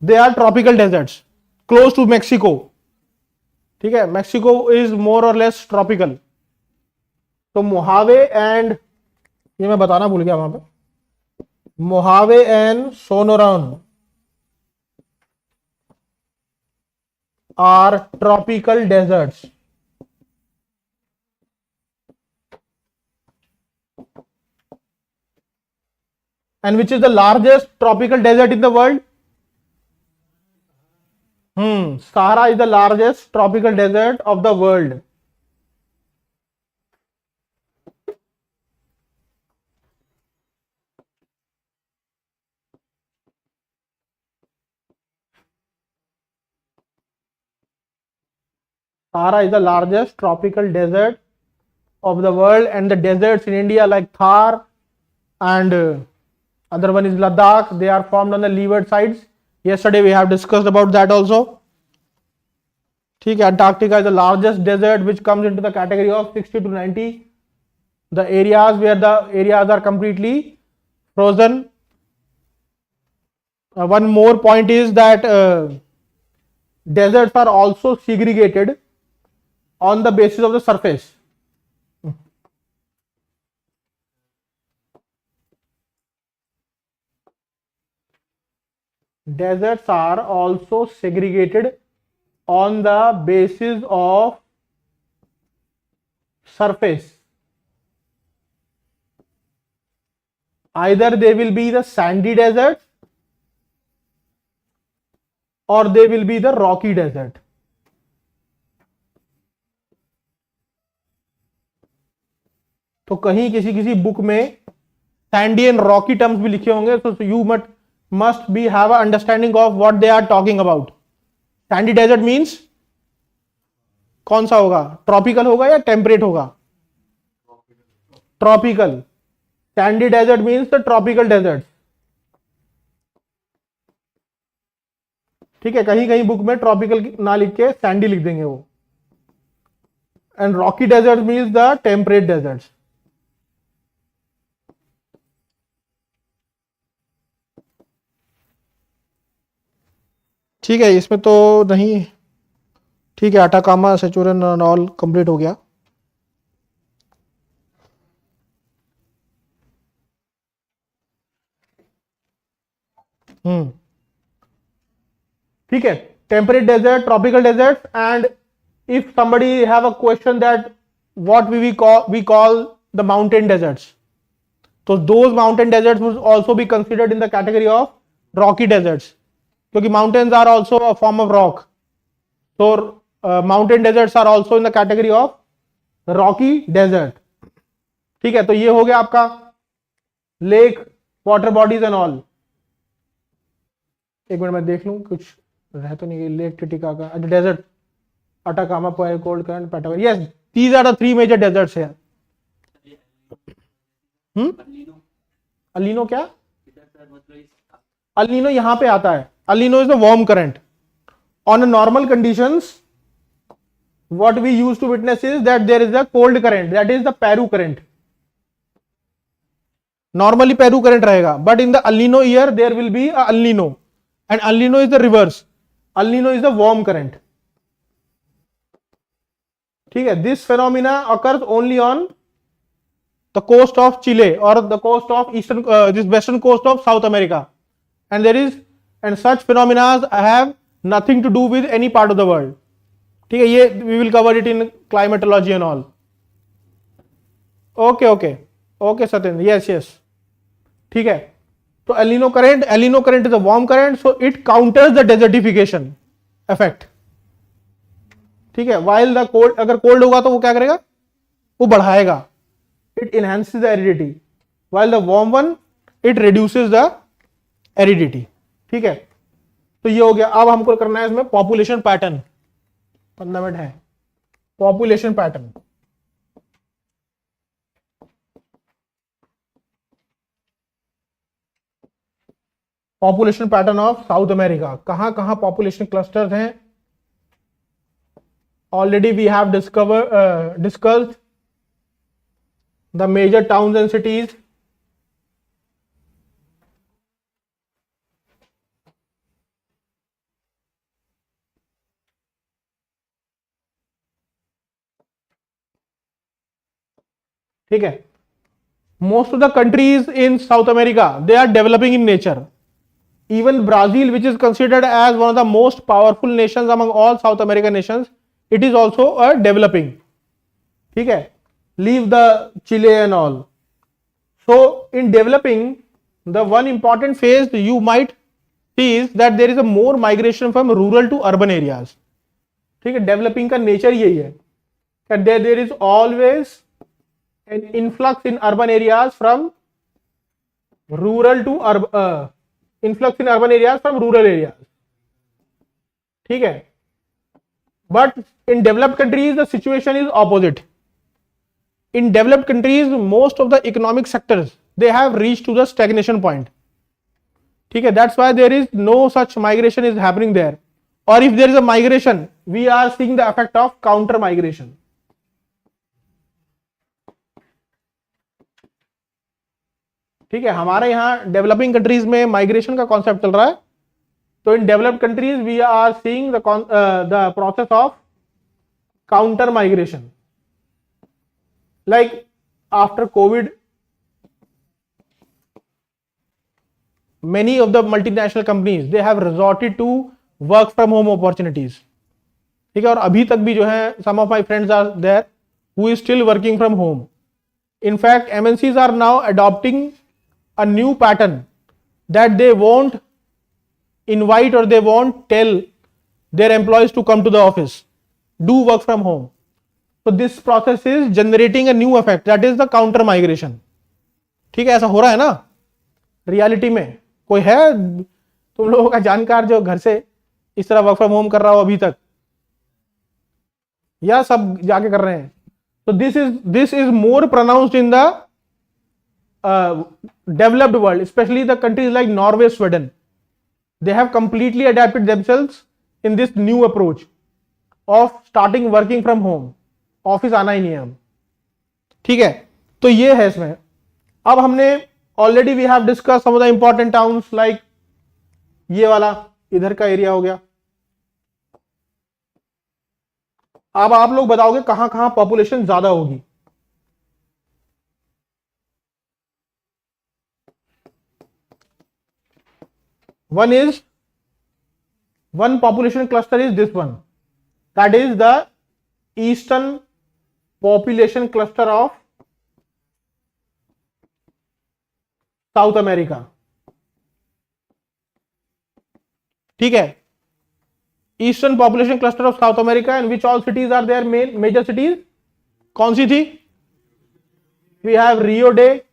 They are tropical deserts close to Mexico. ठीक है, Mexico is more or less tropical. तो मोहावे एंड, ये मैं बताना भूल गया वहां पे, Mojave and Sonoran are tropical deserts. And which is the largest tropical desert in the world? Sahara is the largest tropical desert of the world. Sahara is the largest tropical desert of the world, and the deserts in India like Thar and other one is Ladakh, they are formed on the leeward sides. Yesterday we have discussed about that also. ठीक है, Antarctica is the largest desert which comes into the category of 60 to 90. The areas where the areas are completely frozen. One more point is that deserts are also segregated on the basis of the surface. Deserts are also segregated on the basis of surface. Either they will be the sandy desert or they will be the rocky desert. तो कहीं किसी किसी book में Sandy and Rocky terms भी लिखे होंगे, तो you must be have a understanding of what they are talking about. Sandy desert means कौन सा होगा, ट्रॉपिकल होगा या टेम्परेट होगा? Tropical. Sandy desert means the tropical desert. ठीक है, कहीं कहीं बुक में ट्रॉपिकल ना लिख के सैंडी लिख देंगे वो. And rocky desert means the temperate desert. ठीक है, इसमें तो नहीं. ठीक है, Atacama, Sechura and all complete हो गया. ठीक है, temperate desert, tropical desert. And if somebody have a question that what we call the mountain deserts, so those mountain deserts will also be considered in the category of rocky deserts, क्योंकि mountains are also a form of rock. So mountain deserts are also in the category of rocky desert. ठीक है, तो ये हो गया आपका lake, water bodies and all. एक minute मैं देख लूं कुछ रह तो नहीं गई. लेक टिटिका का desert, Atacama, cold current, Patagonia. Yes, these are the 3 major deserts है. अलीनो क्या? अलीनो यहां पे आता है. El Nino is the warm current. On a normal conditions, what we used to witness is that there is a cold current, that is the Peru current. Normally Peru current रहेगा, but in the El Nino year there will be a El Nino, and El Nino is the reverse. El Nino is the warm current. ठीक है, this phenomena occurs only on the coast of Chile or the coast of eastern, this western coast of South America, and such phenomena have nothing to do with any part of the world. ठीक है, ये we will cover it in climatology and all. Okay Satyendra, yes. ठीक है, तो El Nino current is a warm current, so it counters the desertification effect. ठीक है, while the cold, अगर cold होगा तो वो क्या करेगा, वो बढ़ाएगा, it enhances the aridity, while the warm one it reduces the aridity. ठीक है, तो ये हो गया. अब हमको करना है इसमें पॉपुलेशन पैटर्न. फंडामेंट है population pattern. Population pattern of South America. कहां कहां पॉपुलेशन क्लस्टर्स हैं? Already we have discussed the major towns and cities. ठीक है, most of the countries in South America, they are developing in nature. Even Brazil, which is considered as one of the most powerful nations among all South American nations, it is also a developing. ठीक है, leave the Chile and all. So in developing, the one important phase you might see is that there is a more migration from rural to urban areas. ठीक है, developing का nature यही है that there is always an influx in urban areas from rural to influx in urban areas from rural areas. ठीक है, but in developed countries the situation is opposite. In developed countries most of the economic sectors they have reached to the stagnation point. ठीक है, that's why there is no such migration is happening there, or if there is a migration we are seeing the effect of counter migration. ठीक है, हमारे यहाँ developing countries में migration का concept चल रहा है. तो in developed countries we are seeing the process of counter migration. Like after COVID many of the multinational companies they have resorted to work from home opportunities. ठीक है, और अभी तक भी जो है some of my friends are there who is still working from home. In fact, MNCs are now adopting a new pattern that they won't invite or they won't tell their employees to come to the office, do work from home. So this process is generating a new effect, that is the counter migration. ठीक है, ऐसा हो रहा है ना reality में? कोई है तुम लोगों का जानकार जो घर से इस तरह वर्क फ्रॉम होम कर रहा हो अभी तक, या सब जाके कर रहे हैं? तो this is more pronounced in the developed world, especially the countries like Norway, Sweden. They have completely adapted themselves in this new approach of starting working from home. Office आना ही नहीं है अब. ठीक है, तो ये है इसमें. अब हमने already we have discuss some of the important towns like ये वाला इधर का एरिया हो गया. अब आप लोग बताओगे कहां कहां पॉपुलेशन ज्यादा होगी. one population cluster is this one, that is the eastern population cluster of South America. ठीक है, eastern population cluster of South America and which all cities are their major cities? कौन सी थी? We have Rio de,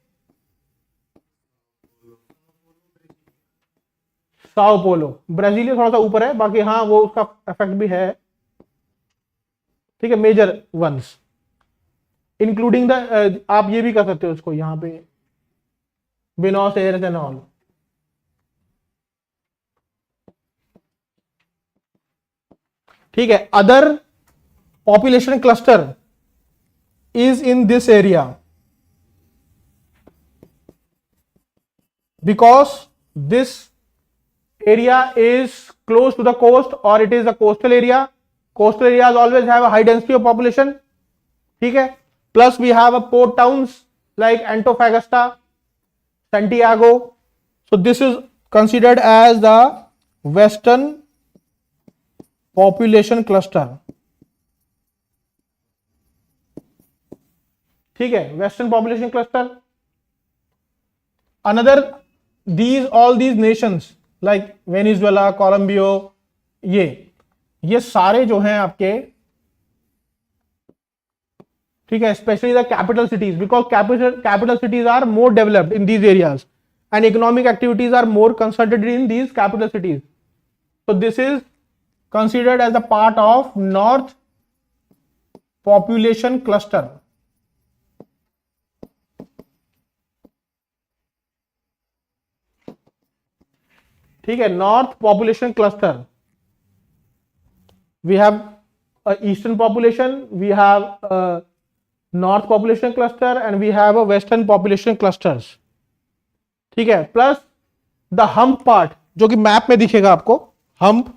Sao Paulo, Brasilia थोड़ा सा ऊपर है, बाकी हाँ वो उसका इफेक्ट भी है, ठीक है, मेजर वंस इंक्लूडिंग द, आप ये भी कर सकते हो उसको यहां पे बिनॉस एयर्स एंड ऑल। ठीक है, other population cluster is in this area because this area is close to the coast or it is a coastal area. Coastal areas always have a high density of population. ठीक है, plus we have a port towns like Antofagasta, Santiago. So this is considered as the western population cluster. ठीक है, western population cluster. Another these all these nations like Venezuela, Colombia, ये सारे जो हैं आपके, ठीक है, specially the capital cities, because capital cities are more developed in these areas and economic activities are more concentrated in these capital cities. So this is considered as a part of North population cluster. ठीक है, north population cluster, we have eastern population, we have north population cluster and we have a western population clusters. ठीक है, plus the hump part जो कि map में दिखेगा आपको, hump,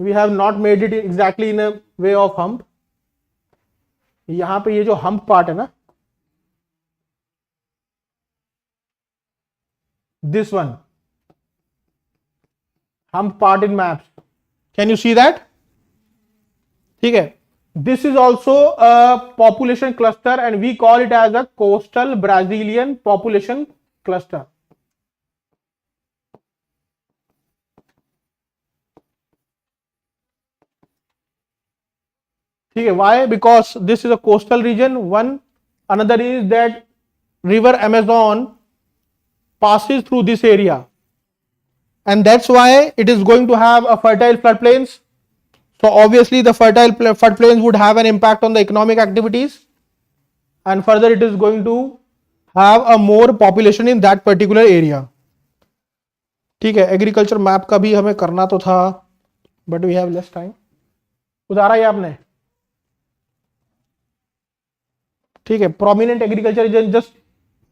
we have not made it exactly in a way of hump. यहां पे ये जो हम्प पार्ट है ना, this one hump part in maps, can you see that? ठीक है, this is also a population cluster and we call it as a coastal Brazilian population cluster. ठीक है, why? Because this is a coastal region. One, another is that river Amazon passes through this area. And that's why it is going to have a fertile floodplains. So obviously the fertile floodplains would have an impact on the economic activities, and further it is going to have a more population in that particular area. ठीक है, agriculture map का भी हमें करना तो था, but we have less time. उतारा है आपने? ठीक है, prominent agriculture region, just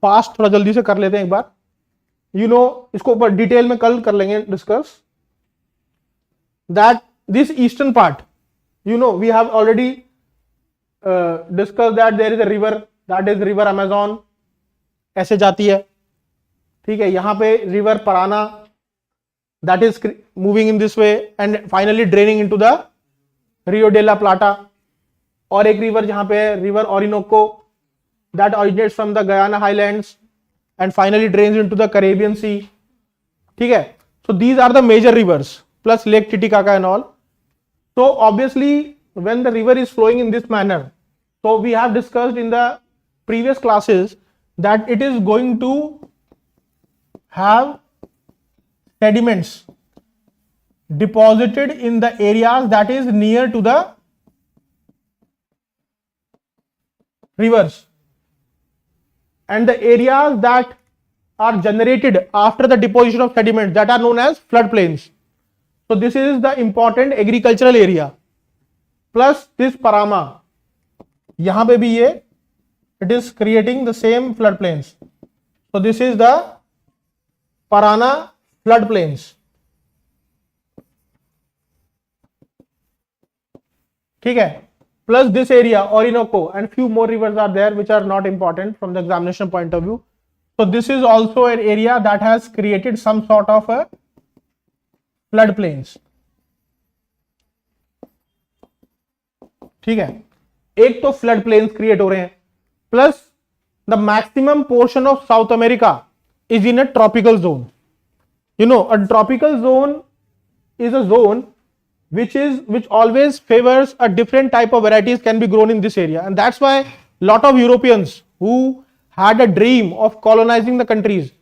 fast थोड़ा जल्दी से कर लेते हैं एक बार। You know, इसको ऊपर डिटेल में कल कर लेंगे discuss. That this eastern part, you know, we have already discussed that there is a river, that is river Amazon, ऐसे जाती है। ठीक है, यहां पे river Parana, that is moving in this way and finally draining into the Rio de la Plata। और एक river जहां पे river Orinoco, that originates from the Guyana Highlands and finally drains into the Caribbean Sea. ठीक है, so these are the major rivers plus Lake Titicaca and all. So obviously when the river is flowing in this manner, so we have discussed in the previous classes that it is going to have sediments deposited in the areas that is near to the rivers, and the areas that are generated after the deposition of sediments, that are known as floodplains. So this is the important agricultural area. Plus this Parama, yahan pe bhi ye, it is creating the same floodplains. So this is the Parana floodplains. ठीक है, plus this area Orinoco and few more rivers are there which are not important from the examination point of view. So this is also an area that has created some sort of a floodplains. ठीक है, एक तो floodplains create हो रहे हैं, plus the maximum portion of South America is in a tropical zone. You know, a tropical zone is a zone which always favors a different type of varieties can be grown in this area, and that's why lot of Europeans who had a dream of colonizing the countries,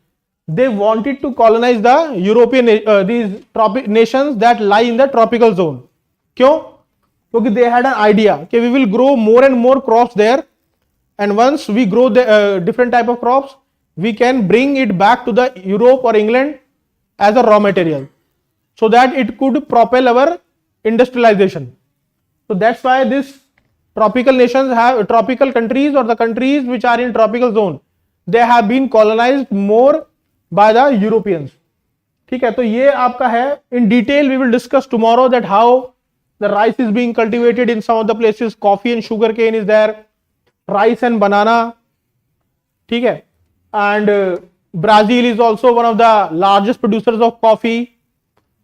they wanted to colonize the European these nations that lie in the tropical zone. क्यों? क्योंकि they had an idea कि we will grow more and more crops there, and once we grow the different type of crops, we can bring it back to the Europe or England as a raw material, so that it could propel our industrialization. So that's why this tropical nations have tropical countries, or the countries which are in tropical zone, they have been colonized more by the Europeans. ठीक है, तो ये आपका है. In detail we will discuss tomorrow that how the rice is being cultivated in some of the places, coffee and sugar cane is there, rice and banana. ठीक है, and Brazil is also one of the largest producers of coffee.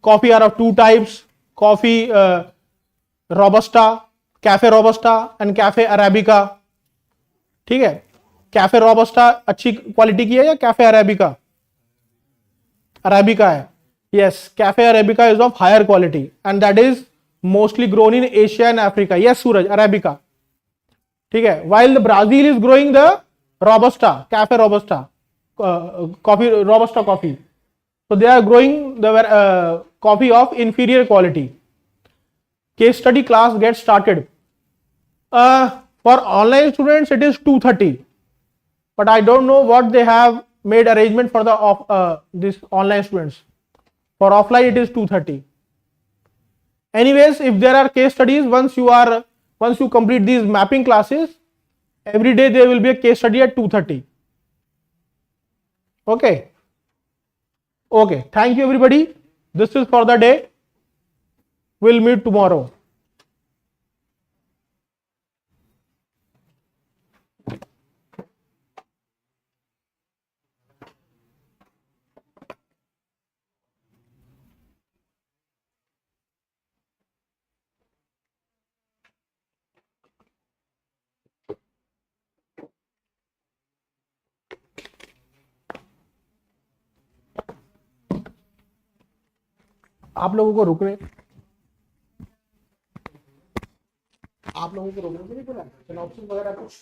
Coffee are of two types, coffee robusta, cafe robusta and cafe arabica. ठीक है, cafe robusta अच्छी quality की है या cafe arabica? Arabica है. Yes, cafe arabica is of higher quality and that is mostly grown in Asia and Africa. Yes, Suraj, arabica. ठीक है, while the Brazil is growing the robusta, cafe robusta, coffee, robusta coffee. So they are growing the coffee of inferior quality. Case study class gets started. For online students it is 2:30, but I don't know what they have made arrangement for the this online students. For offline it is 2:30. Anyways, if there are case studies, once you complete these mapping classes, every day there will be a case study at 2:30. Okay. Okay. Thank you everybody. This is for the day. We'll meet tomorrow. आप लोगों को रुकने नहीं बोला, synopsis वगैरह कुछ